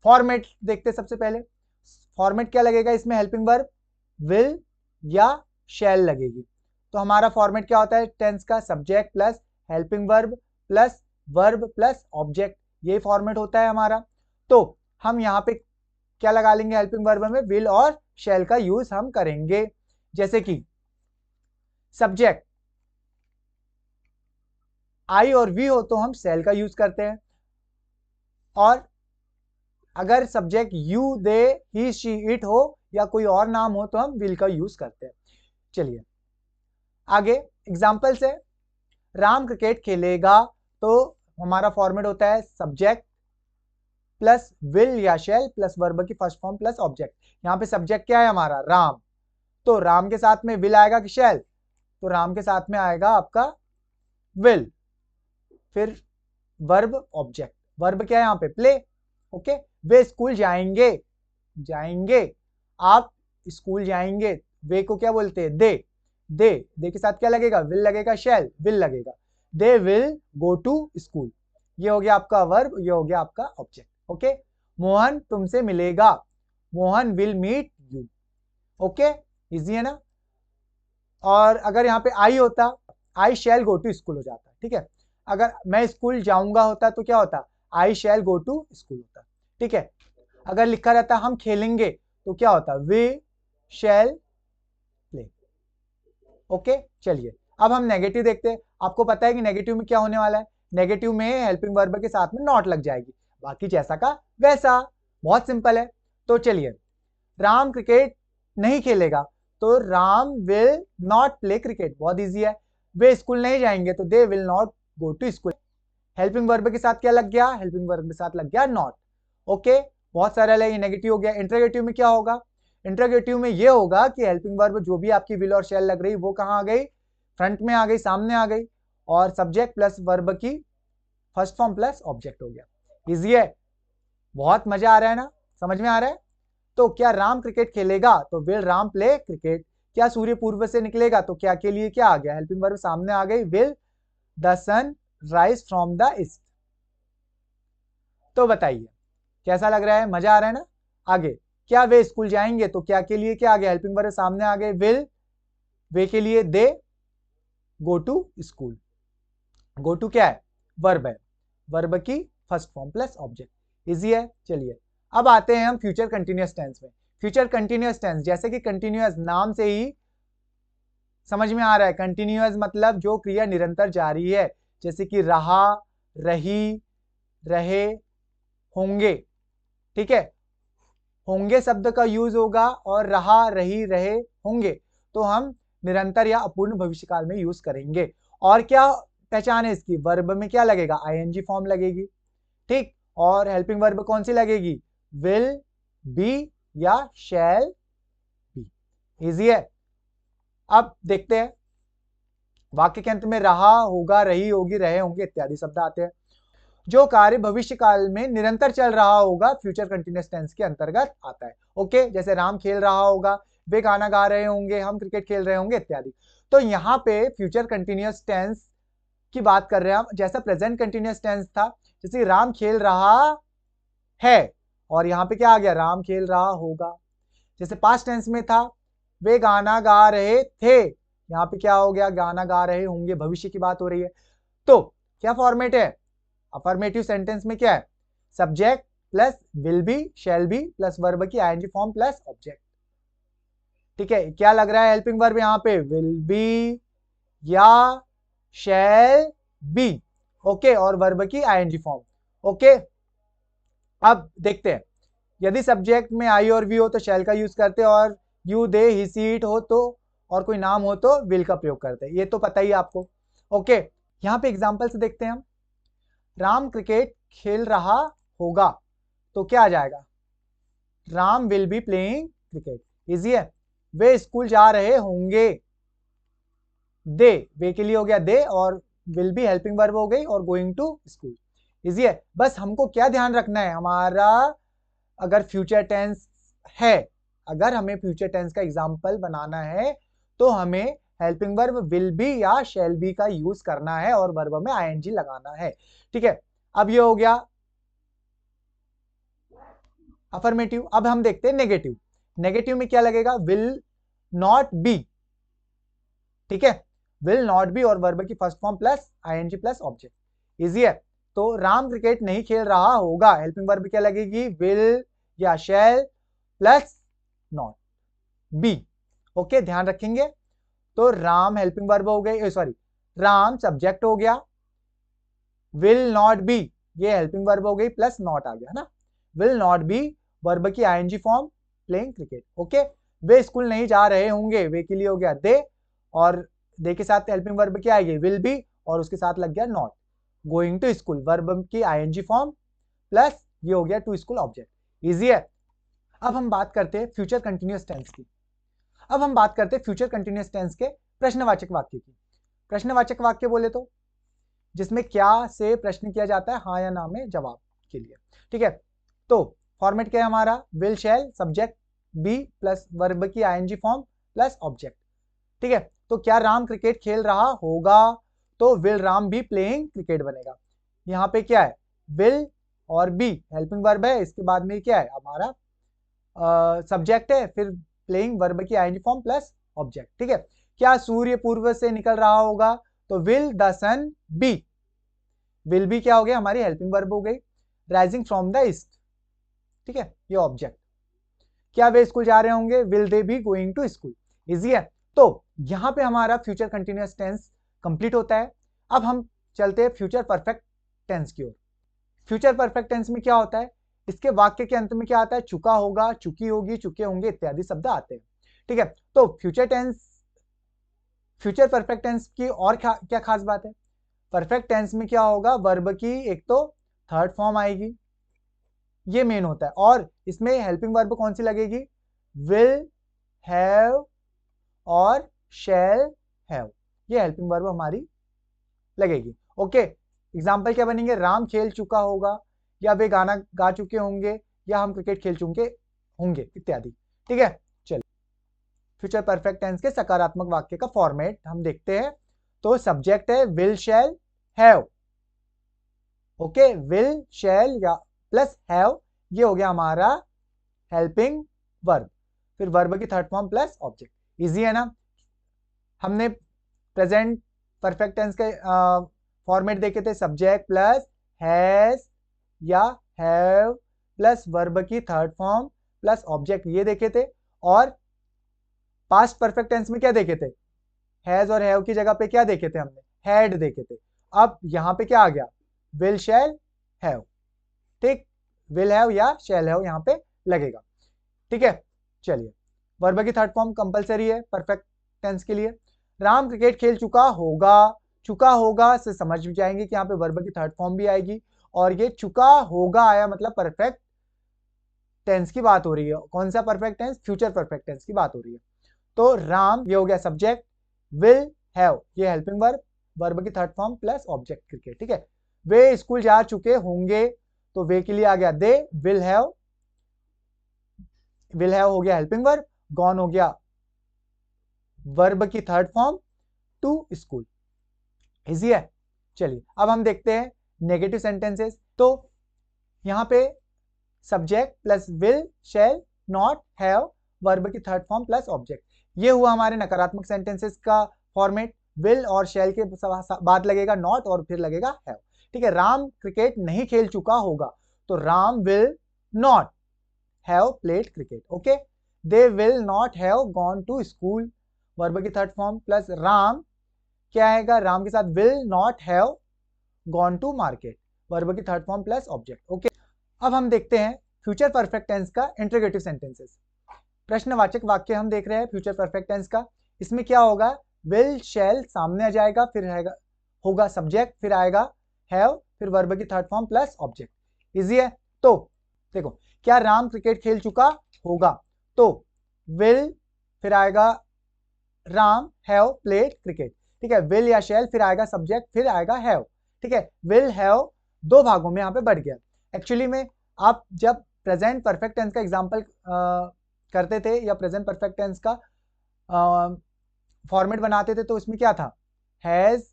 फॉर्मेट देखते सबसे पहले। फॉर्मेट क्या लगेगा इसमें, हेल्पिंग वर्ब विल या शैल लगेगी। तो हमारा फॉर्मेट क्या होता है टेंस का, subject plus helping verb plus verb plus object, ये फॉर्मेट होता है हमारा। तो हम यहाँ पे क्या लगा लेंगे, हेल्पिंग वर्ब में विल और शैल का यूज हम करेंगे। जैसे कि सब्जेक्ट आई और वी हो तो हम शैल का यूज करते हैं, और अगर subject you, they, he, she, it हो या कोई और नाम हो तो हम विल का यूज करते हैं। चलिए आगे एग्जाम्पल्स है। राम क्रिकेट खेलेगा तो हमारा फॉर्मेट होता है सब्जेक्ट प्लस विल या शैल प्लस वर्ब की फर्स्ट फॉर्म प्लस ऑब्जेक्ट। यहां पे सब्जेक्ट क्या है हमारा, राम, तो राम के साथ में विल आएगा कि शैल, तो राम के साथ में आएगा आपका विल, फिर वर्ब ऑब्जेक्ट, वर्ब क्या है यहाँ पे, प्ले। ओके, वे स्कूल जाएंगे, जाएंगे, आप स्कूल जाएंगे, वे को क्या बोलते हैं, दे, दे के साथ क्या लगेगा, विल लगेगा, शैल, विल लगेगा, they will go to school. ये हो गया आपका वर्ब, ये हो गया आपका ऑब्जेक्ट। ओके, मोहन तुमसे मिलेगा, Mohan will meet you. Okay, easy है ना। और अगर यहाँ पे आई होता, आई शैल गो टू स्कूल हो जाता, ठीक है। अगर मैं स्कूल जाऊंगा होता तो क्या होता, आई शैल गो टू स्कूल होता, ठीक है। अगर लिखा रहता हम खेलेंगे तो क्या होता, वी शैल प्ले। ओके, चलिए अब हम नेगेटिव देखते हैं। आपको पता है कि नेगेटिव में क्या होने वाला है, नेगेटिव में हेल्पिंग वर्ब के साथ में नॉट लग जाएगी, बाकी जैसा का वैसा, बहुत सिंपल है। तो चलिए, राम क्रिकेट नहीं खेलेगा तो Ram will not play cricket, बहुत इजी है। वे स्कूल नहीं जाएंगे तो they will not go to school. Helping verb के साथ क्या लग गया, हेल्पिंग वर्ब के साथ लग गया नॉट। ओके, बहुत सारा है, ये नेगेटिव हो गया। इंटरोगेटिव में क्या होगा, इंटरोगेटिव में ये होगा कि हेल्पिंग वर्ब जो भी आपकी विल और शैल लग रही वो कहाँ आ गई, फ्रंट में आ गई, सामने आ गई, और सब्जेक्ट प्लस वर्ब की फर्स्ट फॉर्म प्लस ऑब्जेक्ट हो गया। इजी है, बहुत मजा आ रहा है ना, समझ में आ रहा है। तो क्या राम क्रिकेट खेलेगा तो विल राम प्ले क्रिकेट। क्या सूर्य पूर्व से निकलेगा तो क्या के लिए क्या आ गया, हेल्पिंग वर्ब सामने आ गई, will the sun rise from the east. तो बताइए कैसा लग रहा है, मजा आ रहा है ना। आगे, क्या वे स्कूल जाएंगे तो क्या के लिए क्या आ गया, हेल्पिंग वर्ब सामने आ गए, विल, वे के लिए they go to school. Go to क्या है, वर्ब है, वर्ब की first form plus object. Easy है। चलिए अब आते हैं हम फ्यूचर कंटिन्यूअस टेंस में। फ्यूचर कंटिन्यूअस टेंस, जैसे कि कंटिन्यूअस नाम से ही समझ में आ रहा है, कंटिन्यूअस मतलब जो क्रिया निरंतर जारी है, जैसे कि रहा, रही, रहे, होंगे, ठीक है। होंगे शब्द का यूज होगा और रहा, रही, रहे, होंगे तो हम निरंतर या अपूर्ण भविष्यकाल में यूज करेंगे। और क्या पहचान है इसकी, वर्ब में क्या लगेगा, आईएनजी फॉर्म लगेगी, ठीक। और हेल्पिंग वर्ब कौन सी लगेगी, विल, बी या शैल बी। इजी है। अब देखते हैं, वाक्य के अंत में रहा, होगा, रही, होगी, रहे, होंगे इत्यादि शब्द आते हैं। जो कार्य भविष्य काल में निरंतर चल रहा होगा फ्यूचर कंटिन्यूअस टेंस के अंतर्गत आता है। ओके, जैसे राम खेल रहा होगा, वे गाना गा रहे होंगे, हम क्रिकेट खेल रहे होंगे इत्यादि। तो यहाँ पे फ्यूचर कंटिन्यूअस टेंस की बात कर रहे हैं हम, जैसा प्रेजेंट कंटिन्यूअस टेंस था, जैसे राम खेल रहा है और यहाँ पे क्या आ गया, राम खेल रहा होगा। जैसे पास्ट टेंस में था, वे गाना गा रहे थे, यहाँ पे क्या हो गया, गाना गा रहे होंगे, भविष्य की बात हो रही है। तो क्या फॉर्मेट है, अफर्मेटिव सेंटेंस में क्या है, subject plus will be, shall be plus verb की आईएनजी फॉर्म प्लस ऑब्जेक्ट, ठीक है। क्या लग रहा है हेल्पिंग वर्ब यहाँ पे, विल बी या शैल बी, ओके, और वर्ब की आईएनजी फॉर्म। ओके, अब देखते हैं, यदि सब्जेक्ट में आई और वी हो तो शैल का यूज करते, और you, they, he, C, it हो तो, और कोई नाम हो तो विल का प्रयोग करते हैं, ये तो पता ही आपको। ओके, यहाँ पे एग्जांपल से देखते हैं हम। राम क्रिकेट खेल रहा होगा तो क्या आ जाएगा, Ram will be playing cricket. Easy है। वे स्कूल जा रहे होंगे, दे, वे के लिए हो गया दे, और विल बी हेल्पिंग वर्ब हो गई, और गोइंग टू स्कूल। इजी है। बस हमको क्या ध्यान रखना है, हमारा अगर फ्यूचर टेंस है, अगर हमें फ्यूचर टेंस का एग्जाम्पल बनाना है तो हमें हेल्पिंग वर्ब विल बी या शैल बी का यूज करना है और वर्ब में आईएनजी लगाना है, ठीक है। अब ये हो गया अफर्मेटिव। अब हम देखते हैं नेगेटिव। नेगेटिव में क्या लगेगा, विल नॉट बी, ठीक है, विल नॉट बी और वर्ब की first form plus ING plus object. Easy है। तो राम क्रिकेट नहीं खेल रहा होगा, हेल्पिंग वर्ब क्या लगेगी, विल या शैल प्लस नॉट बी। ओके, ध्यान रखेंगे। तो राम हेल्पिंग वर्ब हो गई, सॉरी राम सब्जेक्ट हो गया, विल नॉट बी ये हेल्पिंग वर्ब हो गई प्लस नॉट आ गया ना, विल नॉट बी वर्ब की ING form playing cricket. Okay, वे स्कूल नहीं जा रहे होंगे, वे के लिए हो गया दे, और दे के साथ हेल्पिंग वर्ब क्या आएगी, विल बी, और उसके साथ लग गया not. Going to school verb की आईएनजी फॉर्म प्लस ये हो गया टू स्कूल ऑब्जेक्ट। इजी है। अब हम बात करते हैं फ्यूचर कंटिन्यूअस टेंस की। अब हम बात करते हैं फ्यूचर कंटिन्यूअस टेंस के प्रश्नवाचक वाक्य की। प्रश्नवाचक वाक्य बोले तो जिसमें क्या से प्रश्न किया जाता है हाँ या ना में जवाब के लिए। ठीक है, तो फॉर्मेट क्या है हमारा, will shall subject be plus verb की आईएनजी फॉर्म प्लस ऑब्जेक्ट। ठीक है, तो क्या राम क्रिकेट खेल रहा होगा, तो will Ram be playing cricket बनेगा। यहाँ पे क्या है, विल और बी हेल्पिंग वर्ब है, इसके बाद में क्या है हमारा सब्जेक्ट है, फिर प्लेइंग वर्ब की आईएनजी फॉर्म प्लस ऑब्जेक्ट। ठीक है, क्या सूर्य पूर्व से निकल रहा होगा, तो will the sun be, will be क्या हो गया हमारी हेल्पिंग वर्ब हो गई, राइजिंग फ्रॉम द ईस्ट। ठीक है, ये ऑब्जेक्ट। क्या वे स्कूल जा रहे होंगे, will they be going to school. Easy है। तो यहां पे हमारा फ्यूचर कंटिन्यूअस टेंस कंप्लीट होता है। अब हम चलते हैं फ्यूचर परफेक्ट टेंस की ओर। फ्यूचर परफेक्ट टेंस में क्या होता है, इसके वाक्य के अंत में क्या आता है, चुका होगा, चुकी होगी, चुके होंगे इत्यादि शब्द आते हैं। ठीक है, तो फ्यूचर परफेक्ट टेंस की और क्या खास बात है, परफेक्ट टेंस में क्या होगा, वर्ब की एक तो थर्ड फॉर्म आएगी, ये मेन होता है, और इसमें हेल्पिंग वर्ब कौन सी लगेगी, विल, हैव और शैल हैव, ये हेल्पिंग वर्ब हमारी लगेगी। ओके, एग्जाम्पल क्या बनेंगे, राम खेल चुका होगा, या वे गाना गा चुके होंगे, या हम क्रिकेट खेल चुके होंगे इत्यादि। ठीक है, चलिए फ्यूचर परफेक्ट टेंस के सकारात्मक वाक्य का फॉर्मेट हम देखते हैं। तो सब्जेक्ट है will shall have, okay, will शैल या प्लस हैव, ये हो गया हमारा हेल्पिंग वर्ब, फिर वर्ब की third form plus object. Easy है ना। हमने प्रेजेंट परफेक्ट टेंस के फॉर्मेट देखे थे, सब्जेक्ट प्लस हैज या हैव प्लस वर्ब की थर्ड फॉर्म प्लस ऑब्जेक्ट, ये देखे थे। और पास्ट परफेक्ट टेंस में क्या देखे थे, हैज और हैव की जगह पे क्या देखे थे हमने, हैड देखे थे। अब यहां पे क्या आ गया, विल शैल हैव। ठीक, विल हैव या शैल हैव यहां पे लगेगा। ठीक है, चलिए वर्ब की थर्ड फॉर्म कंपलसरी है परफेक्ट टेंस के लिए। राम क्रिकेट खेल चुका होगा, चुका होगा से समझ जाएंगे कि यहाँ पे वर्ब की थर्ड फॉर्म भी आएगी, और ये चुका होगा आया मतलब परफेक्ट टेंस की बात हो रही है। कौन सा perfect tense, future perfect tense की बात हो रही है। तो राम ये हो गया सब्जेक्ट, विल हैव ये हेल्पिंग वर्ब, वर्ब की third form plus object cricket. ठीक है, वे स्कूल जा चुके होंगे, तो वे के लिए आ गया दे, विल हैव हो गया हेल्पिंग वर्ब, गॉन हो गया वर्ब की third form to school. Easy है। चलिए अब हम देखते हैं नेगेटिव सेंटेंसेस। तो यहां पे subject plus will shall not have verb की थर्ड फॉर्म प्लस ऑब्जेक्ट, ये हुआ हमारे नकारात्मक सेंटेंसेस का फॉर्मेट। विल और शैल के बाद लगेगा नॉट और फिर लगेगा हैव। ठीक है, राम क्रिकेट नहीं खेल चुका होगा, तो Ram will not have played cricket. Okay, they will not have gone to school, verb की थर्ड फॉर्म प्लस राम क्या आएगा, राम के साथ will not have gone to market, verb की third form plus object. Okay, अब हम देखते हैं फ्यूचर परफेक्ट टेंस का इंटरोगेटिव सेंटेंसेस। प्रश्नवाचक वाक्य हम देख रहे हैं फ्यूचर परफेक्ट टेंस का। इसमें क्या होगा, विल शैल सामने आ जाएगा, फिर होगा सब्जेक्ट, फिर आएगा हैव, फिर वर्ब की third form plus object. Easy है। तो देखो, क्या राम क्रिकेट खेल चुका होगा, तो विल फिर आएगा राम हैव प्लेड क्रिकेट। ठीक है, विल या शैल फिर आएगा सब्जेक्ट, फिर आएगा हैव। ठीक है, विल हैव दो भागों में यहां पे बढ़ गया। एक्चुअली में आप जब प्रेजेंट परफेक्ट टेंस का एग्जांपल करते थे या प्रेजेंट परफेक्ट टेंस का फॉर्मेट बनाते थे, तो इसमें क्या था, हैज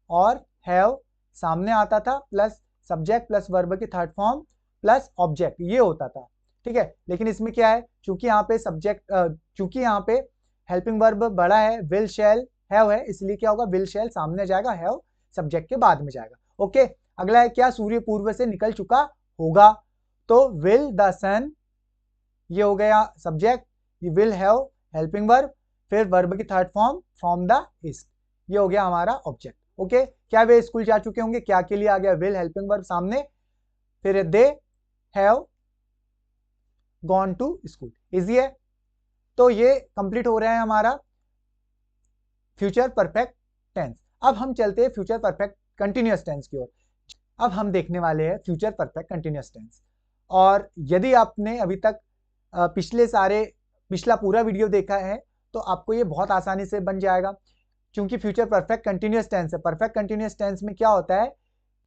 और हैव सामने आता था, प्लस सब्जेक्ट प्लस वर्ब की थर्ड फॉर्म प्लस ऑब्जेक्ट, ये होता था। ठीक है, लेकिन इसमें क्या है, चूंकि यहाँ पे चूंकि यहाँ पे हेल्पिंग वर्ब बड़ा है, विल शैल हैव है, इसलिए क्या होगा, विल शैल सामने जाएगा, हैव सब्जेक्ट के बाद में जाएगा। ओके, अगला है क्या सूर्य पूर्व से निकल चुका होगा, तो विल द सन ये हो गया सब्जेक्ट, ये विल हैव हेल्पिंग वर्ब, फिर वर्ब की third form from the east, ये हो गया हमारा ऑब्जेक्ट। ओके, क्या वे स्कूल जा चुके होंगे, क्या के लिए आ गया विल हेल्पिंग वर्ब सामने, फिर they have gone to school. Easy है। तो ये कंप्लीट हो रहा है हमारा फ्यूचर परफेक्ट टेंस। अब हम चलते हैं फ्यूचर परफेक्ट कंटिन्यूअस टेंस की ओर। अब हम देखने वाले हैं फ्यूचर परफेक्ट कंटिन्यूअस टेंस। और यदि आपने अभी तक पिछला पूरा वीडियो देखा है तो आपको ये बहुत आसानी से बन जाएगा, क्योंकि फ्यूचर परफेक्ट कंटिन्यूअस टेंस है। परफेक्ट कंटिन्यूअस टेंस में क्या होता है,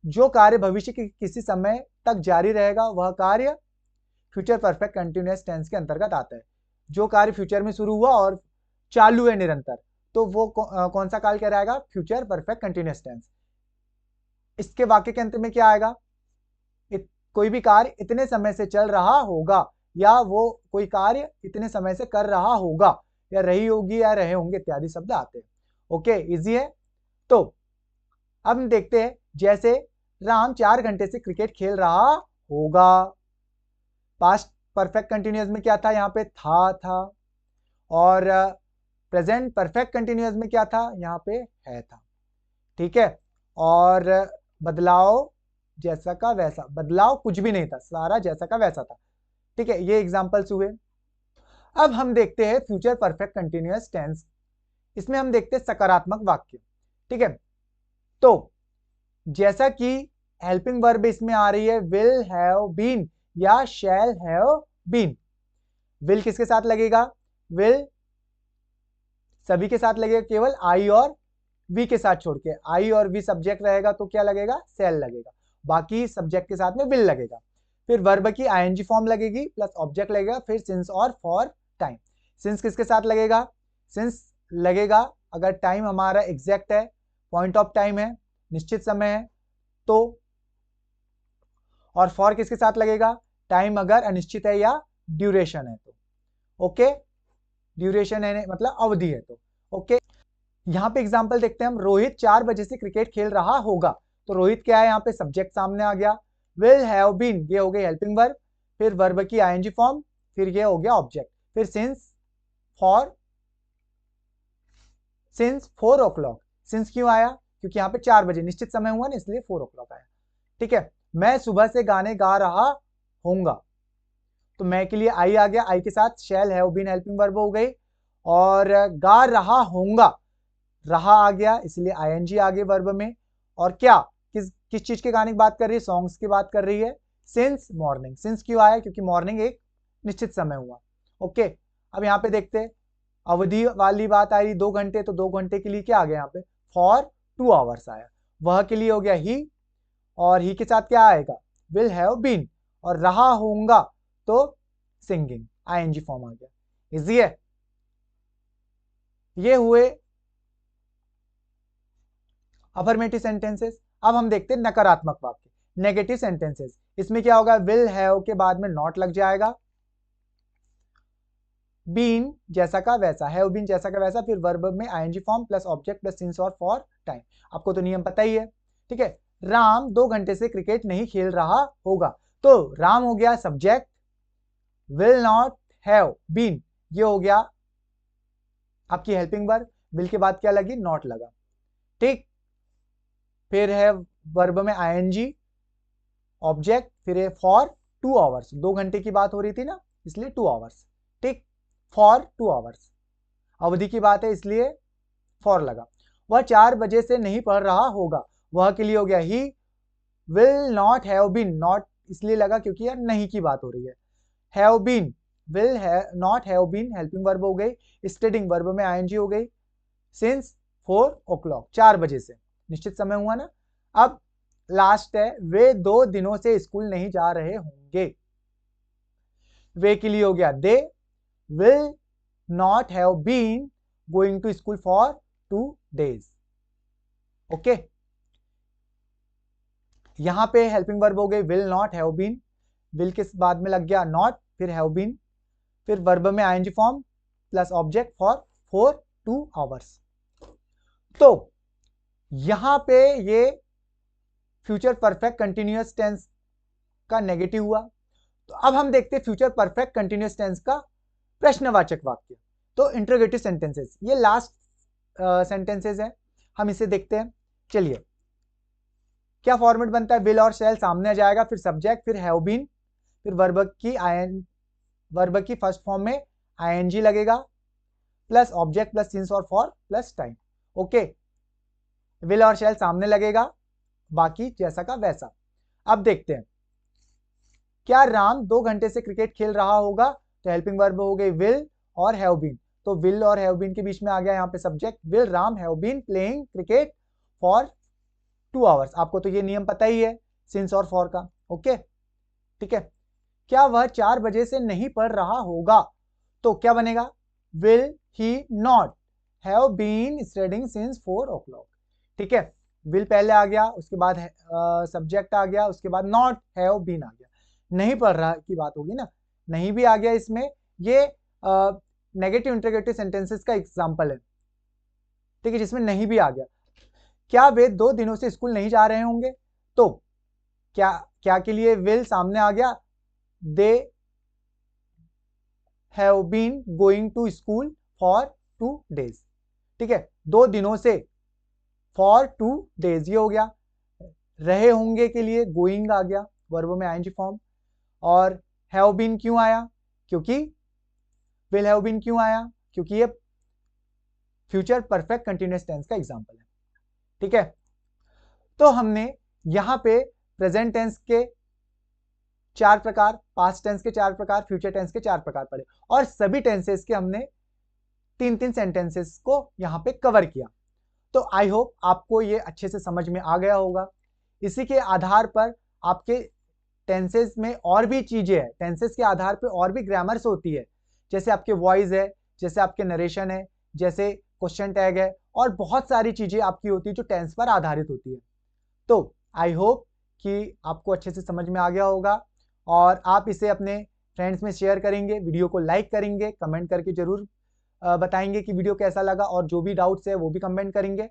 जो कार्य भविष्य के किसी समय तक जारी रहेगा वह कार्य फ्यूचर परफेक्ट कंटिन्यूअस टेंस के अंतर्गत आता है। जो कार्य फ्यूचर में शुरू हुआ और चालू है निरंतर, तो वो कौन सा काल कहलाएगा, फ्यूचर परफेक्ट कंटिन्यूअस टेंस। इसके वाक्य के अंत में क्या आएगा, कोई भी कार्य इतने समय से चल रहा होगा, या वो कोई कार्य इतने समय से कर रहा होगा, या रही होगी या रहे होंगे इत्यादि शब्द आते हैं। ओके, इजी है। तो अब हम देखते हैं, जैसे राम 4 घंटे से क्रिकेट खेल रहा होगा। पास्ट परफेक्ट कंटिन्यूअस में क्या था, यहाँ पे था। और प्रेजेंट परफेक्ट कंटिन्यूअस में क्या था, यहाँ पे है था। ठीक है। और बदलाव जैसा का वैसा, बदलाव कुछ भी नहीं था, सारा जैसा का वैसा था। ठीक है, ये एग्जांपल्स हुए। अब हम देखते हैं फ्यूचर परफेक्ट कंटिन्यूअस टेंस। इसमें हम देखते हैं सकारात्मक वाक्य। ठीक है, तो जैसा कि हेल्पिंग वर्ब इसमें आ रही है विल हैव बीन या शैल हैव बीन। विल किसके साथ लगेगा, विल सभी के साथ लगेगा, केवल आई और वी के साथ छोड़ के। आई और वी सब्जेक्ट रहेगा तो क्या लगेगा, शैल लगेगा। बाकी सब्जेक्ट के साथ में विल लगेगा। फिर वर्ब की आईएनजी फॉर्म लगेगी प्लस ऑब्जेक्ट लगेगा, फिर सिंस और फॉर टाइम। सिंस किसके साथ लगेगा, सिंस लगेगा अगर टाइम हमारा एग्जैक्ट है, पॉइंट ऑफ टाइम है, निश्चित समय है तो। और फॉर किसके साथ लगेगा, टाइम अगर अनिश्चित है या ड्यूरेशन है तो। ओके, ड्यूरेशन है मतलब अवधि है तो। ओके, यहां पे एग्जांपल देखते हैं हम। रोहित 4 बजे से क्रिकेट खेल रहा होगा, तो रोहित क्या है, यहाँ पे सब्जेक्ट सामने आ गया। विल हैव बीन, ये हो गई हेल्पिंग वर्ब, फिर वर्ब की आईएनजी फॉर्म, फिर ये हो गया ऑब्जेक्ट, फिर सिंस 4 o'clock। सिंस क्यों आया, क्योंकि यहाँ पे 4 बजे निश्चित समय हुआ ना, इसलिए 4 o'clock आया। ठीक है, मैं सुबह से गाने गा रहा होऊंगा, तो मैं के लिए आई आ गया, आई के साथ shall have been helping verb हो गई। और गा रहा होऊंगा, रहा आ गया इसलिए आईएनजी आ गई वर्ब में। और क्या किस चीज के गाने की बात कर रही है, सॉन्ग्स की बात कर रही है। सिंस मॉर्निंग, सिंस क्यों आया, क्योंकि मॉर्निंग एक निश्चित समय हुआ। ओके, अब यहाँ पे देखते हैं, अवधि वाली बात आ रही 2 घंटे, तो 2 घंटे के लिए क्या आ गया यहाँ पे, फॉर 2 hours आया। वह के लिए हो गया ही, और ही के साथ क्या आएगा, विल हैव बीन। और रहा होऊंगा तो सिंगिंग, आईएनजी फॉर्म आ गया। इजी है। ये हुए अफर्मेटिव सेंटेंसेस। अब हम देखते हैं नकारात्मक वाक्य, नेगेटिव सेंटेंसेस। इसमें क्या होगा, विल हैव के बाद में नॉट लग जाएगा, बीन जैसा का वैसा, हैव बीन जैसा का वैसा, फिर वर्ब में ING form plus object plus since और फॉर टाइम। आपको तो नियम पता ही है। ठीक है, राम 2 घंटे से क्रिकेट नहीं खेल रहा होगा, तो राम हो गया subject, will not have been ये हो गया आपकी हेल्पिंग वर्ब, विल के बाद क्या लगी, नॉट लगा। ठीक, फिर है वर्ब में आईएनजी, ऑब्जेक्ट, फिर है फॉर 2 hours। 2 घंटे की बात हो रही थी ना, इसलिए 2 hours। ठीक, फॉर 2 hours अवधि की बात है, इसलिए फॉर लगा। वह 4 बजे से नहीं पढ़ रहा होगा, वह के लिए हो गया ही, will not have been, not इसलिए लगा क्योंकि यार नहीं की बात हो रही है। Have been, will not have been helping verb हो गई, स्टडिंग वर्ब में आईएनजी हो गई, सिंस 4 o'clock 4 बजे से निश्चित समय हुआ ना। अब लास्ट है, वे 2 दिनों से स्कूल नहीं जा रहे होंगे, वे के लिए हो गया they will not have been going to school for 2 days। Okay, यहां पे हेल्पिंग वर्ब हो गई will not have been, will के बाद में लग गया नॉट, फिर हैव बीन, फिर वर्ब में ING form plus object for 2 hours। तो यहां पे ये फ्यूचर परफेक्ट कंटिन्यूअस टेंस का नेगेटिव हुआ। तो अब हम देखते हैं फ्यूचर परफेक्ट कंटिन्यूअस टेंस का प्रश्नवाचक वाक्य। तो इंटरोगेटिव सेंटेंसेस, ये लास्ट सेंटेंसेस है, हम इसे देखते हैं। चलिए, क्या फॉर्मेट बनता है? विल और शैल सामने आ जाएगा, फिर सब्जेक्ट, फिर हैव बीन, फिर वर्ब की फर्स्ट फॉर्म में आईएनजी लगेगा, प्लस ऑब्जेक्ट प्लस सिंस और for plus time. Okay, will और शैल सामने लगेगा, बाकी जैसा का वैसा। अब देखते हैं, क्या राम 2 घंटे से क्रिकेट खेल रहा होगा? तो हेल्पिंग वर्ब हो गई विल और हैव बीन, तो विल और हैव बीन के बीच में आ गया यहाँ पे subject. Will Ram have been playing cricket for 2 hours. आपको तो ये नियम पता ही है सिंस और फॉर का। ओके, ठीक है। क्या वह 4 बजे से नहीं पढ़ रहा होगा? तो क्या बनेगा? Will he not have been studying since 4 o'clock। ठीक है, विल पहले आ गया, उसके बाद सब्जेक्ट आ गया, उसके बाद नॉट हैव बीन आ गया। नहीं पढ़ रहा की बात होगी ना, नहीं भी आ गया इसमें। ये नेगेटिव इंटरोगेटिव सेंटेंसेस का एग्जांपल है, ठीक है, जिसमें नहीं भी आ गया। क्या वे 2 दिनों से स्कूल नहीं जा रहे होंगे? तो क्या क्या के लिए विल सामने आ गया, they have been going to school for 2 days। ठीक है, 2 दिनों से, फॉर 2 days ये हो गया। रहे होंगे के लिए गोइंग आ गया, वर्ब में आईएनजी फॉर्म। और हैव बीन क्यों आया? क्योंकि विल हैव बीन क्यों आया? क्योंकि ये फ्यूचर परफेक्ट कंटिन्यूअस टेंस का एग्जांपल है। ठीक है, तो हमने यहां पे प्रेजेंट टेंस के 4 प्रकार, पास्ट टेंस के 4 प्रकार, फ्यूचर टेंस के 4 प्रकार पढ़े, और सभी टेंसेस के हमने 3-3 सेंटेंसेस को यहां पे कवर किया। तो आई होप आपको ये अच्छे से समझ में आ गया होगा। इसी के आधार पर आपके टेंसेस में और भी चीजें हैं, टेंसेस के आधार पे और भी ग्रामर्स होती है, जैसे आपके वॉइस है, जैसे आपके नरेशन है, जैसे क्वेश्चन टैग है, और बहुत सारी चीजें आपकी होती है जो टेंस पर आधारित होती है। तो आई होप कि आपको अच्छे से समझ में आ गया होगा, और आप इसे अपने फ्रेंड्स में शेयर करेंगे, वीडियो को लाइक करेंगे, कमेंट करके जरूर बताएंगे कि वीडियो कैसा लगा, और जो भी डाउट्स है वो भी कमेंट करेंगे।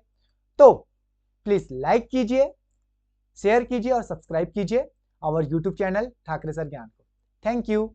तो प्लीज लाइक कीजिए, शेयर कीजिए और सब्सक्राइब कीजिए our YouTube channel Thackeray sir Gyan को। Thank you.